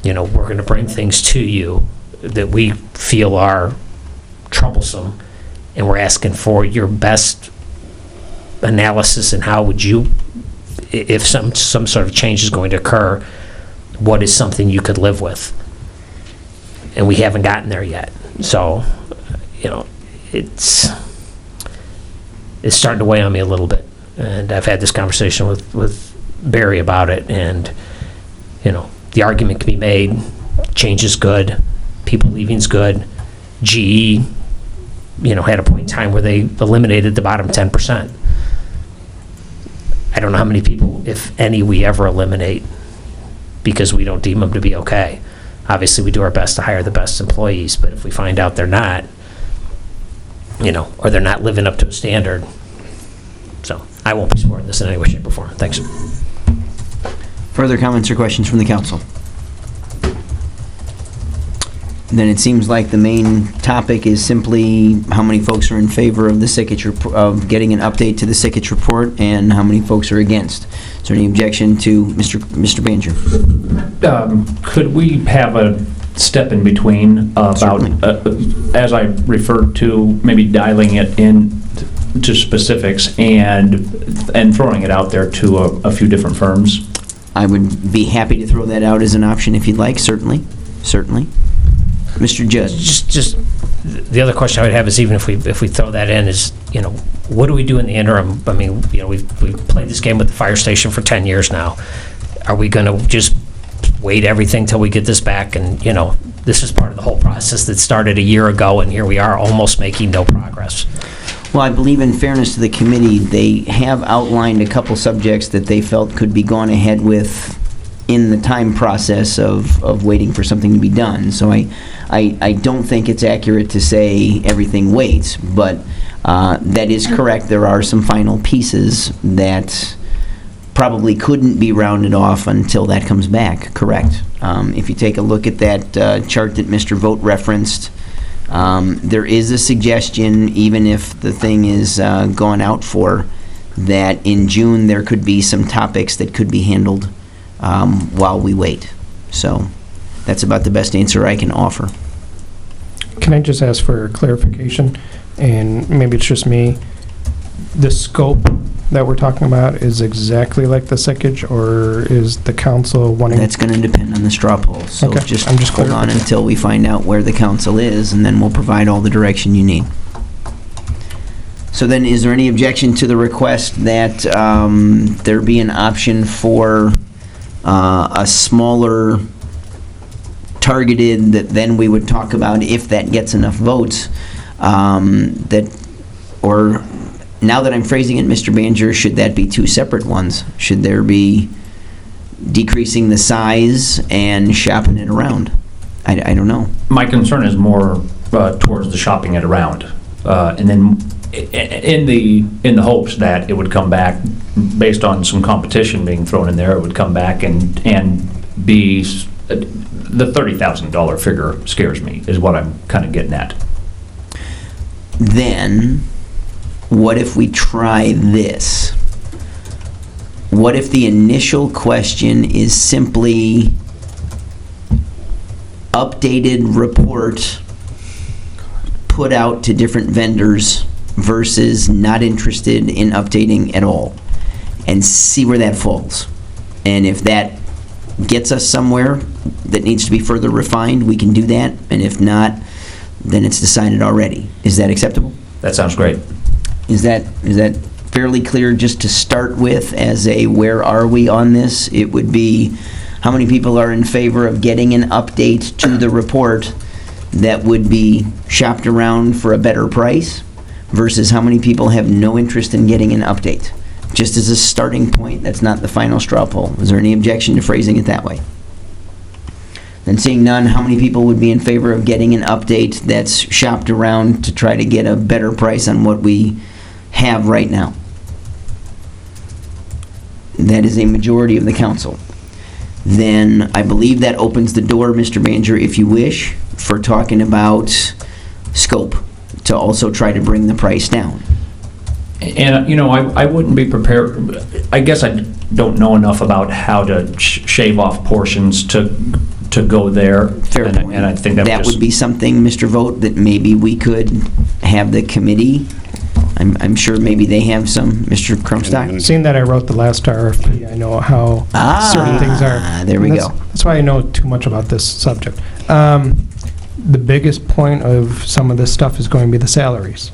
we're going to bring things to you that we feel are troublesome, and we're asking for your best analysis and how would you, if some sort of change is going to occur, what is something you could live with? And we haven't gotten there yet. So, it's starting to weigh on me a little bit. And I've had this conversation with Barry about it, and, the argument can be made, change is good, people leaving's good. GE, had a point in time where they eliminated the bottom 10%. I don't know how many people, if any, we ever eliminate because we don't deem them to be okay. Obviously, we do our best to hire the best employees, but if we find out they're not, or they're not living up to a standard, so I won't be supporting this in any way, shape, or form. Thanks. Further comments or questions from the council? Then it seems like the main topic is simply how many folks are in favor of the Sickich of getting an update to the Sickich report, and how many folks are against. Is there any objection to Mr. Banjer? Could we have a step in between about, as I referred to, maybe dialing it in to specifics and throwing it out there to a few different firms? I would be happy to throw that out as an option if you'd like, certainly. Mr. Judd. Just the other question I would have is, even if we throw that in, is, what do we do in the interim? I mean, we've played this game with the fire station for 10 years now. Are we going to just wait everything till we get this back? And, this is part of the whole process that started a year ago, and here we are almost making no progress. Well, I believe, in fairness to the committee, they have outlined a couple subjects that they felt could be gone ahead with in the time process of waiting for something to be done. So I don't think it's accurate to say everything waits, but that is correct. There are some final pieces that probably couldn't be rounded off until that comes back, correct. If you take a look at that chart that Mr. Vogt referenced, there is a suggestion, even if the thing is gone out for, that in June there could be some topics that could be handled while we wait. So that's about the best answer I can offer. Can I just ask for clarification? And maybe it's just me. The scope that we're talking about is exactly like the sickage, or is the council wanting? That's going to depend on the straw poll. So Okay, just I'm just hold on clarifying. until we find out where the council is, and then we'll provide all the direction you need. So then, is there any objection to the request that there be an option for a smaller targeted, that then we would talk about if that gets enough votes, or now that I'm phrasing it, Mr. Banger, should that be two separate ones? Should there be decreasing the size and shopping it around? I don't know. My concern is more towards the shopping it around. And then in the hopes that it would come back, based on some competition being thrown in there, it would come back and be, the $30,000 figure scares me, is what I'm kind of getting at. Then, what if we try this? What if the initial question is simply updated report put out to different vendors versus not interested in updating at all, and see where that falls? And if that gets us somewhere that needs to be further refined, we can do that, and if not, then it's decided already. Is that acceptable? That sounds great. Is that fairly clear just to start with as a where are we on this? It would be how many people are in favor of getting an update to the report that would be shopped around for a better price versus how many people have no interest in getting an update? Just as a starting point, that's not the final straw poll. Is there any objection to phrasing it that way? Then seeing none, how many people would be in favor of getting an update that's shopped around to try to get a better price on what we have right now? That is a majority of the council. Then I believe that opens the door, Mr. Banger, if you wish, for talking about scope, to also try to bring the price down. And, I wouldn't be prepared, I guess I don't know enough about how to shave off portions to go there. Fair point. And I think that would be something, Mr. Vogt, that maybe we could have the committee. I'm sure maybe they have some, Mr. Crumstock. Seeing that I wrote the last RFP, I know how certain things are. There we go. That's why I know too much about this subject. The biggest point of some of this stuff is going to be the salaries.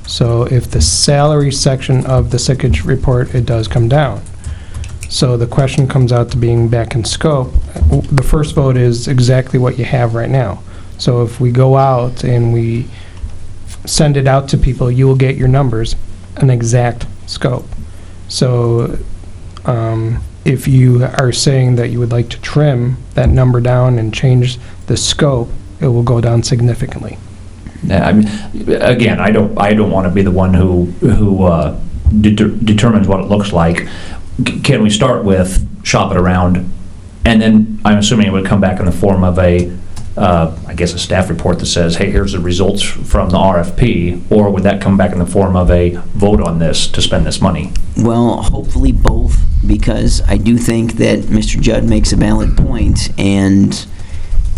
So if the salary section of the sickage report, it does come down. So the question comes out to being back in scope. The first vote is exactly what you have right now. So if we go out and we send it out to people, you will get your numbers, an exact scope. So if you are saying that you would like to trim that number down and change the scope, it will go down significantly. Yeah, I mean, again, I don't want to be the one who determines what it looks like. Can we start with shop it around, and then I'm assuming it would come back in the form of a staff report that says, hey, here's the results from the RFP, or would that come back in the form of a vote on this to spend this money? Well, hopefully both, because I do think that Mr. Judd makes a valid point, and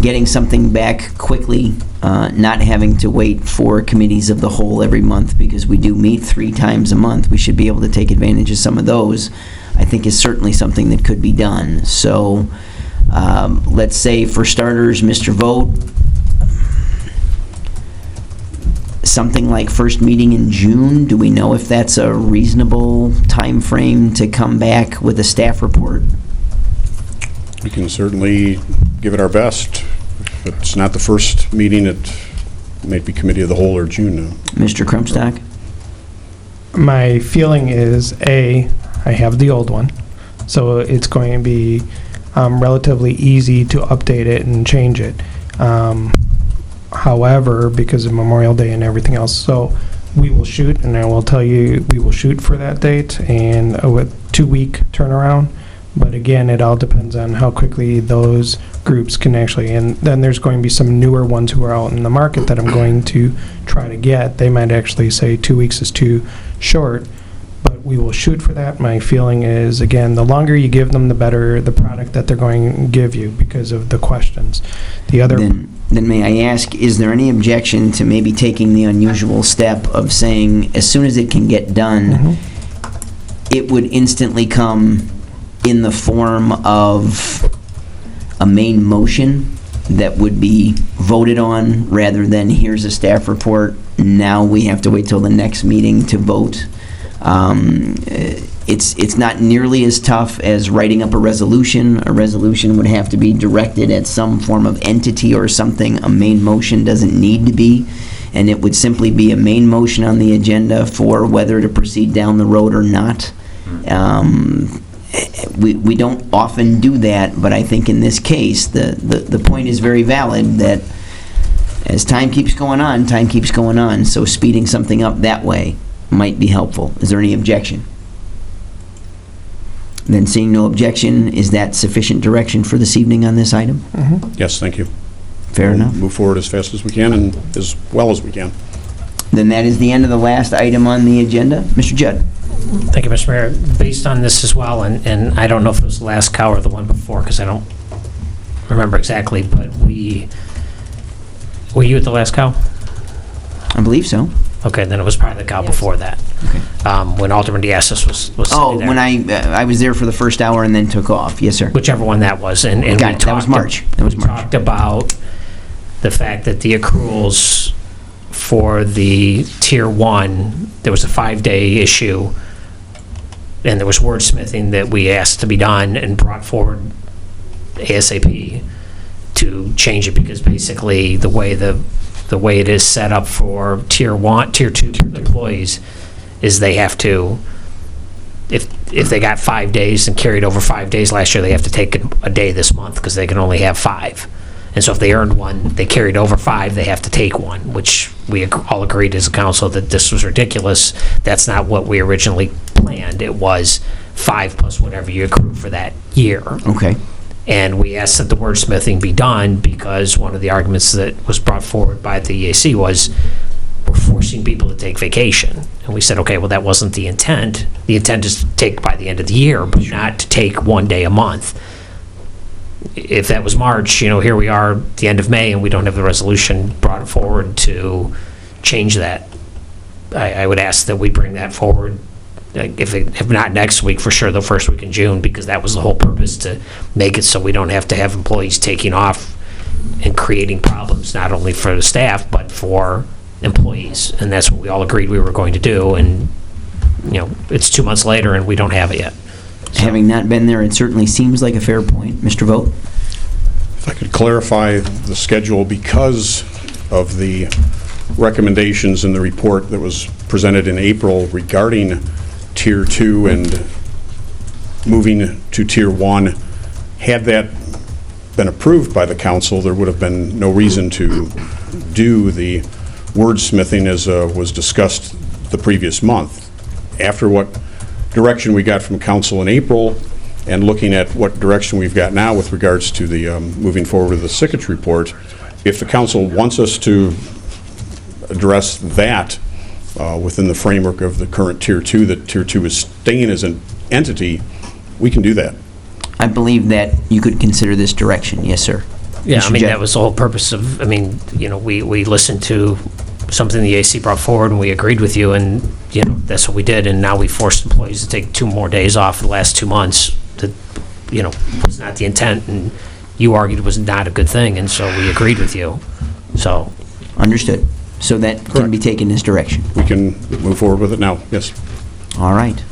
getting something back quickly, not having to wait for committees of the whole every month, because we do meet 3 times a month. We should be able to take advantage of some of those, I think is certainly something that could be done. So let's say, for starters, Mr. Vogt, something like first meeting in June. Do we know if that's a reasonable time frame to come back with a staff report? We can certainly give it our best. If it's not the first meeting, it may be committee of the whole or June. Mr. Crumstock? My feeling is, I have the old one, so it's going to be relatively easy to update it and change it. However, because of Memorial Day and everything else, so we will shoot, and I will tell you, we will shoot for that date and with 2-week turnaround. But again, it all depends on how quickly those groups can actually, and then there's going to be some newer ones who are out in the market that I'm going to try to get. They might actually say 2 weeks is too short, but we will shoot for that. My feeling is, again, the longer you give them, the better the product that they're going to give you because of the questions. The other... Then may I ask, is there any objection to maybe taking the unusual step of saying, as soon as it can get done, it would instantly come in the form of a main motion that would be voted on, rather than here's a staff report, now we have to wait till the next meeting to vote? It's not nearly as tough as writing up a resolution. A resolution would have to be directed at some form of entity or something. A main motion doesn't need to be, and it would simply be a main motion on the agenda for whether to proceed down the road or not. We don't often do that, but I think in this case, the point is very valid that as time keeps going on, so speeding something up that way might be helpful. Is there any objection? Then seeing no objection, is that sufficient direction for this evening on this item? Yes, thank you. Fair enough. Move forward as fast as we can and as well as we can. Then that is the end of the last item on the agenda. Mr. Judd. Thank you, Mr. Mayor. Based on this as well, and I don't know if it was the last cow or the one before, because I don't remember exactly, but were you at the last cow? I believe so. Okay, then it was probably the cow before that. Okay. When Alderman Diastis was sitting there. When I was there for the first hour and then took off. Yes, sir. Whichever one that was. And Got it. That was March. We talked about the fact that the accruals for the Tier 1, there was a 5-day issue, and there was wordsmithing that we asked to be done and brought forward ASAP to change it, because basically the way it is set up for Tier 2 employees is they have to, if they got 5 days and carried over 5 days last year, they have to take a day this month because they can only have 5. And so if they earned one, they carried over 5, they have to take one, which we all agreed as a council that this was ridiculous. That's not what we originally planned. It was 5 plus whatever you accrue for that year. Okay. And we asked that the wordsmithing be done because one of the arguments that was brought forward by the EAC was we're forcing people to take vacation. And we said, okay, well, that wasn't the intent. The intent is to take by the end of the year, but not to take 1 day a month. If that was March, here we are at the end of May, and we don't have the resolution brought forward to change that. I would ask that we bring that forward, if not next week, for sure the first week in June, because that was the whole purpose, to make it so we don't have to have employees taking off and creating problems, not only for the staff, but for employees. And that's what we all agreed we were going to do. And, it's 2 months later, and we don't have it yet. Having not been there, it certainly seems like a fair point. Mr. Vogt? If I could clarify the schedule, because of the recommendations in the report that was presented in April regarding Tier 2 and moving to Tier 1, had that been approved by the council, there would have been no reason to do the wordsmithing as was discussed the previous month. After what direction we got from council in April, and looking at what direction we've got now with regards to the moving forward with the Sickich report, if the council wants us to address that within the framework of the current Tier 2, that Tier 2 is staying as an entity, we can do that. I believe that you could consider this direction. Yes, sir. Yeah, Mr. that was the whole purpose of, we listened to something the AC brought forward, and we agreed with you, and, that's what we did, and now we forced employees to take 2 more days off the last 2 months. That, was not the intent, and you argued was not a good thing, and so we agreed with you. So. Understood. So that can be taken as direction. We can move forward with it now, yes. All right.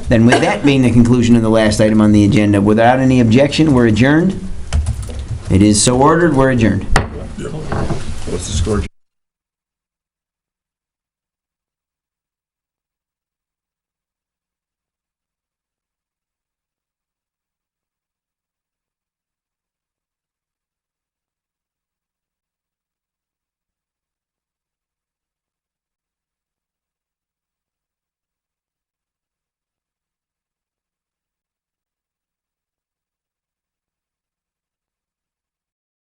Then with that being the conclusion of the last item on the agenda, without any objection, we're adjourned. It is so ordered, we're adjourned. What's the score?